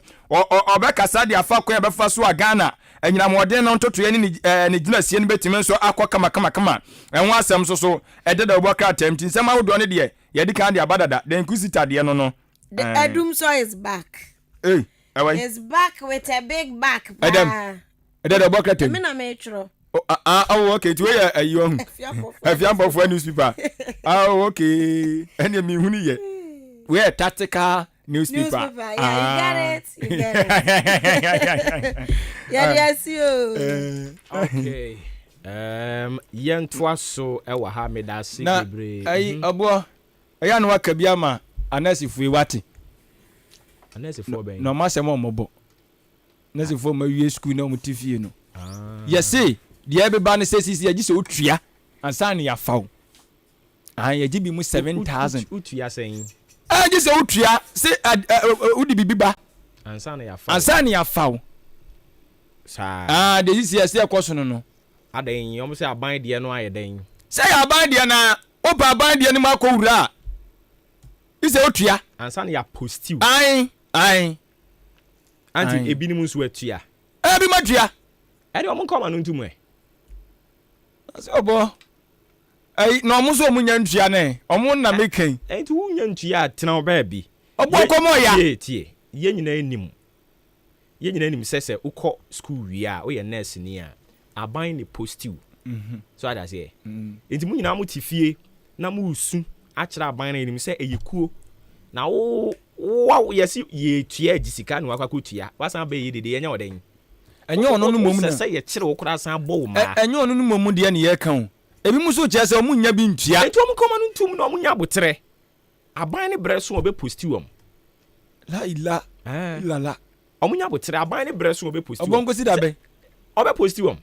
obekasa de afa ko ebefa so Ghana anyina modern no ntoto ye ne gina sie ne betime so akwa kama enwo asem so ededa obokra temti nsema wodo ne de ye di kan de abadada den kusita de no the Adum so is back is back with a big back ededa obokra tem me na metro okay to ye ayo afiambo for newspaper okay ene mi hunu ye we tactical newspaper. Yeah, you get it. Yes, you. Okay. Yentwa so ewa ha me da si gebre. Ai abo. Aya no aka bia ma anasifu ewati. Anasifu ben. No ma se mo mobo. Anasifu ma wie school na mo tifie no. Yesi, de ebe ba ne sesi ya gise otua. Ansa ne ya fawo. Ya gi bi mu 7,000. Otua sen. Gise otua se udi bibiba. Ansa ne ya fawo. Sa. De gise ya se ekoso no. Adan yom se aban de no ayeden. Se ya aban de na opa aban de ni ma ko wura. Gise otua. Ansa ne ya postiu. Ai. Anti ebinim nso atua. Ebi matua. Ade omon koma no ntumu e. Ase obo. Ai no mo so munya ntua ne. Omo na meken. Enti wunya ntua atena oba bi. Obo komo ya. Tie. Ye nyina anim. Ye nyina anim sese ukọ school wi a wo ye nurse ni a aban ne positive. So ada say. Enti mu nyina mo tifie na mo usu a kira aban na anim se eyekuo. Na wo yesi ye tua agisika na wakwa tua. Wasan ba ye dede ye nya odan. Enye ono no momu na se ye kire wo kura san bo wo ma. Enye ono no momu de na ye kan. Ebi mu so che se omunya bi ntua. Enti omu koma no ntum na omunya botere. Aban ne bre so obe positive om. La ila. La. Omunya botere aban ne bre so obe positive. Obongo si da be. Obe positive om.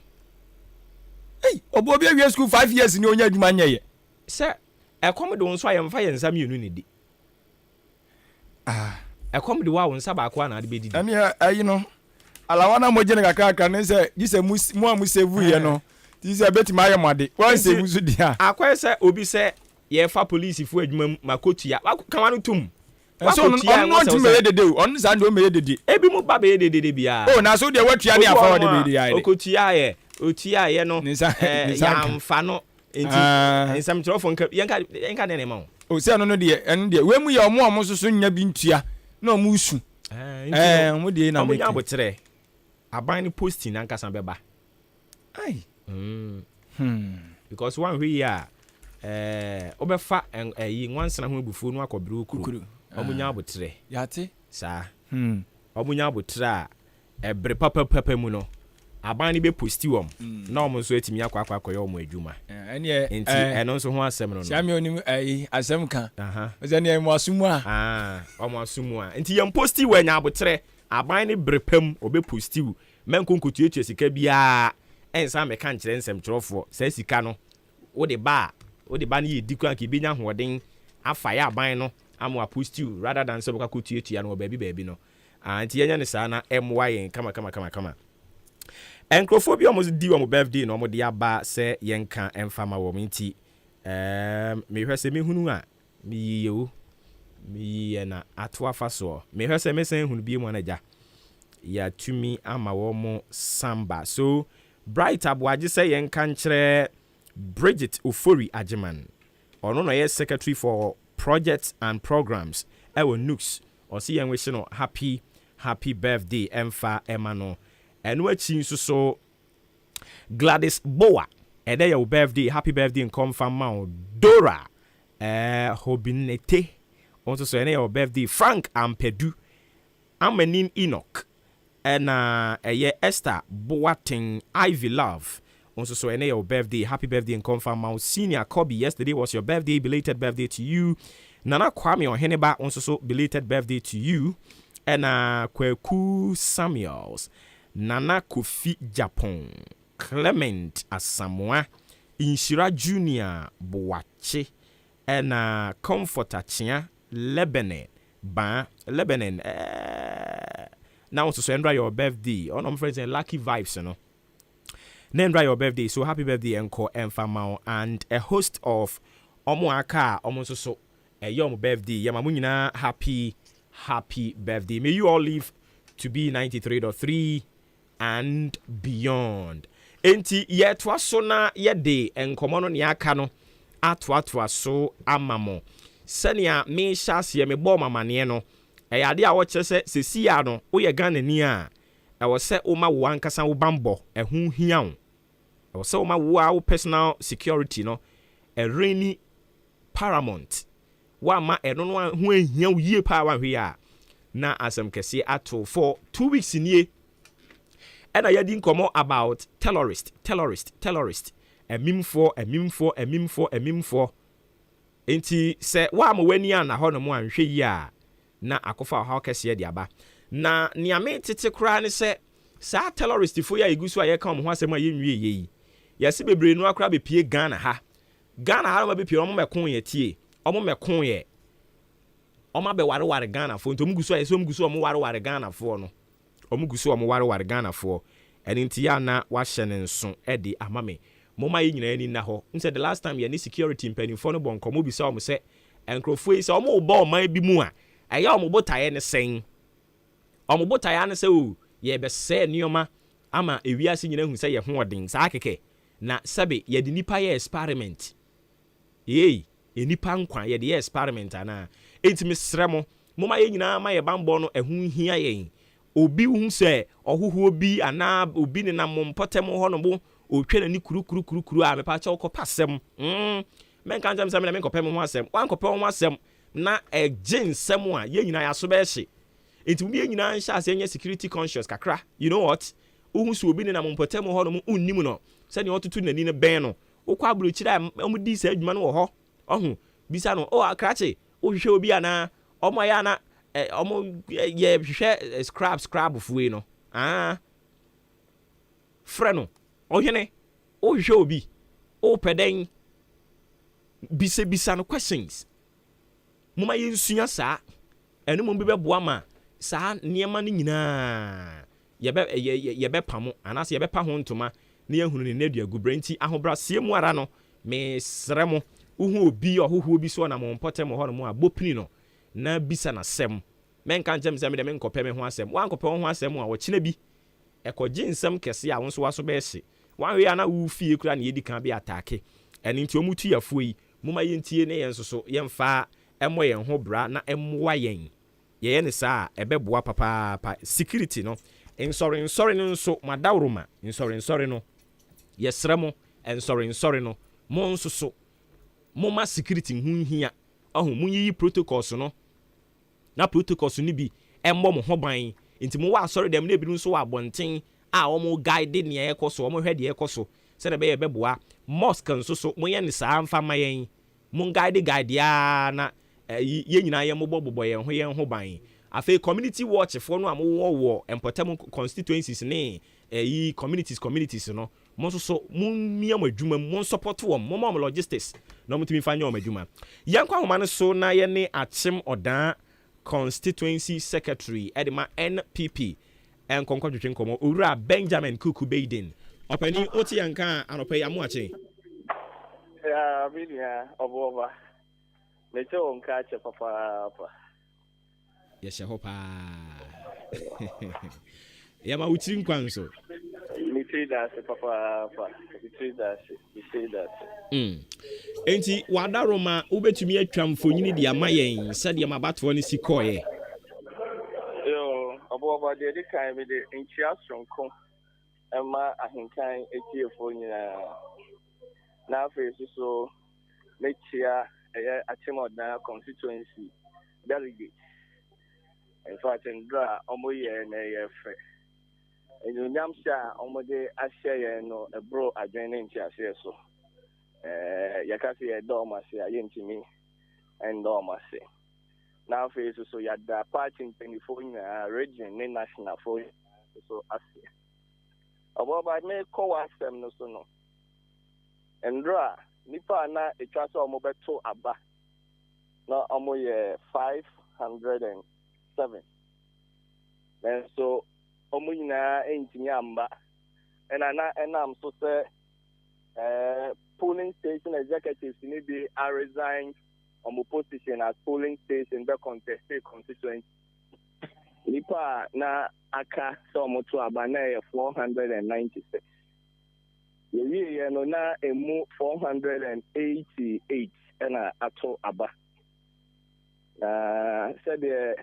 Obo bi awie school 5 years ni onya adwuma nyeye. Se ekom de wonso ayemfa ye nsa mienu ne di. Ekom de wa wonsa ba kwa na de bedidi. Ani ayi no. Alawana mo jene kakaka ne se gise mu amusevu ye no. Ti se beti ma ye made. Wan sevu su dia. Akwa se obi se ye fa police fu adwuma makotua. Kama no tum. So on no me dede o. On sa ndo me dede. Ebi mu ba be dede bia. Oh na so de watua ne afa de be dia. Okotua ye. Otua ye no. Ya amfa no. Enti ensam trofo nka yenka de ne ma. O se no de en de we mu ye omo so nya bi ntua na omo usu. Omo de na me. Omo nya botere. Aban ni posting na nka san beba. Ai. Because one we ya obefa yi nwansana ho ebufuo no akobere okuru. Omunya abotre. Yate. Sa. Omunya abotre a ebre papa mu no. Aban ni be posti wom. Na omo so etimi akwa omo adwuma. Enti eno so ho asem no. Siame onim asem kan. Oze ne mo asumu a. Omo asumu a. Enti yem posti wa nya abotre. Aban ni brepam obe posti wu. Menkonkotuetua sika bia ensa me kan kire nsem trofo sa sika no wo de ba ne ye dikwa ke benya hoden afa ya aban no amo aposti rather than so ka kotuetua no baabi no Anti yenya ne saa na emwa yen kama. Enkrofo bi almost di wo birthday no mo de aba se yenka emfama wo nti me hwese me hunu a me yewu me na atwa faso me hwese me sen hunu bi mu na ja ya tumi ama wo mo samba so bright aboaje se yenka nkyere Bridget Ofori Ajiman ono no yes secretary for projects and programs ewo Nooks o si yen wish no happy birthday emfa emano enu achi so Gladys Boa ede your birthday happy birthday and confirm ma Dora Hobinete also so ene your birthday Frank Ampedu Amanin Enoch and Esther Boating Ivy Love also so ene your birthday happy birthday and confirm ma Senior Kobe yesterday was your birthday belated birthday to you Nana Kwame Oheneba also so belated birthday to you and Kweku Samuels Nana Kofi Japan Clement Asamoah Inshira Junior Boache and Comforter Chia Lebanon now to send your birthday on my friends and lucky vibes name your birthday so happy birthday encore Enfamao and a host of Omoaka almost so a young birthday Yamamunina happy birthday may you all live to be 93.3 and beyond. Enti yetwa so na yede enkomo no ne aka no atwa so amamo. Senia me hyase me bo mamane no. Eyade a wo kyerese sesia no wo ye Ghana ni a. Ewo se wo ma wo ankasa wo bambo ehu hia wo. Ewo se wo ma wo personal security no. Ereni paramount. Wa ma eno no hu ahia wo yie pa wa hwe a. Na asem kese ato for 2 weeks nie. And I had incomo about terrorist. A meme for. Enti se wa mo wani ana ho no mo anhwe yi a na akofa ha kese de aba. Na nia me tete kra ne se sa terrorist fo ya igusu a ye kan mo ho asem a ye nwie yi. Yesi bebre no akra be pie Ghana ha. Ghana ha ma be pie omo mekon ye tie. Omo mekon ye. Omo be ware Ghana fo ntom gusu a yeso mgusu omo ware Ghana fo no. Omugusu omo ware Ghana fo enti ya na wa hye ne nso e de amame moma yi nyina ni na ho nse the last time ye ni security mpanifo no bon komo bi sa omo se enkrofo yi se omo bo oman bi mu a eya omo botaye ne sen omo botaye ne se o ye be se nioma ama ewiase nyina hu se ye ho odin sa akeke na sabe ye de nipa ye experiment nipa nkwa ye de experiment ana enti mesremo moma yi nyina ma ye bambo no ehu hia yen obi hu se ohuhu obi ana obi ne na mompotem ho no bo otwe ni kuru a mepa cha okopasem men kan jam me nkopem ho asem wan kopem ho asem na ejin sem a ye nyina ya so be hye enti bi ye nyina nhya ase nye security conscious kakra you know what ohu se obi ne na mompotem ho no unnim no se ne otutu nani ne ben no okwa aburo kira omudi se adwuma no wo ho ohu bisa no o akrache ohwehwe obi ana omo ya na omo ye hwehwe scrab fuwe no freno ohene ohwehwe obi o peden bisa no questions muma yensuya saa enu mum bi beboa ma saa niema no nyina ye be pamo anase ye be pa ho ntoma na yehunu ne nadua gubrenti ahobra siemu ara no me sremo uhu obi ohoho obi so na mompotem ho no mo abopini no na bisa na sem men kan jem sem de men kopɛ me ho asem wan kopɛ ho asem a wo kina bi ekɔgye nsem kɛse a wonso waso bɛ hye wan we ana wo fie kura na yedi kan bi atake ɛne nti omutu yafo yi muma yentie ne yenso so yemfa ɛmɔ yen ho bra na ɛmwa yen ye ne saa ɛbɛboa papa security no nsɔre no nso madawroma nsɔre no yesremo nsɔre no mo nso so moma security hu hia ahu munyi protocols no na protocols ni bi emmo mo ho ban nti mo wa asɔre dem na bi nso wa abonten a omo guide ne ekoso omo hwede ekoso se na be ye beboa mosque nso so mo ye ne saa mfa mayen mo guide ya na ye nyina ye mo bobo ye ho ban afi community watch for no am wo empotem constituencies ne communities no mo so mo mia mo adwuma mo support wo mo logistics na mo timi fa nya o adwuma yan kwa homa no so na ye ne achem odan constituency secretary edema NPP and Concord Komo Ura Benjamin Kuku Baden. Openi Oti Anka and Opay Amuache. Yeah, really, Obuoba. Let's go catch a papa. Yes, I hope. Yama Utin Kwanso. Me say that, papa. Me say that. Enti wada Roma ubetumi atwa mfonyini di amayen said ya mabato ni sikoye. Yo, Obuoba de kai me de inchia sonko. Emma ahinkan etiefo nyina. Na face so mechia Achimodna constituency delegate. In fact, in Dra, Omoye and AFA. And you Namsha, Omode Ashe, no, a bro, I join in so. Yakasi, a dorma, say, I ain't me, and dorma say. Now, face so you had the party in Pennsylvania region, national for so I say. About I may call us them no so no. And Dra, Nipa na etwasa omobeto aba na omoye 507 then so omo nyina entimi amba and I'm so say polling station executives need be resign on position as polling station be contested constituency Nipa na aka so omoto aba na 496 yeah, no, na emu 488 and ato aba. Said the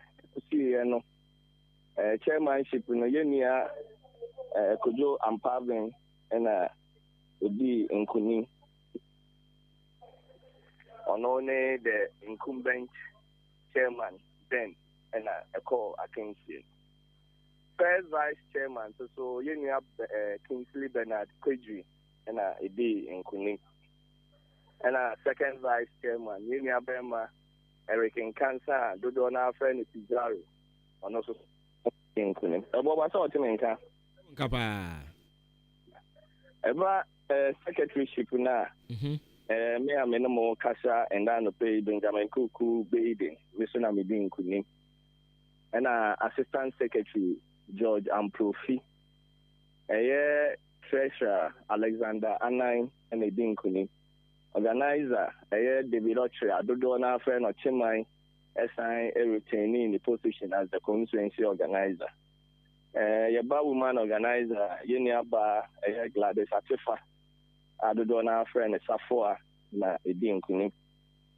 see no chairmanship no yenia Kojo Ampavin and Odi Nkuni. Onone the incumbent chairman then and a call against him. First vice chairman so yenia Kingsley Bernard Kweji and a day in Kuning. And a second vice chairman, Yenia Bema, Eric in Cancer, Dodona, friend Pizarro, and also in Kuning. About what's all to Kapa. Ever secretaryship na, me a minimum Kasha and then pay Benjamin Kuku Baden, Missona Midin Kuning. And assistant secretary, George Amprofi. Treasurer Alexander Anine and Edin Kuni. Organizer David Ochre, Adodona friend of Chimai, SI retaining the position as the constituency organizer. Yaba woman organizer, Yeniaba, Gladys Atifa, Adodona friend Safoa, na Edin Kuni.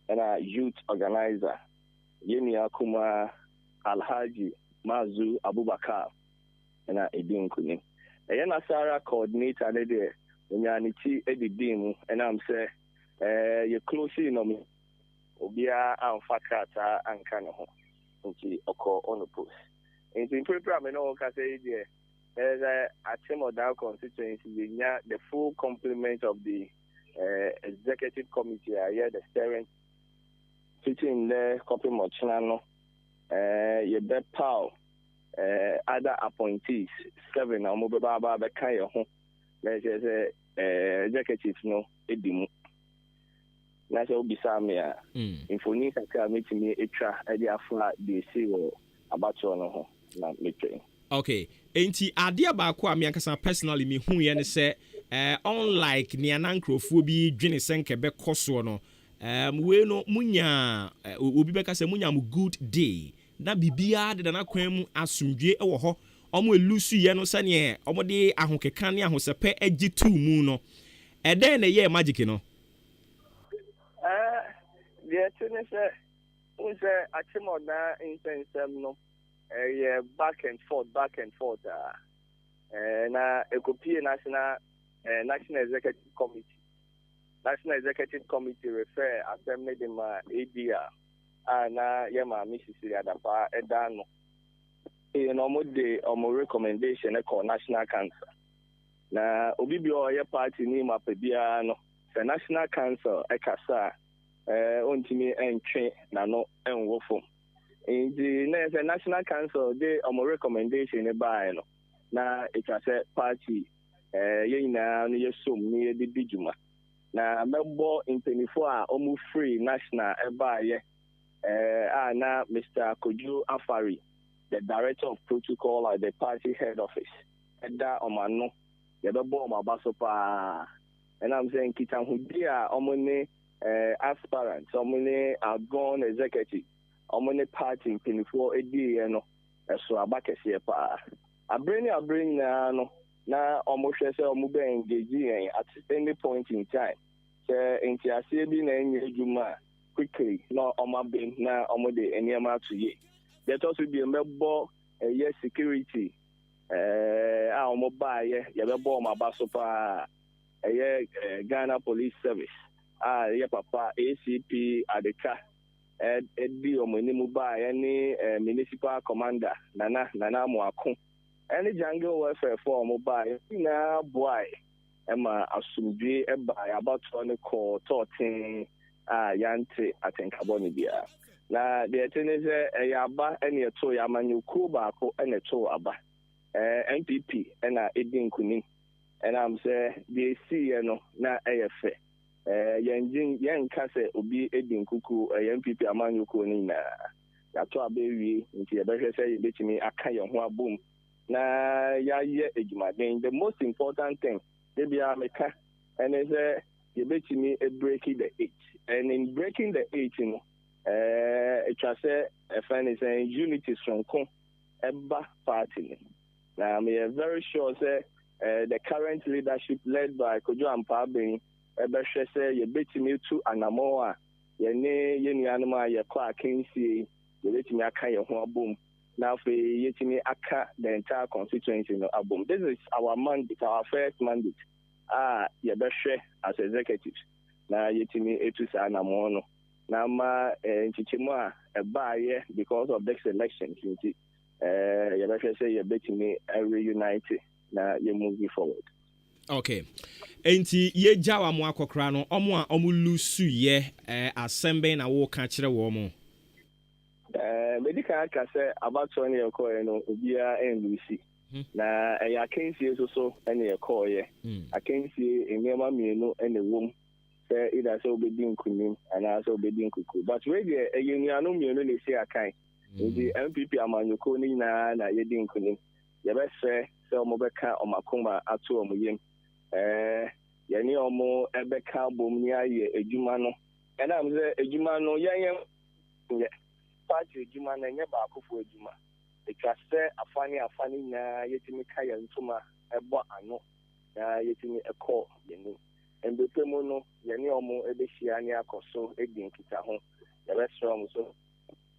And a youth organizer, Yenia Kuma Alhaji Mazu Abubakar, and Edin Kuni. A Sarah coordinator there when you are editing, and I'm say, you're closely on me. Obia and Fakata and Kanaho, which occur on the post. In the program, I say, there's a team of that constituency, the full complement of the executive committee, here, the steering, sitting there, copy Mochinano, your bed power. Other appointees 7 na mo beba ba be kan ye ho na say executive no edimu na so bisa me a infoni kakra metimi etwa e dia afla de si wo abacho no ho na metwe. Okay, enti ade abaako a me ankasa personally me hu ye ne say unlike ni anankrofo bi dwene senke be koso no we no munya obi be ka say munya mu good day na bibia de na kwan mu asumdwe ewo ho omo elusu ye no sane omo de ahokeka ne ahosepe agitu mu no eden na ye magic no the tune say we say Achimodna insensem no back and forth na ekopie national executive committee refer assembly dem ADR na yema misisi adapa edano no mo de omo recommendation e call national council na obi bi o ye party ni mapebia no the national council e kasa ontimi entwe na no enwo fom the national council de omo recommendation e buy no na it was a party ye nyina no ye som ni de dijuma na mebo in 24 a omo free national e buy na Mr. Kojo Afari, the director of protocol at the party head office. Eda omano, yebebo omabasopa. And I'm saying Kitanhudia, omone aspirants, omone outgoing executive, omone party pinifo edi no, so abakesi pa. I bring no, na almost say omube engaging at any point in time. Say inti asibi na enye juma quickly no omabin na omode enyama to ye. There also be a member yes security a omoba ye yebebo omabasopa Ghana Police Service. Ye papa ACP Adeka Edi Omonimu ba any municipal commander Nana Mwako. Any jungle welfare for mobile na boy Emma Asumbi Eba about to call 13 Yante Atenkaboni bia. Na the tennis yaba any a to Yamanyu Kuba and a to Aba MPP and Edin Kunin. And I'm saying they see na AFA. Yen kase obi Edin Kuku MPP Amanyu Kunin na yato abewi nti ebehwe say betimi aka ye ho abom na ya ye ejuma. The most important thing they be ameka and is you betimi breaking the age. And in breaking the age, it was a fan is a unity from Eba party. Now I'm very sure say the current leadership led by Kojo Ampabin Ebeshe say you betimi to Anamoa ye anima ye kwa kinsi you betimi aka ye ho abom. Now for yetimi aka the entire constituency no abom. This is our mandate, our first mandate. Yebeshe as executives. Na yetimi etusa Anamono. Na ma nchichimo eba ye because of this election nti yebeshe say yebetimi reunite na ye move forward. Okay. Enti ye jawa mo akokra no omo a omo lusu ye asembe na wo ka kire wo mo. Medical aka say about 20 year call no obia NBC. Na ya kensie so ene ye call ye. Akensie enema mienu ene wom. Say either so be din kunim and also be din kuku. But we dey eyenuanu mienu ne say akan. The MPP amanyoko ni na ye din kunim. Ye be say omo beka omakoma ato omo yem. Yeni omo ebeka bom ni aye ejuma no. And am say ejuma no yen party ejuma na nye ba akofo ejuma. Because say afani na yetimi kaya ntuma ebo ano na yetimi ekọ yeni. Mbete mo no yeni omo ebehia ni akoso edin kita ho. The rest from so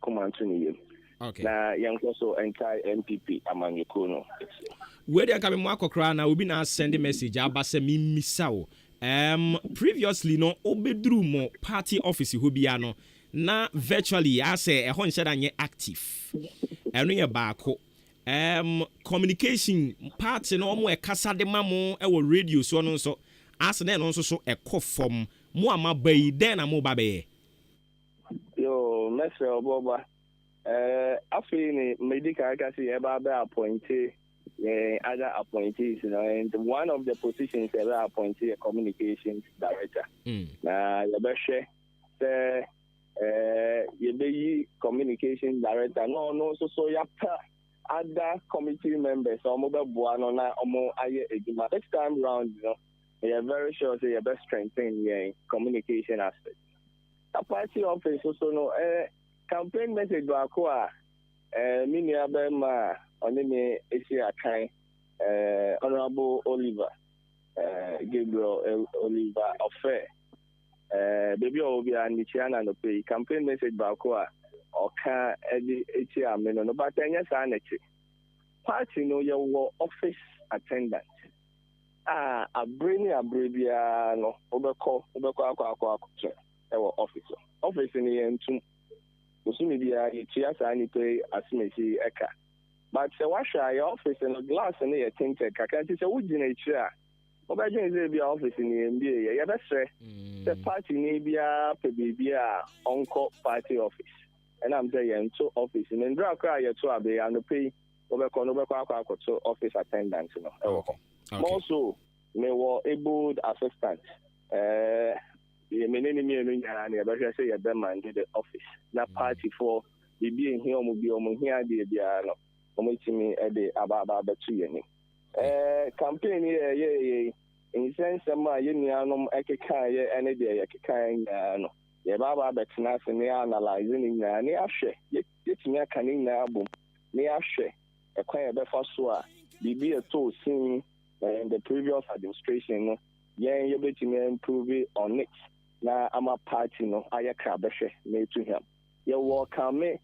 come on to ni yem. Okay. Na yanko so entire MPP amanyoko no. Where they come mo akokra na obi na send message abase mimisa o. Previously no obedru mo party office ho bia no na virtually I say e ho nhyeda nye active. Eno ye baako. Communication party no mo e kasa de mamo e wo radio so no so as na no so e kɔ fam mo amabai den na mo ba be. Yo, Mr. Obuoba. After ni medical kasi eba be appointed other appointees, and one of the positions ever appointed a communications director. Na yebeshe say yebeyi communications director no so yapa other committee members omo be bua no na omo aye ejuma. Next time round, we are very sure say you best strengthen your communication aspect. A party office also no campaign message baako a mini abema onime esi akan Honorable Oliver Gabriel Oliver Ofori baby obi anichiana no pay campaign message baako a oka eti ameno no but enya sa na chi party no your office attendant abrebia no obeko akwa ewo office ni entum osumi bia yetia sa ni pe asimesi eka but se washa your office no glass ni ye tinted kaka nti se wugina ichi a obajin ze bia office ni mbie ye besre the party ni bia pe bia onko party office and I'm saying to office ni ndra kwa ye to abe ya no pe obeko akwa to office attendant no ewo also me were able assistant ye menene me no nyara na yɛbɛhwɛ sɛ yɛbɛmande the office na party for bibi ehia ɔmo bi ɔmo hia de bia no ɔmo timi de aba bɛto yɛni campaign ye nsɛnsɛm a yɛnuanom ɛkeka yɛ ɛne deɛ yɛkeka nyinaa no yɛbaba bɛtena ase ne analyze ne nyinaa ne ahwɛ yɛtumi aka ne nyinaa bom ne ahwɛ ɛkwan yɛbɛfa so a bibi ɛtɔ sin the previous administration no yɛbɛtumi improve on it na ama party no ayɛ krabɛhwɛ na etu him yɛwɔ kame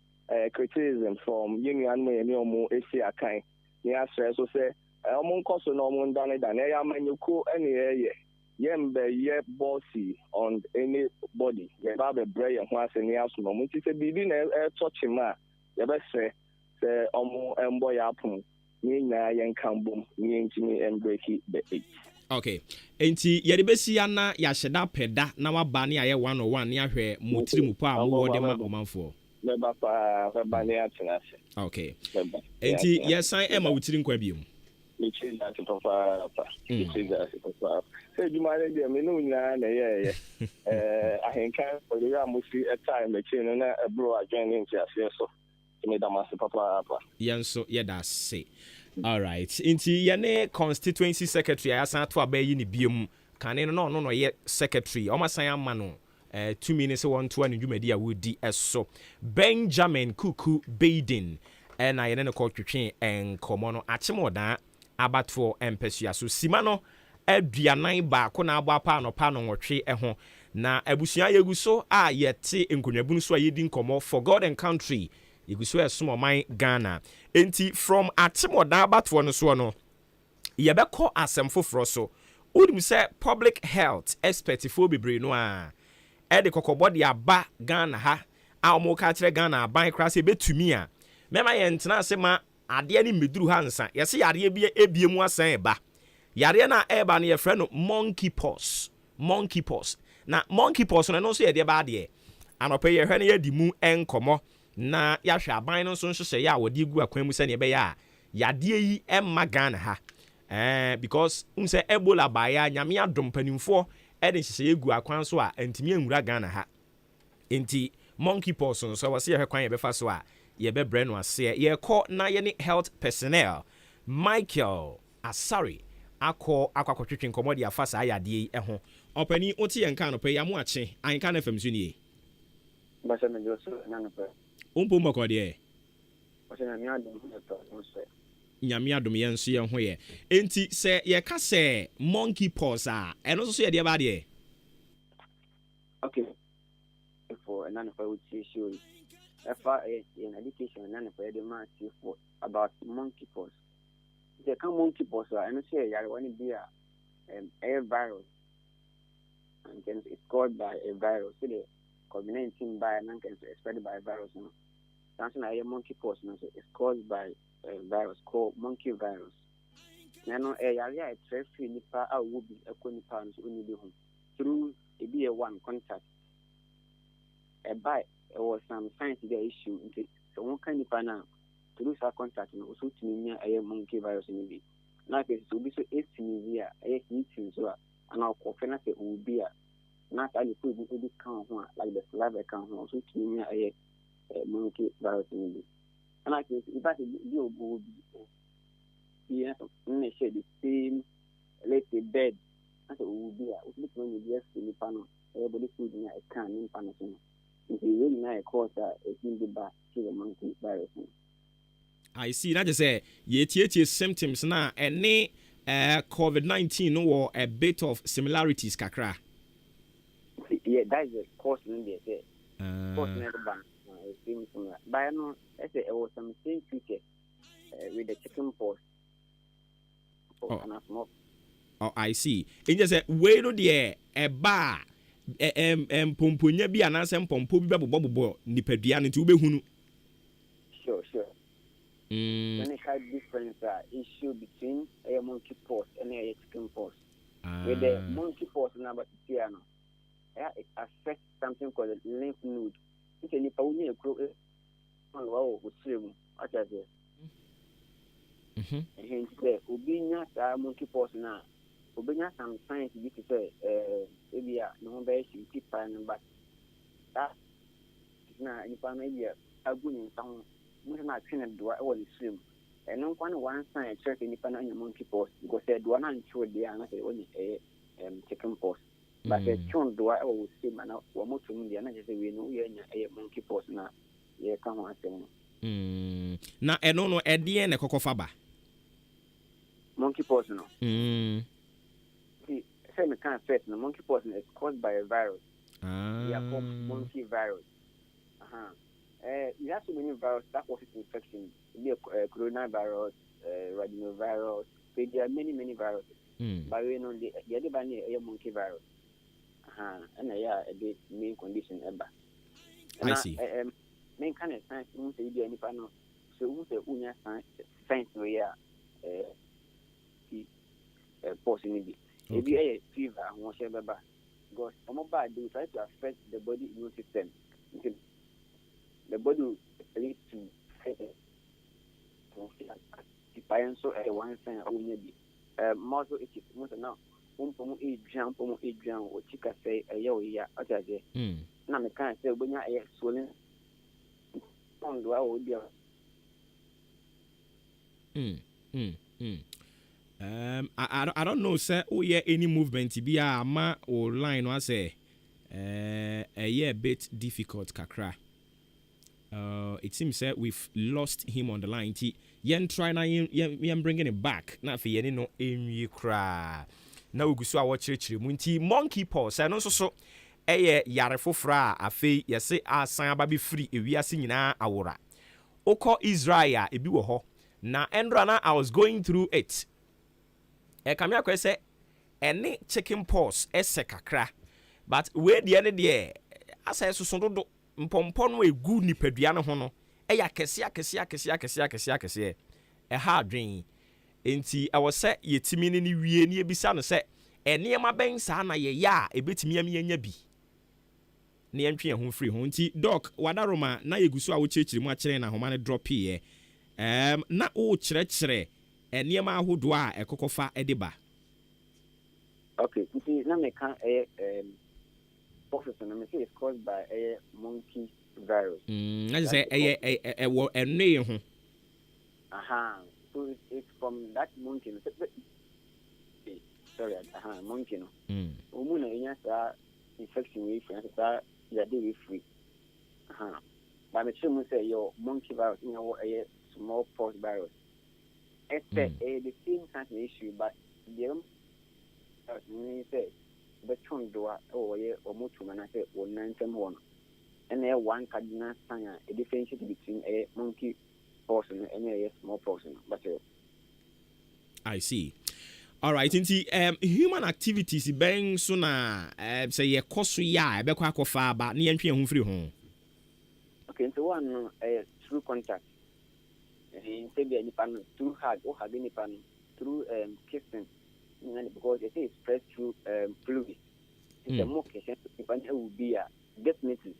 criticism from yɛnuanom yɛne ɔmo esi akan ne asrɛ so sɛ ɔmo nkɔ so na ɔmo ndane ɛyɛ amanyɔkuo ɛne yɛyɛ yɛmbɛyɛ bossy on anybody yɛba bɛbrɛ yɛn ho ase ne asom ɔmo nti sɛ biribi na ɛtɔ kyem a yɛbɛsrɛ sɛ ɔmo mbɔ yɛ apom ne nyinaa yɛnka mbom ne yɛntumi mbreki the 8. Okay. Enti yɛde bɛsi ya na yɛahyɛ da pɛda na waba ne ayɛ 101 ne ahwɛ motiri mu pa a mowɔ de ma ɔmanfoɔ. Bɛba paa bɛba ne atena ase. Okay. Enti yɛsan ɛma wotiri nkwa biom. Mekyiri da se papaapa. Mekyiri da se papaapa. Sɛ adwuma no deɛ me ne wo nyinaa na ɛyɛɛyɛ. Ahenka ɔdewɛ a mosi ɛtae mekyiri no na ɛboro adwene ne ntiaseɛ so. Meda mo ase papaapa. Yɛn nso yɛda ase. Alright. Inti yene constituency secretary asan to abayi ni biom kane no no ye secretary o masan ama no 2 minutes won to an dwumadi a wodi eso Benjamin Kuku Baden na yene ne ko twetwe enkomo no achemodan abatfo empesua so sima no aduanan ba ko na abo apa no nwotwe ho na abusua yegu so a yete enkonwabunu so a yedi nkomo for God and country igusu esumo man Ghana enti from atimoda abatwo no so no yebekọ asem foforo so udim say public health expert fo bebre no a e de kokobode aba Ghana ha a omo ka kire Ghana ban kra se betumi a mema ye ntena ase ma ade ne meduru ha nsa ye se yare bi ebiemu asan eba yare na eba na ye frɛ no monkeypox na monkeypox no so ye de ba de anope ye hwɛ ne ye di mu enkomo na yahwɛ aban no nso nhyehyɛ ya wodi gu akwan mu sɛ ne bɛyɛ a yade yi emma Ghana ha because unse Ebola ba ya nyame adom panimfo de nhyehyɛ gu akwan so a antimi anwura Ghana ha enti monkeypox nso wɔ se yɛhwɛ kwan yɛbɛfa so a yɛbɛbrɛ no ase yɛkɔ na yɛne health personnel Michael Asari akɔtwetwe nkɔmmɔ de afa saa yade yi ho ɔpani oti yɛn kan no pɛ yamu akye anka na fam so nie basa me jo so na no pɛ umpo mbako de na mi adom no so nyame adom yɛn so yɛn ho yɛ enti sɛ yɛka sɛ monkeypox a ɛno so yɛ de ba de okay for na no pɛ wuti show in education na no pɛ de ma for about monkeypox the come monkeypox and say yare one be a virus and then it's caused by a virus so the COVID-19 by and can spread by a virus no something like a monkeypox no so it's caused by a virus called monkey virus now yare a traffic nipa a will be a nipa so only be home through a be a one contact a bite or some science the issue so one kind of now through our contact no so to me a monkey virus in be na ke so bi so esinzia a heating so and our coffee na say will be a na ka le put be kan ho like the saliva kan ho so to me a monkey virus in be and I think if I be obo bi yeah na share the same let's say bed na say will be a we when you just sleep no everybody food na e kan in pan so if you really na e cause a thing be back to the monkey virus. I see that is a symptoms na any COVID-19 no a bit of similarities kakra. Yeah, that is the cause in there. Cause never ban. Same similar. But I know I say it was some same feature with the chicken pox. Oh, I see. In just a way to the a bar pomponya bi anasem pompo bi bobo nipadua nti ube hunu. Sure. When it has difference issue between a monkeypox and a chicken pox. With the monkeypox number piano, it affects something called the lymph node. It's a only a grow on wow with swim. What is it? And hence, there will be not a monkeypox now. obenya some science bi te sɛ ebi a ne ho bɛyɛ hyimti paa no but that na nipa no ebi a agu ne nsa ho mo na atwe ne doa ɛwɔ ne suom ɛno nkwa ne one sign kyerɛ sɛ nipa no anya monkeypox because doa no antwew deɛ a na sɛ ɔne ɛyɛ chickenpox but ɛtwew doa ɛwɔ wɔ suom ana wɔ motom deɛ na kyerɛ sɛ wei no woyɛ anya ɛyɛ monkeypox na yɛka ho asɛm no na ɛno no ɛdeɛ na ɛkɔkɔfa ba monkeypox no see say me can first no monkeypox is caused by a virus we are called monkey virus we have so many viruses that causes infection coronavirus rhinovirus so there are many viruses but we know the other one is monkey virus and the main condition ever I see main kind of science we say you any no so we say unya science we are possibility if you have fever and whatever because some of that they try to affect the body immune system the body leads to so one sign only muscle itches most now umpomu edwan o chika say eya o ya otaje na me kan say obonya e swollen on do a o dia I don't know sir oh yeah any movement bi a ma o line no say a bit difficult kakra. It seems that we've lost him on the line. Yen try na yen bringing it back. Na fe yen no enwi kra. Na ogusu a wo chirechire mu nti monkeypox no so yare fofra afi yese asan aba be free ewiase nyina awora. Oko Israel ebi wo ho. Na endra na I was going through it. Kame akwa say ene chickenpox ese kakra. But we de asa so dodo mpompo no egu nipadua no ho no eya kese ha adwen enti I was say yetimi ne wie ne ebisa no say enema ben sa na ye ya ebetimi am yanya bi ne yantwe ho free ho nti doc wadaroma na yeguso a wo chirechire mu a kire na homa ne drop ye na o kire enema ahodo a ekokofa edeba okay nti na me kan and I say it's caused by a monkey virus. I say a so it's from that monkey. Sorry, monkey no. Umuna inya sa infection we free. But me sure say your monkey virus, you know, a smallpox virus. It's the same kind of issue, but the say the chondua or mutumana say or 91 and there one cardinal sign a difference between a monkey person and a small person. But I see. All right, inti human activities bang so na say ye koso ya e be kwa kofa ba ne yantwe ho free ho. Okay, so one through contact. And say be any pan through hug or hug any pan through kissing. Because they say it's spread through fluid. It's a more case if it will be definitely,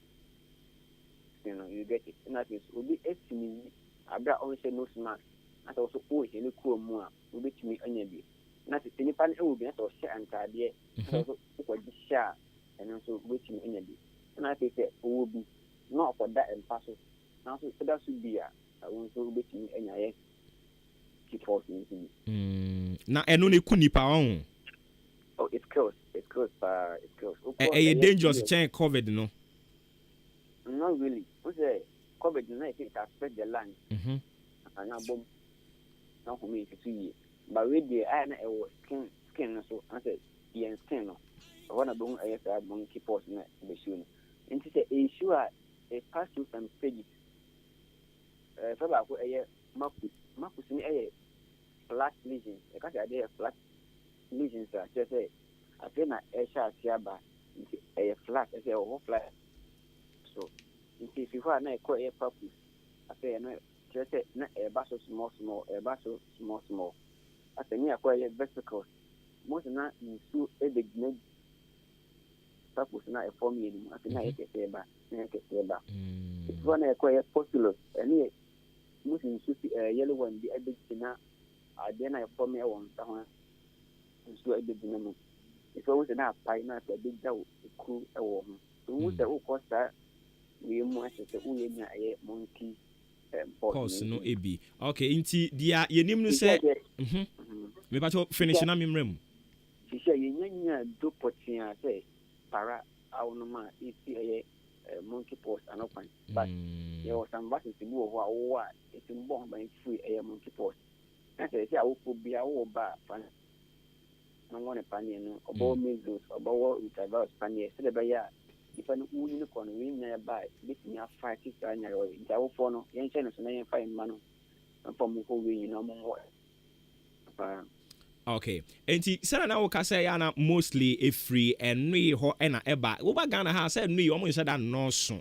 you know, you get it. And that means will be estimated. Abra only say no mask. That's also always any cool more. Will be to me only. Not if any pan will be not or share and idea. Also, what the share and also which me only. And I say will be not for that and parcel. Now, so that should be I want to be to me any. Na eno ne ku nipa on. Oh, it's close. It's dangerous chain COVID no. Not really. What's COVID no it affect the lungs. And now bomb. Now for me to see. But with the I na skin so I said the skin no. I want to bring a monkeypox na the shoe. And it's a issue a pass through some stages. So about Marcus in a flat lesions. Because I did flat lesions. I just say, I feel like a shot here, but a flat, I say, whole flat. So, if you are not quite a purpose, I say, just say, not a basso small, a basso small. I say, near quite a vesicles. Most of that you sue a big name. Purpose not a formula. I think I get there, it's one a quite postulate, and Muslim yellow one, the big dinner. Then I form me one someone. nsuo ɛbɛdi ne mu ɛsɛ wo sɛ na apae na sɛ ɛbɛgya wo ekuru ɛwɔ ho so wo sɛ wokɔ saa wei mu ahyɛ sɛ woyɛ nya ɛyɛ monkey pause no ebi okay nti dia yenim no sɛ me ba to finish na memrɛ mu hyehyɛ yɛnya do pɔtea sɛ para awonoma esi ɛyɛ monkey pox anokwan but yɛwɔ some vaccines bi wɔ hɔ a wowɔ a ɛti mbɔ ho ban free ɛyɛ monkey pox na sɛ ɛsɛ awofo bia wowɔ ba fa na wɔn ne paneɛ no ɔbɛwɔ measles ɔbɛwɔ rotavirus paneɛ sɛ ɛbɛyɛ a nipa no wuni ne kɔ no wei nyinaa ba betumi afa ti saa nyare wɔ nti awofoɔ no yɛnhyɛ no so na yɛmfa mma no mfa mu hɔ wei nyinaa ɔmo wɔ okay enti sɛ na wo ka sɛ ya na mostly efiri enui hɔ ɛna ɛba wo ba Ghana ha sɛ enui ɔmo nhyɛ da nɔɔso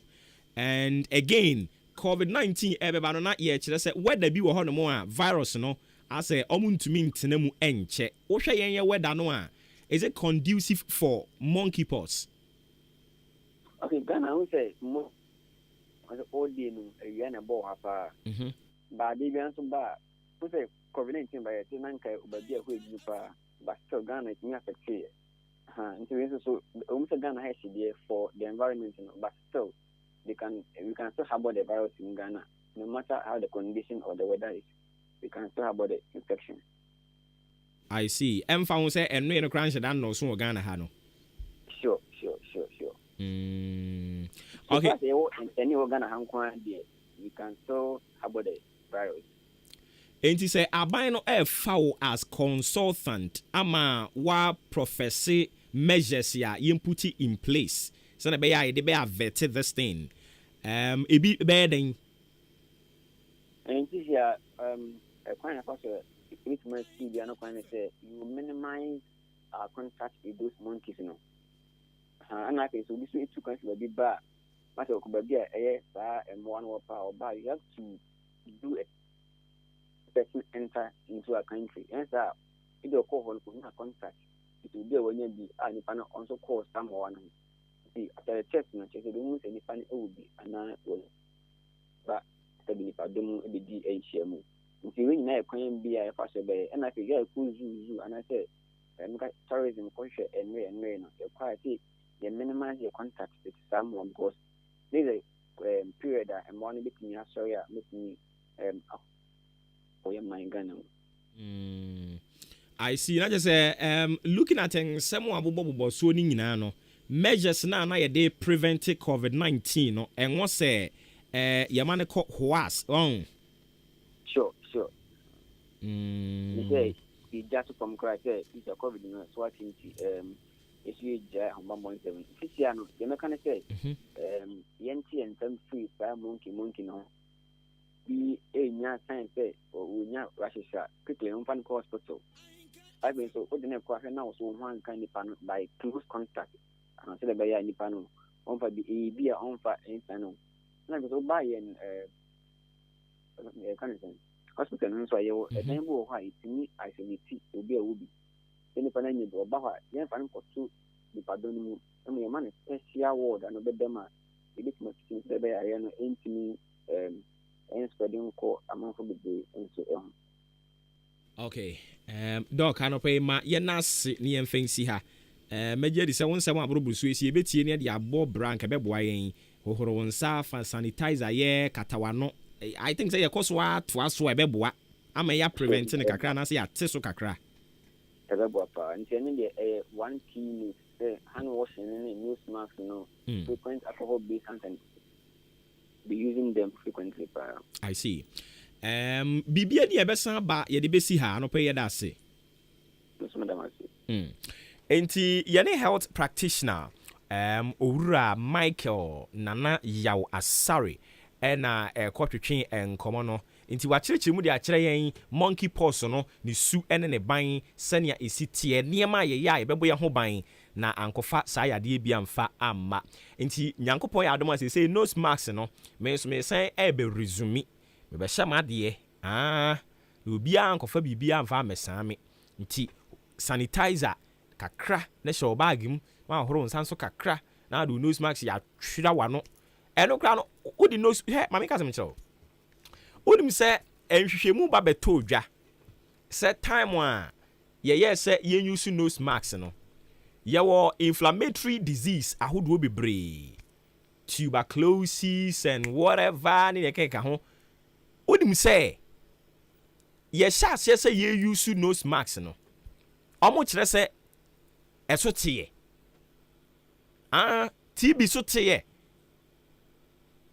and again COVID-19 ɛbɛba no na yɛ kyerɛ sɛ weather bi wɔ hɔ no mo a virus no asɛ ɔmo ntumi ntena mu ɛnkyɛ wo hwɛ yɛn yɛ weather no a is it conducive for monkeypox? Okay, Ghana we say mo all day no awia na bɔ ha pa ba de bi anso ba we say COVID-19 ba yɛ nan kai obabi a ho edu pa but still Ghana it me affect here nti we so say Ghana has there for the environment no but still we can still harbor the virus in Ghana no matter how the condition or the weather is we can still harbor the infection. I see emfa ho say eno no kran hye dan no so wɔ Ghana ha no sure okay any organ we can still harbor the virus. Enti say aban no foul as consultant ama wa professor measures ya put in place so na be ya de be avert this thing ebi be den enti ya kwan na paso it must be the no kwan say you minimize contact with those monkeys no and I think so this way two countries will be bad but it could be one or power but you have to do a person enter into a country and that if your call for contact it will be when you be and you also call someone see after the test no check the news and if will be and will but the be pardon be di HM nti we nyina ekwan bia e fa so be and I think ya ku zoo and I say tourism culture and no e quite you minimize your contact with someone because there's a period that I'm only making you sorry making for your mind Ghana. I see. Not just looking at things someone abobo so ni nyina no measures na ye prevent COVID-19 no and what say yamane ko hoas Sure. You say you just from Christ say it's a COVID no swatting issue ja homa months official you know can say yenti and some free by monkey no be nya sign say or nya rashisha quickly on fan hospital I mean so ordinary kwa na so one kind of by close contact and say the by ni pano on fa be on fa insano na go buy and can say hospital no so you e dan bo ho it ni isolate obi a wobi any panani do ba ha yen fa nko to di padon mu e man special word and be dem a e bit much things be area no entimi spreading ko amanfo be into okay doc anope ma ye nas ni yen fancy ha meje di se won se won abrobu so esi e betie ne de abo brank be boa yen hohoro won sa fa sanitizer ye katawano I think say ye koswa to aso e be boa ama ya prevent ne kakra na se ya teso kakra and 1 key hand washing and nose mask no frequent alcohol based and be using them frequently. I see. Bibia ni ebesan ba ye de besi ha no pe ye da se. Enti ye ne health practitioner Owura Michael Nana Yaw Asare na kotwetwe enkomo no nti wa kyerɛkyerɛ mu de akyerɛ yɛn monkey pox no ne su ene ne ban sɛnea esi tie niema ye ya ebɛbɔ yɛ ho ban na ankofa saa yadeɛ bi amfa amma nti nyankopɔ yɛ adom asɛ nose mask no me so me sɛn ebe resume me bɛ hyɛ madeɛ na obia ankofa bibia amfa amesame nti sanitizer kakra na hyɛ bag mu ma horo nsan so kakra na do nose mask ya twira wano eno kra no odi nose he mame ka sem kyerɛw onim sɛ enhwehwɛmu ba beto dwa sɛ time a say yen use nose mask no. Yawo inflammatory disease ahodo bebree. Tuberculosis and whatever ni yeke ka ho. Odim say say ye use nose mask no. Omo kire say eso tie. TB so tie.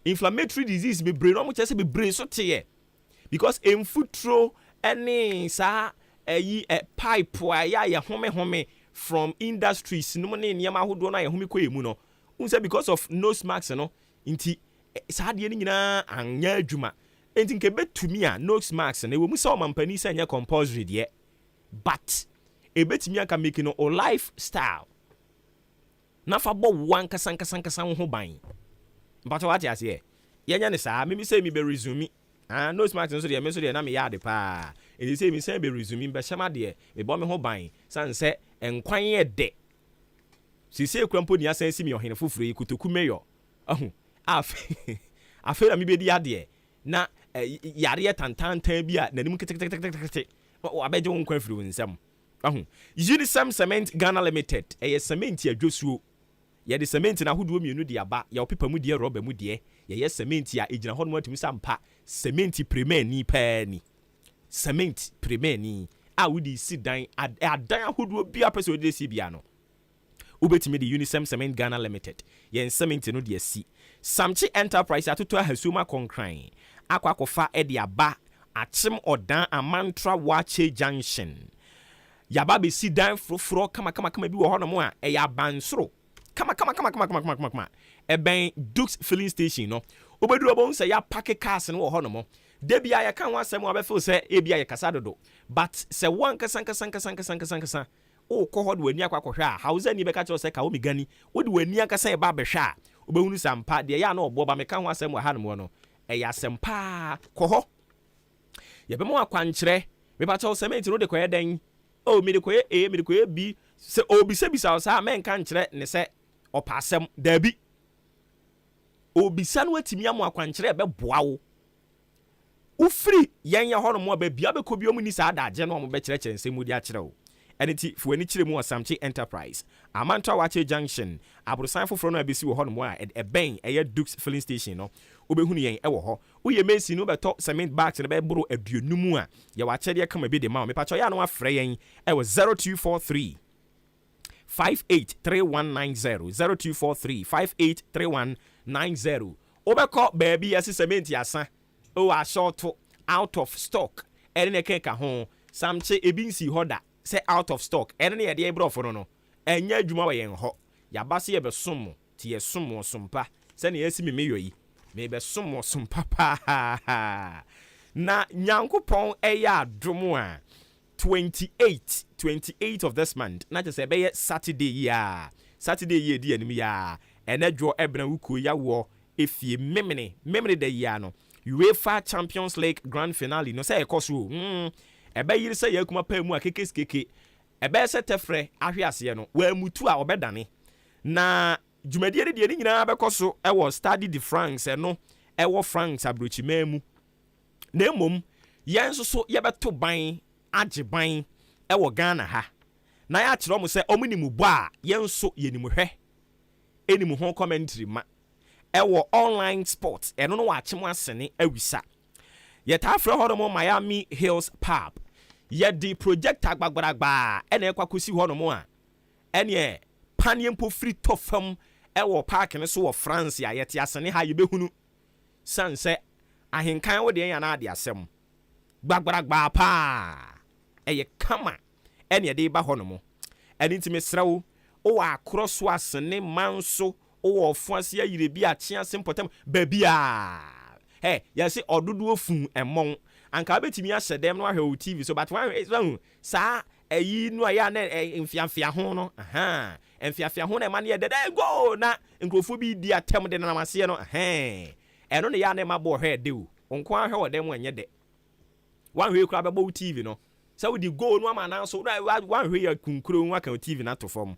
Inflammatory disease bebree no mo kire say bebree so tie. Because emfutro any sa pipe ya home from industries no ne nyama hodo na ye home ko emu no. Unse because of nose mask no nti sa de ni nyina anya adwuma. Enti nke betumi a nose mask na we mu sa omampani sa nya compulsory de. But ebetumi aka make no o lifestyle. Na fa bo wan kasankasa ho ban. But what you say? Yenya ne sa me say me be resume. Nose mask nso de me so de na me yade pa. Enti say me say be resume be shema de me bo me ho ban. San say enkwan ye de. Sisi ekrampo ni asensi mi ohene fufuru yi kutoku mayor. Afe na mi be di ade na yare tantantan bi a nanim ketekete. Abeje won kwa furu nsam. Unisem Cement Ghana Limited cement adwosuo. Ye de cement na hodo mienu de aba, ye opepa mu de rubber mu de. Ye cement a ejina ho no atumi sampa. Cement premier ni pa ni. Cement premier ni a wodi sidan adan ahodo bi apese odi si bia no. Ubetimi de Unisem Cement Ghana Limited. Yen cement no de si. Samchi Enterprise atoto ahasuma konkran. Akwakofa e de aba achim odan Amantra Maakye Junction. Yaba be si dan frofro kama bi wo hono mo a e ya bansoro. Kama. E ben Dukes filling station no. Obedu obon say ya park cars no wo hono mo. Debia ya kan wasem wo be feel say e bia ya kasa dodo. But say one kasa o ko hod wani akwakohwe a hausa ni beka cho say ka wo migani wo de wani akasa e ba behwe a obehunu sampa de ya na oboba meka ho asem wa hanom no e ya sempa ko ho ye be mo akwankyere me ba cho cement no de koye den o me de koye bi se obi se bisa sa men kan kyere ne se opasem da bi obi sa no atimi am akwankyere be boa wo ufiri yen ya hono mo ba bia be ko bi omu ni sa adaje no mo be kyere nsem di a kyere wo. And it for any chile more Samchi Enterprise. Amantra Maakye Junction. Abrosan for no abisi wo ho no mo a ben a Dukes filling station no. Obehunu yen e wo ho. Uye mesi no beto cement bags na be bro aduonumu a. Ye wa kyere kama bi de ma me pacho ya no afre yen e wo 0243 583190 0243 583190. Obeko baby yesi cement yasa. O a short out of stock. Ene keka ho. Samchi ebinsi hoda. Say out of stock. Ene ye de bro for no. Enye adwuma wa yen ho. Ya base ye be som ti ye som sompa. Se ne yesi me yi. Me be som sompa pa. Na Nyankopon eya adom a 28 of this month. Na just say be Saturday ya. Saturday ye di anim ya. Ene dwo ebna wuko ya wo efie memene de ya no. UEFA Champions League Grand Finale no say ekoso. Ebe yiri se yakuma pa mu akekeskeke ebe se tefre ahwe ase no wa mutu a obedane na dwumadie de ni nyina bekoso e wo Stade de France no e wo France abrochima mu na emom yen so ye beto ban age ban e wo Ghana ha na ya kire mo se omnimu bo a yen so yenimu hwe enimu ho commentary ma e wo online sports eno no wa chemo asene awisa yet afro hodomo Miami Hills Pub yet the projector gbagbagba ene ekwakosi hodomo a ene paniempo free tofam e wo park ne so wo France ya yet asene ha yebehunu sanse ahenkan wo de yan na ade asem gbagbagba pa eye kama ene de ba hodomo ene ntime srewo o akroso asene manso o wo fuase ayire bi a chia sempotem babia. Hey, you see, odudu fun emon. Anka betimi ahye dem no ahwe o TV so but one is one sa ayi no aya na emfiafia ho no emfiafia ho na ma ne de go na nkrofo bi di atem de na mase no eno ne ya na ma bo hwe de o onko ahwe o dem anye de one hwe kura be bo TV no sa we di go no ama na so one hwe ya kunkuro nwa kan TV na to form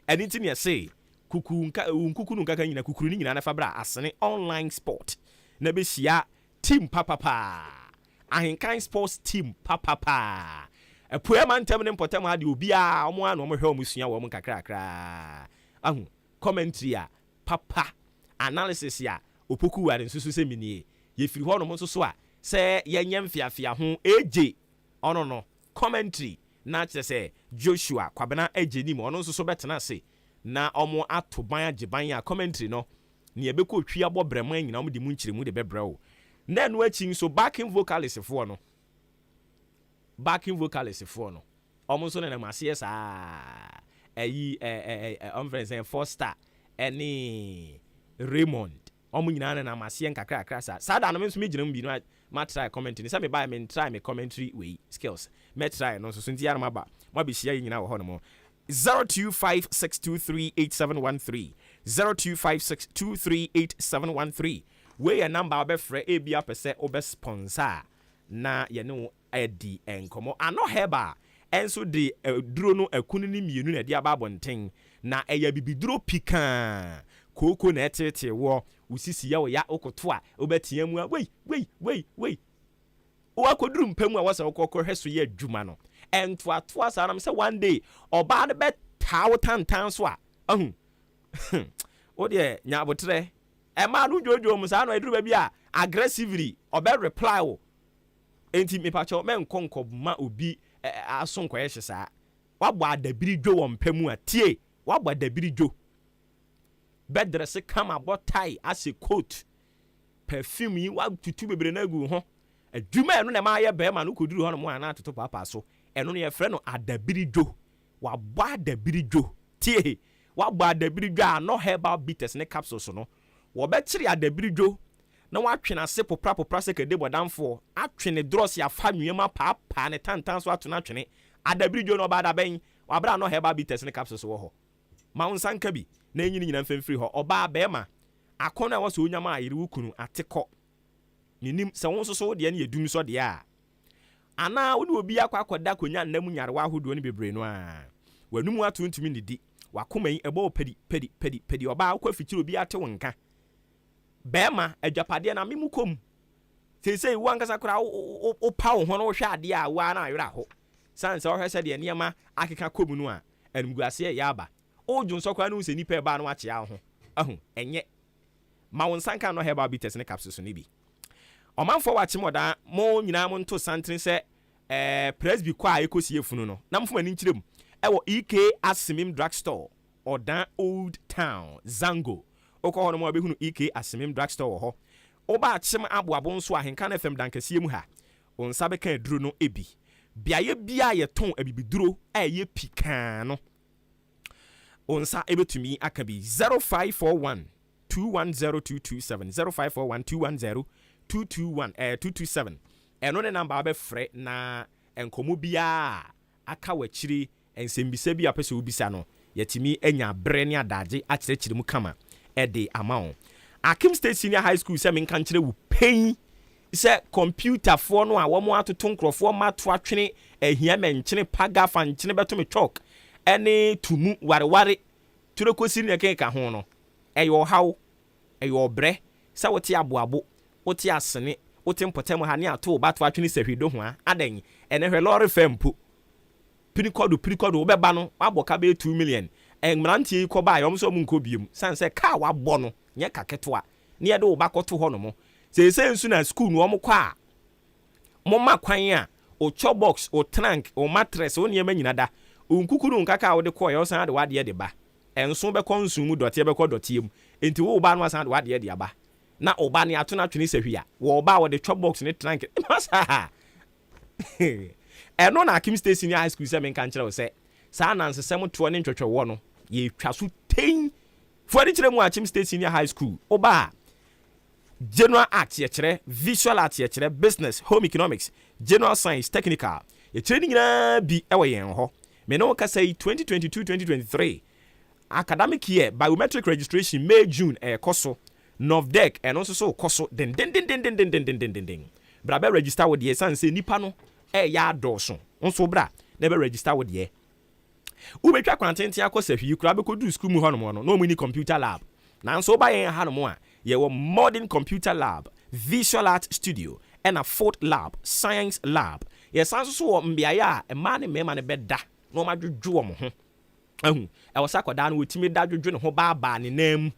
eni ti ne say kuku nka kan nyina kukuru ni nyina na fa bra asene online sport na be hia team papa ahenkan sports team papa ɛpoa ma ntɛm ne mpɔtɛm ha de obiara ɔmo ano ɔmo hwɛ ɔmo sua wɔ ɔmo kakrakra ahu commentary a papa analysis a opoku ware nsusu sɛ minie yɛfiri hɔ no mo nso so a sɛ yɛnyɛ mfiafia ho AJ ɔno no commentary na kyerɛ sɛ Joshua Kwabena AJ nim ɔno nso so bɛtena ase na ɔmo ato ban agye ban a commentary no ne yɛbɛkɔ twi abɔ brɛman nyina ɔmo de mu nkyerɛ mu de bɛbrɛ wo na ɛno akyi nso backing vocalist foɔ no ɔmo nso nenam aseɛ saa ɛyi ɔmfrɛ 4 star ɛne Raymond ɔmo nyinaa nenam aseɛ nkakrakra saa da no me nso me gyina mu bi no ma try commentary sɛ me buy me try me commentary way skills me try no so nti yarama ba ma be share nyina wɔ hɔ no mo 0256238713 0256238713 we your number obefre ebia pese obe sponsor na ye ne adi enkomo ano heba enso de duro no akunu ni mienu na de aba bonten na eya bibiduro pika koko na etete wo usisi ya wo ya okoto a obetia mu a wei o akoduru mpamu a wasa okokọ hweso ye adwuma no ento atoa sa na me say one day oba de be tawo tantan so a ahu o de nya abotre e ma no jojo mu sa na eduru ba bi a aggressively obe reply wo enti me pa cho men konko ma obi asonko ye hye wabɔ adabiri dwo wɔ mpamu a tie wabɔ adabiri dwo bedresse kama botai as a coat perfume yi wa tutu bebre na gu ho adwuma eno na ma ye be ma no koduru ho no mo ana toto papa so eno no ye frɛ no adabiri dwo wabɔ adabiri dwo tie wabɔ adabiri dwo a no herbal bitters ne capsules no wo be kire adabiri dwo na watwe na se popra se kede bodamfo atwe ne dross ya fa nwema papa ne tantan so ato na twene adabiri dwo no ba da ben wabra no herbal bitters ne capsules wo ho ma unsanka bi na enyini nyina mfemfiri ho oba bema akona wo so onyama ayire wukunu atekọ ninim se won so de ne yedum so de a ana wo de obi akwakoda konya nnam nyarewa ahodo ne bebre no a wanum atontumi ndidi wakoman ebo pedi oba akwa fikiri obi ate wonka bema adwapade na memukom sesei wankasa kora o pa wo ho no hwe ade a wa na ayira ho sanse o hwe se de niema akeka komu no a enmuguase ya aba ojo nsokwa no se nipa eba no ache ya ho ahu enye ma won sanka no herbal bitters ne capsules ni bi omanfo wache moda mo nyina mo nto santren se presby kwa ekosi efunu no na mfoma ni nkyirem ewo EK Asimim drugstore odan Old Town Zango okọ no mo abehunu EK Asimim drugstore ho oba achem aboabo nso ahenka na FM dankase mu ha onsa be kan duro no ebi biaye bia ye ton abibiduro aye pika no onsa ebetumi akabi 0541 210227 0541 210 eno ne number abefre na enkomo bia aka wachiri ensembisa bia pese obisa no yatimi enya bre ne adaje akirechire mu kama ede amount Akim State Senior High School se men kan kire wo pen se computer fo no a wo mo atoto nkrofo ma to atwene ahia menkyene paga fa nkyene beto me chalk ene tumu wareware turekosi ne kenka ho no eyo haw eyo bre se wote aboabo wote asene wote mpotem ha ne ato bato atwene sahwido ho a adan ene hwe lorry fempo pirikodo wo beba no aboka be 2 million enmrantie ko ba yom so mu nko biem sanse ka wabɔ no nye kaketo ne yede wo bakoto ho no mo se nsu na school no mo kwa mo makwan a o cho box o trunk o mattress o niema nyina da o nkukuru nkaka wo de ko yo san de wade de ba enso be konsumu dote be ko dote mu enti wo ba no san de wade de aba na o ba ne ato na twene sahwia wo ba wo de cho box ne trunk masa eno na Akim State Senior High School se men kan kire wo se sa nanse sem to ne ntwetwe wo no ye twa so ten for kire mu Akim State Senior High School oba general art ye kire visual art ye kire business home economics general science technical ye kire ni nyina bi ewo yen ho me no ka say 2022-2023 academic year biometric registration May June koso Novdec eno so koso den bra be register with ye san say nipa no ya doso nso bra na be register with ye ubetwa kwantenti akosahwi kura be kodu school mu hono no mu ni computer lab na nso ba yen ha no a ye wo modern computer lab visual art studio and a fourth lab science lab Yɛsan so wɔ mbeaeɛ a mmaa ne mmarima ne bɛda na wɔn adwodwo wɔn ho ɛwɔ sɛ akwadaa no wɔtumi da adwodwo ne ho baabaa ne nan mu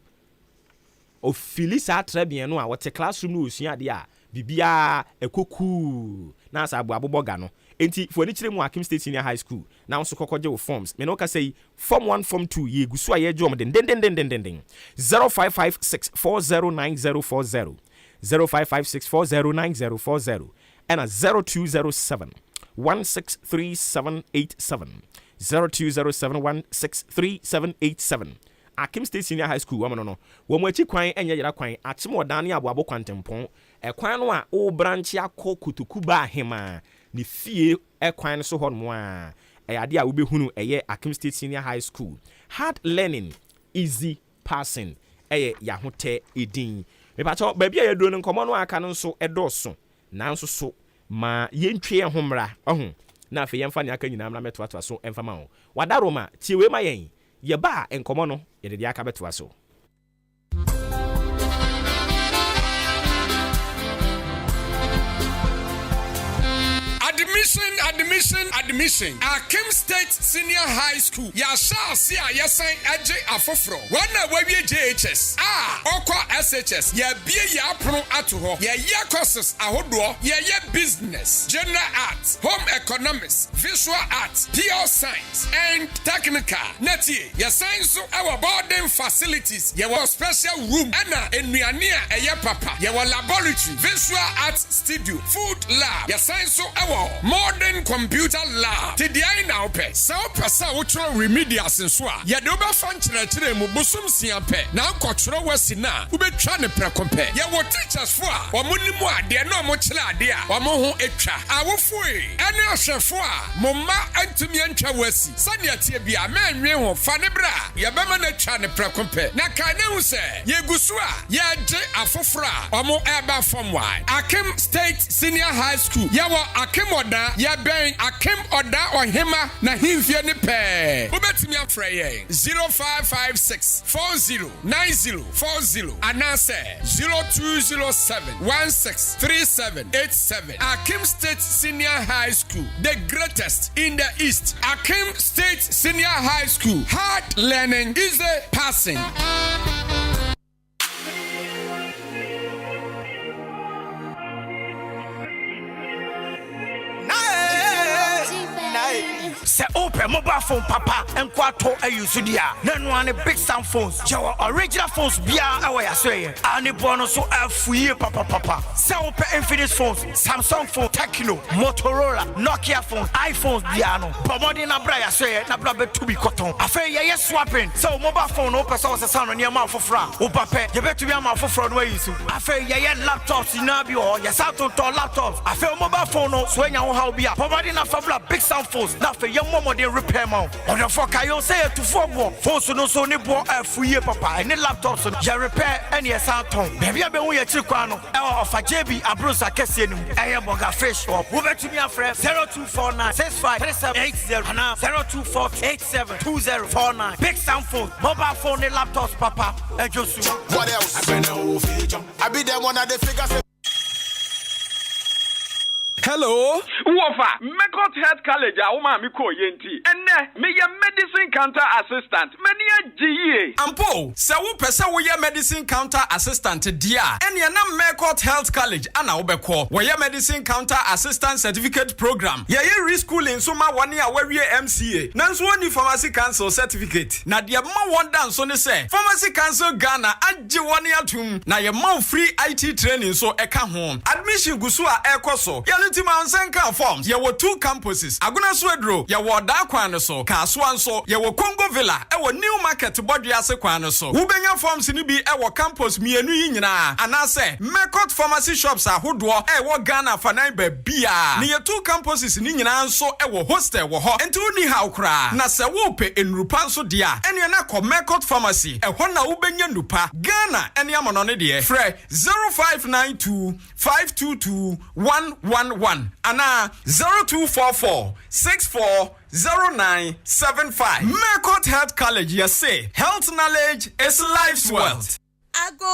ofili saa trɛbea no a wɔte classroom no osua adeɛ a bibia ekoku na asa aboabobɔ ga no enti for ni kyerɛ mu Akim State Senior High School na nso kɔkɔgye wo forms me no ka say form 1 form 2 ye gu so a ye dwom den 0556409040 0556409040 and a 0207163787 0207163787 Akim State Senior High School no wo mo achi kwan enye yera kwan achim odan ne aboabo kwantempon kwan no a o branch akọ kutukuba ahema ne fie kwan so hɔ no a ade a wo behunu Akim State Senior High School hard learning easy passing yahote edin me pacho ba bia yeduro no nkomo no aka no nso edoso nanso so ma yentwe ho mra na afi yemfa ne aka nyina mra metoato so emfa ma ho wadaroma tiewe ma yen yeba enkomo no yede de aka betoa so. Admission. Akim State Senior High School. Yasha si a yasan aje afofro. Wana wawie JHS. Okwa SHS. Ya bie ya pro ato ho. Ya courses ahodo. Ya business, general arts, home economics, visual arts, pure science and technical. Neti ya science so our boarding facilities. Ya wa special room. Ana enuania eye papa. Ya wa laboratory, visual arts studio, food lab. Ya science so our modern computer lab. Today now pe. Sa opesa utro remedials nso a. Ya de obefa nkyerɛkyerɛ mu bosom sia pe. Na nkɔtwerɛ wasi na ubetwa ne prekompe. Ya wo teachers fo a omo ni mu ade na omo kyerɛ ade a omo ho etwa. Awofo ene ahwɛfo a momma antumi antwa wasi. Sane atie bia manwe ho fa ne bra. Ya bema na twa ne prekompe. Na kan ne hu sɛ yegusu a ya gye afoforo a omo eba form 1. Akim State Senior High School. Ya wo Akim Oda ya ben Akim Oda Ohima na himfie ne pɛ. Ubetimi afrɛ yɛn 0556409040 anase 0207163787. Akim State Senior High School, the greatest in the East. Akim State Senior High School, hard learning is a passing. Se open mobile phone papa enkwato ayusudia na no ane big sound phones jawa original phones bia awa yasoye ani bono so afuye papa se open Infinix phones, Samsung phone, Tecno, Motorola, Nokia phone, iPhones bia no pomodi na bra yasoye na bra betu bi koton afa ye swapping so mobile phone no person se sound ne ma fofra o pape ye betu bi ma fofra no ayisu afa ye laptops na bi o ye sato to laptops afa mobile phone no so nya ho how bia pomodi na fabla big sound phones na fa Momo de repair mount. On the fuck I say to 4 more. Phones no so ni bo fuye papa. Any laptops ya repair any sound tone. Baby I be we chikwano. Of a JB abrosa kesi enu. Eye boga fresh up. Wo betu mi afre 0249653780 and 0248722049. Big sound phone, mobile phone, and laptops papa. Ejosu. What else? I be them one of the figures. Hello. Wofa, Mekot Health College, Auma Miko Yenti, and me a medicine counter assistant, many a GE. Ampo, Sawu Pesa we medicine counter assistant dear. And ya na Mekot Health College, Anna Obeko, we medicine counter assistant certificate program. Ya reschooling suma 1 year where we MCA. Nanswani Pharmacy Council certificate. Na dia ma one dance on the say. Pharmacy Council Ghana aji 1 year tum. Na ya ma free IT training so eka home. Admission gusua ekoso. Ya Mansenka forms, there were 2 campuses. Aguna Swedro, ya were Dakwan so, Kaswanso, ya were Congo Villa, our new market to body as a quanoso. Ubenya forms in be our campus, me and Yina. And I say, Mekot pharmacy shops are Hudwa, our Ghana Fanaibe Bia. Near 2 campuses in Yina, so our hostel were hot, and 2 ni how cry. Nasa wope in Rupanso dia, and Yanako Mekot pharmacy, a Hona Ubenya Nupa, Ghana, and Yamanone, Fre 0592 522 111. Ana 0244 640975. Mekot Health College, you say health knowledge is life's wealth. ago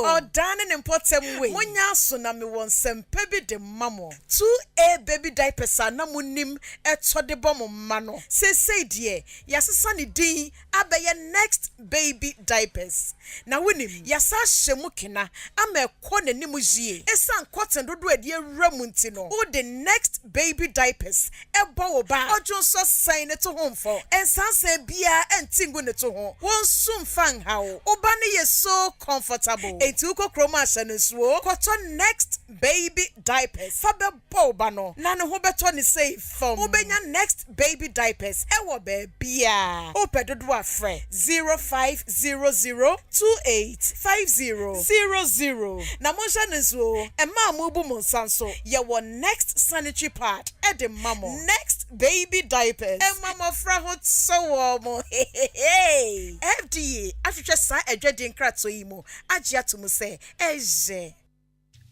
ọdane ne mpọtem we monya so na me won sempe bi de mamo 2A baby diapers na munim eto de bom ma no say die yasesa ne din abeye next baby diapers na wonim yasa hyemu kena ama ekọ nanim jie esan cotton dodo ade awramu nti no o the next baby diapers ebo wo ba ojo so sign ne to homfo ensanse bia entingu ne to ho won sum fan hawo oba ne ye so comfortable etu ko kroma asane suo cotton next baby diapers fa be bo ba no na ne ho beto ne say fom obenya next baby diapers ewo be bia o pedodo afre 0500285000 na mo shane suo ema mo bu mo sanso ye wo next sanitary pad e de mamo next baby diapers e mama fra hot so mo FDA ahwehwe sa edwede nkrato yi mo agye atum se eje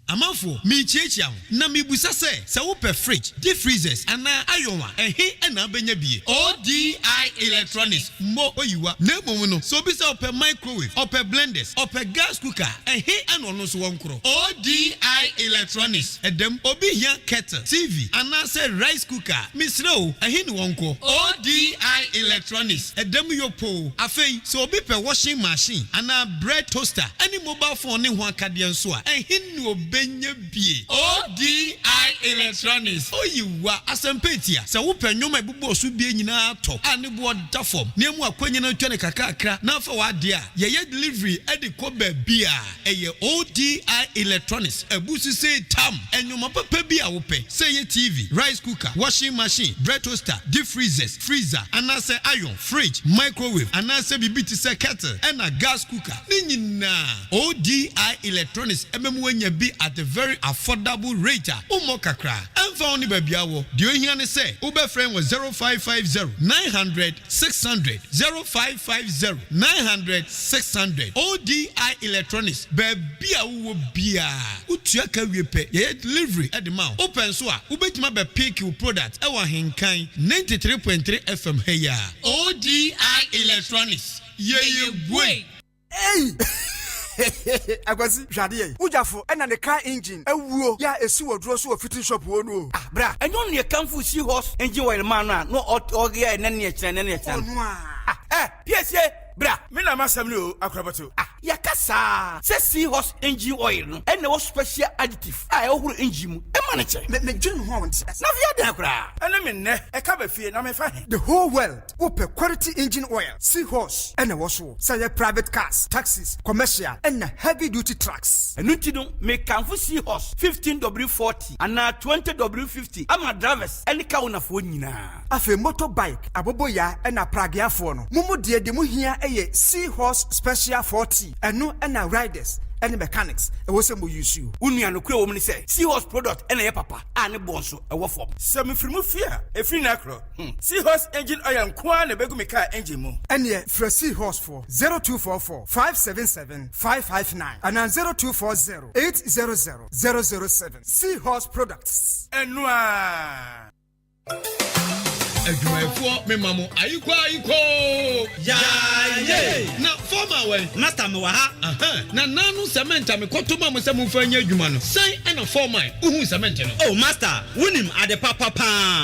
Amanfo, mi chiachia na mi busa se wo per fridge, deep freezers ana ayonwa ehe na benya bie. ODI Electronics mo oyiwa na emu no so bi se per microwave, per blenders, per gas cooker ehe ana no so wonkro. ODI Electronics edem obi hia kettle, TV ana se rice cooker. Misro ehe ni wonko. ODI Electronics edem yopo afei so obi per washing machine ana bread toaster, any mobile phone ne ho akade nso a ehe ni obi benye bie. ODI Electronics oyiwa asempetia se wo panyoma ebubo so bie nyina to ane bo da form na emu akwanya na twene kakakra na fa wa de a ye delivery e de ko ba bia eye ODI Electronics ebusu say tam enyoma papa bia wo pe say ye TV, rice cooker, washing machine, bread toaster, deep freezers, freezer, anase iron, fridge, microwave, anase bibiti se kettle and a gas cooker ni nyina ODI Electronics ememu anya bi at a very affordable rate. Umo kakra. Enfa oni babia wo. Dio hia ne se. Ube friend was 0550 900 600 0550 900 600. ODI Electronics. Babia wo bia. Utua ka wiepe. Ye delivery at the mouth. Open so a. Ubetima be pick your product. Ewa hinkan 93.3 FM heya. ODI Electronics. Ye boy. Hey. Agwazi jade ujafo ena ne car engine ewuo ya esi wodro so fitting shop wo no ah bra enyo ne kanfu si horse engine oil man no oge ene ne chene PSA bra me na masam ni o akrabato ya kasa se seahorse engine oil no ene wo special additive e ohuru engine mu e ma ne che me dwun ho won na via de akra ene me ne e ka ba fie na me fa the whole world wo per quality engine oil seahorse ene wo so say private cars, taxis, commercial and heavy duty trucks enu ti no me kanfo seahorse 15W40 and 20W50 ama drivers ene ka wona fo nyina afi motorbike aboboya ena pragiafo no mumu de mu hia eye seahorse special 40 enu ena riders any mechanics e wo se mo use you unua no kure wo me say seahorse product ena ye papa ane bonso e wo form semi frimu fia e free na kro seahorse engine oil nko na begu me car engine mu ene for seahorse for 0244 577 559 and 0240 800 007 seahorse products enua Adwumayfo me mamo ayiko ya ye na former way master me wa ha na nanu cement me kotoma mo se mo fa nya adwuma no sai na former uhu cement no oh master wunim ade papa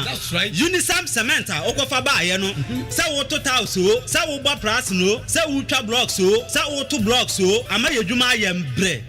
that's right unisam cement okofa ba ye no se wo to house o se wo ba price no se wo twa blocks o se wo to blocks o ama ye adwuma ye mbre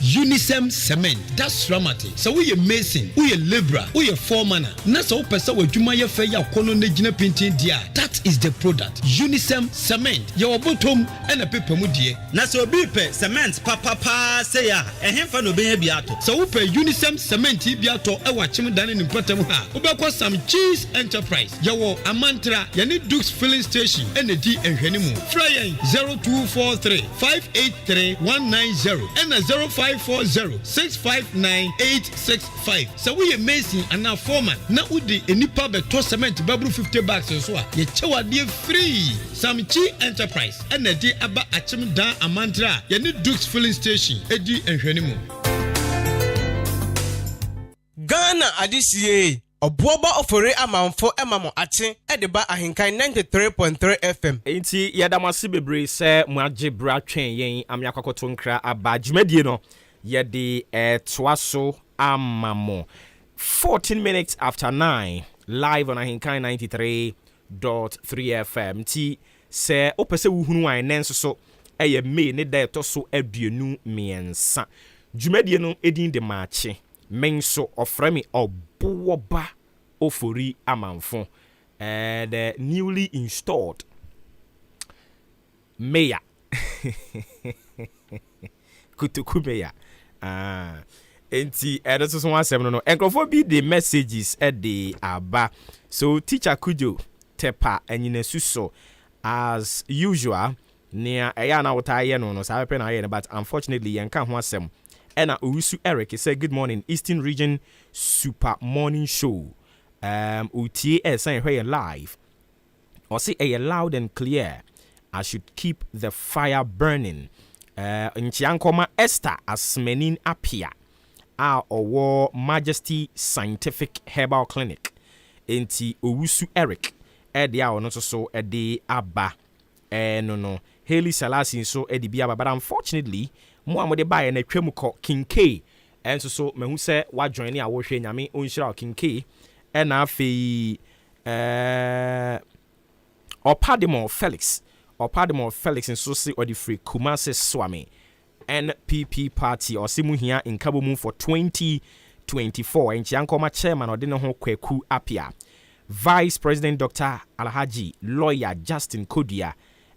Unisem cement that's dramatic so we mason we labourer we foreman na so pesa wadwuma ye fa ya kono na gina painting dia that is the product Unisem cement ye obotom na pepa mu die na so bi pe cement papa say ya ehemfa no benya bi ato so we pe Unisem cement bi ato e wa chim dan ni patam ha we be kwa some cheese enterprise ye wo amantra ye ni Dukes filling station na di ehwani mu fry 0243 583 190 and 0540 659 865 so we amazing and now foreman na udi enipa beto cement babru 50 bags so a ye chewa de free some chi enterprise and di aba achim dan amantra ye ni Dukes filling station edi ehwani mu Ghana adisiye Obuoba Ofori Amanfo emamo ache ediba ahinkan 93.3 FM. Enti yadamasi bebre se muaje bra twen yen amya kwakoto nkra aba dwumadie no yede toaso amamo 14 minutes after 9 live on ahinkan 93.3 FM. Ti se opese wuhunu an nenso so eye me ne da etoso aduenu miensa. Dwumadie no edin de Maakye. Menso ofremi Obuoba Ofori Amanfo, the newly installed mayor. Kutuku mayor. Enti that's also one seven no. Enkrofo the messages at the aba. So teacher Kujo Tepa and Yinesuso as usual near Ayana Wataye no sa pen aye but unfortunately yanka ho asem. Ena Urusu Eric said good morning Eastern Region Super Morning Show. Utie saying here live. Or say a loud and clear. I should keep the fire burning. Nchiankoma Esther Asmenin Apia. Our Majesty Scientific Herbal Clinic. Enti Urusu Eric. Edia or not so a day abba. No. Haley Selassie so Eddie Biaba, but unfortunately. Muamode buy na twam ko King K enso so mehu se wa join ni awohwe nyame onhyira King K na afi Opademo Felix enso se odi free Kumase Swami NPP party osimu hia nkabo mu for 2024 enchiankoma chairman odi ne ho kwaku apia Vice President Dr. Alhaji Lawyer Justin Kodia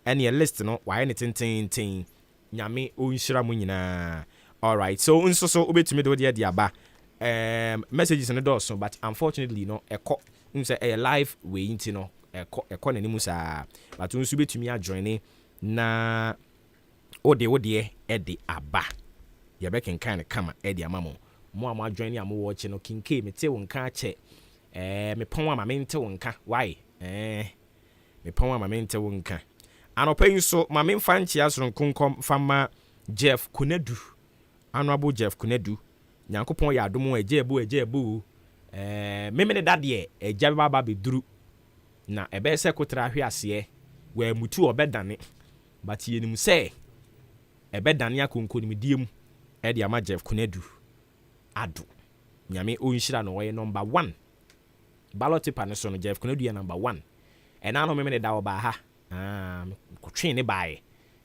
and your list no why anything Nyame onhyira mu nyina. All right, so unso so obetumi do dia aba messages no do but unfortunately no ekọ say a live we inti no ekọ nanimu sa but unso betumi a join na ode e de aba ya be kan kama e de amamo mo ama join am watch no kinke mete wonka che me pon ama mente wonka why me pon ama mente wonka anopayin so mame mfanchi asron kunkom fama Jeff Kunedu honorable Jeff Kunedu nyankopon ya adom ejebu memene dade eja baba beduru na ebe se kotra hwe ase wa mutu obedane but yenim se ebedane akonkonim diem e de ama Jeff Kunedu ado nyame onhyira no way number 1 ballot paper ne so no Jeff Kunedu ya number 1 ena no memene da oba ha kotwe ne bae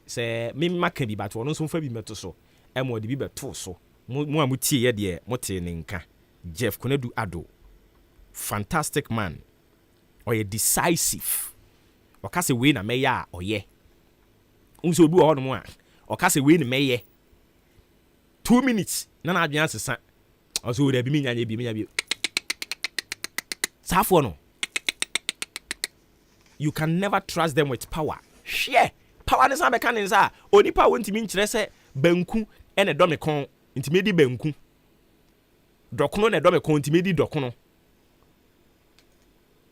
se mimaka bi but wono so fa bi meto so emo de bi beto so mu amutie ye de mote ne nka Jeff Kunedu ado fantastic man oye decisive okase we na meya oye unso obi wo no a okase we na meye 2 minutes na na adwen asesa oso de bi menya bi safo no you can never trust them with power. Share power ne sabe kan nza onipa wontimi nkyere se banku ene dome kon ntimi di banku dokono ne dome kon ntimi di dokono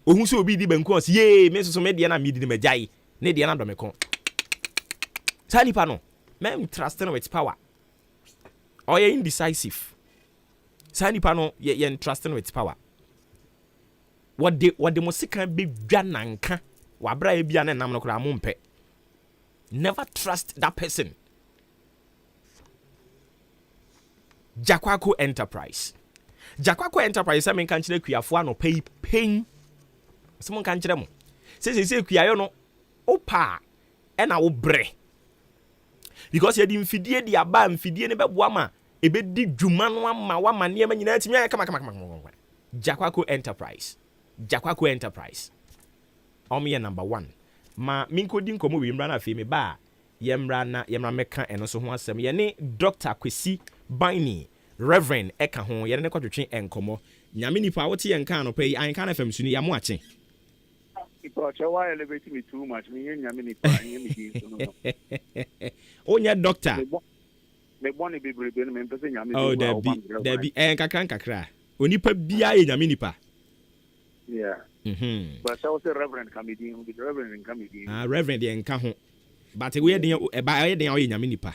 ohun se obi di banku o se ye me so me de na me di magai ne de na dome kon sani pa no men trust them with power or ye indecisive sani pa no ye trust them with power what the musika be dwananka wabra bia na nam no kra mompe never trust that person. Jakwako Enterprise I mean kan kire kuafo ano pay pain some kan kire mo say kuayo no opa e na wo bre because ye di mfidie di aba mfidie ne beboa ma e be di dwuma no ama wa ma ne ma nyina atimi ay kama Jakwako Enterprise omiye number 1 ma minkodi nkomo we mra na afi me ba yemra meka eno so ho asem ye ne Dr. Kwesi Bini Reverend eka ho ye ne kwatwetwe enkomo nyame nipa wote ye nka no pay an kan fam suni ya mo ache ipo chawa elevate me too much me nyame nipa nyame di so no onya doctor me bone bebrebe no me pese nyame oh debi kakra onipa bia ye nyame nipa. Yeah. But I was a reverend comedian, the reverend comedian. Reverend yenka ho. But we dey e ba ye dey o nyame nipa.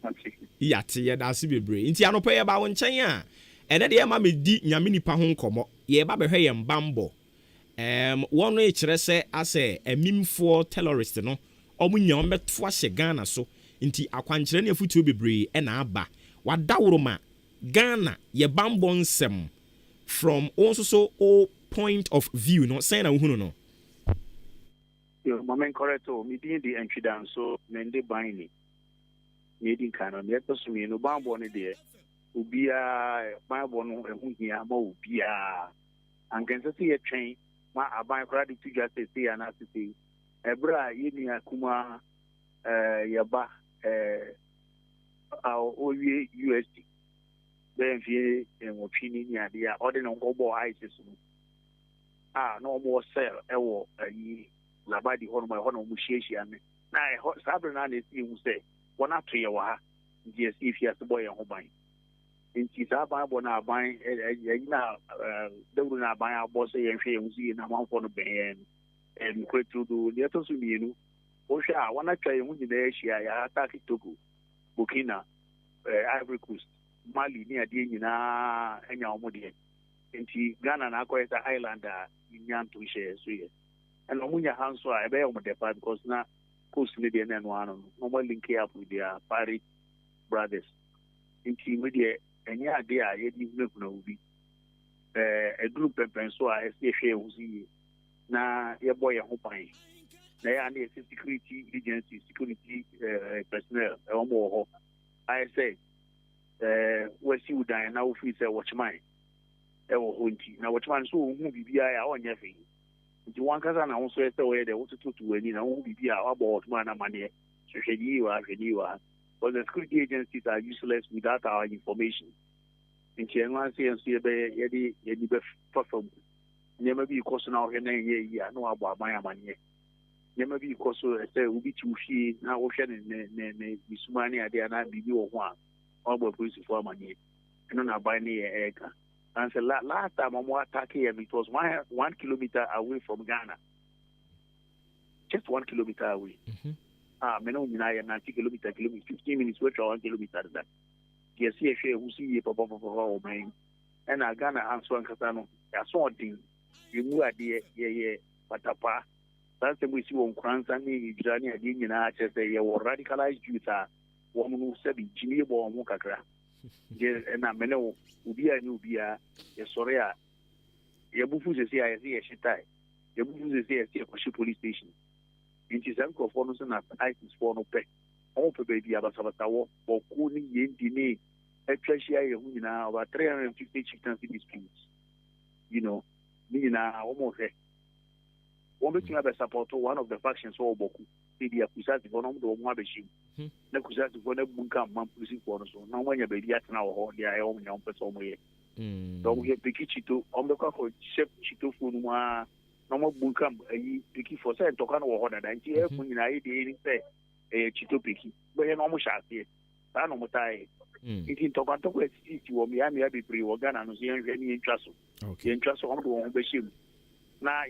Okay. Yate ye da se bebre. Nti anopa ye ba won chen a. Ene dey ma me di nyame nipa ho nkomo. ye ba be hwe ye mbambo one no kyerɛ sɛ asɛ amimfoɔ terrorist no ɔmunya ɔmbɛto ahyɛ Ghana so nti akwankyerɛ ne afutuo bebree ɛna aba wadaworo ma Ghana ye bambo nsɛm from also so all point of view no say na uhunu no yo moment correct o me din di entry down so mende binding me din kan on yet so me no bambo ne de ubia bambo no ehu hia ma ubia ankense se ye twɛn ma aban kora de tuja se ana se ebra yini akuma yaba owie USD ben vie opini ni ade a ode no ngobo ice so no more sell ewo yi labadi hono ma hono mu hyiehia me na sabre na na si hu se wona to ye wa die si fia se boy ho ban nti sa ban bo na ban na dawru na ban abo se ye hwe hu si na manfo no ben kwetu do ne to so mienu o hwa wona twa ye hu ni na hia ya attack Togo Burkina Ivory Coast Mali ni ade nyina anya omo de nti Ghana na akoyeta islander nyanto hye so ye and omunya hanso a ebe omo depa because na coast ni de na no ano no link up with their party brothers nti me de enya ade a ye di meku na obi a group pempen so a ese hwe husi na ye boy ho pan na ya na security agency security personnel omo ho I say we see udan na ofi say watchman ewo honti na watchman so hu bibia ya onye fe nti wan kasa na ho so ese we de wotutu wani na hu bibia abo watchman na mane hwehwedi wa but the security agencies are useless without our information nti enwa say enso ye di be perform nyema bi koso na ohwe na ye yi a no abo aban amane nyema bi koso say ubi ti ufie na wo hwe ne bisumani ade na bibi wo ho a obo police for amane no na buy near eka and say last time I'm attacking him it was 1 kilometer away from Ghana, just 1 kilometer away. Me no nyina ya 90 kilometer 15 minutes wait 1 kilometer that yes see who see papa o man and Ghana answer nkata no ya so odin emu ade ye patapa that's the we see on kransa ni Ijani ade nyina che say ye radicalized youth a wo mu sabi jini bo mu kakra je na mene obi a ni obi a ye sore a ye bufu se se a ye shitai ye bufu se se a police station inti sanko for no so na ISIS for no pe on pe be dia basabata wo boku ni yendi ni etwahia ye hu nyina over 350 chieftaincy disputes you know ni na almost one bit to support one of the factions or boku the accusati for no do mo abeshim na accusati for na bunka man police for no so na wanya be dia tena wo dia e o nyam person mo ye do mo ye pikichito on be kwa ko chef chito fu no ma na mo bunka yi piki for say to kan wo ho da nti e fu nyina yi de ni say e chito piki be no mo shafe ta no mo tai iti to kan to ko ti wo mi ami abi pri wo Ghana no so yen hwe ni ntwa so yen ntwa so on do wo be shim na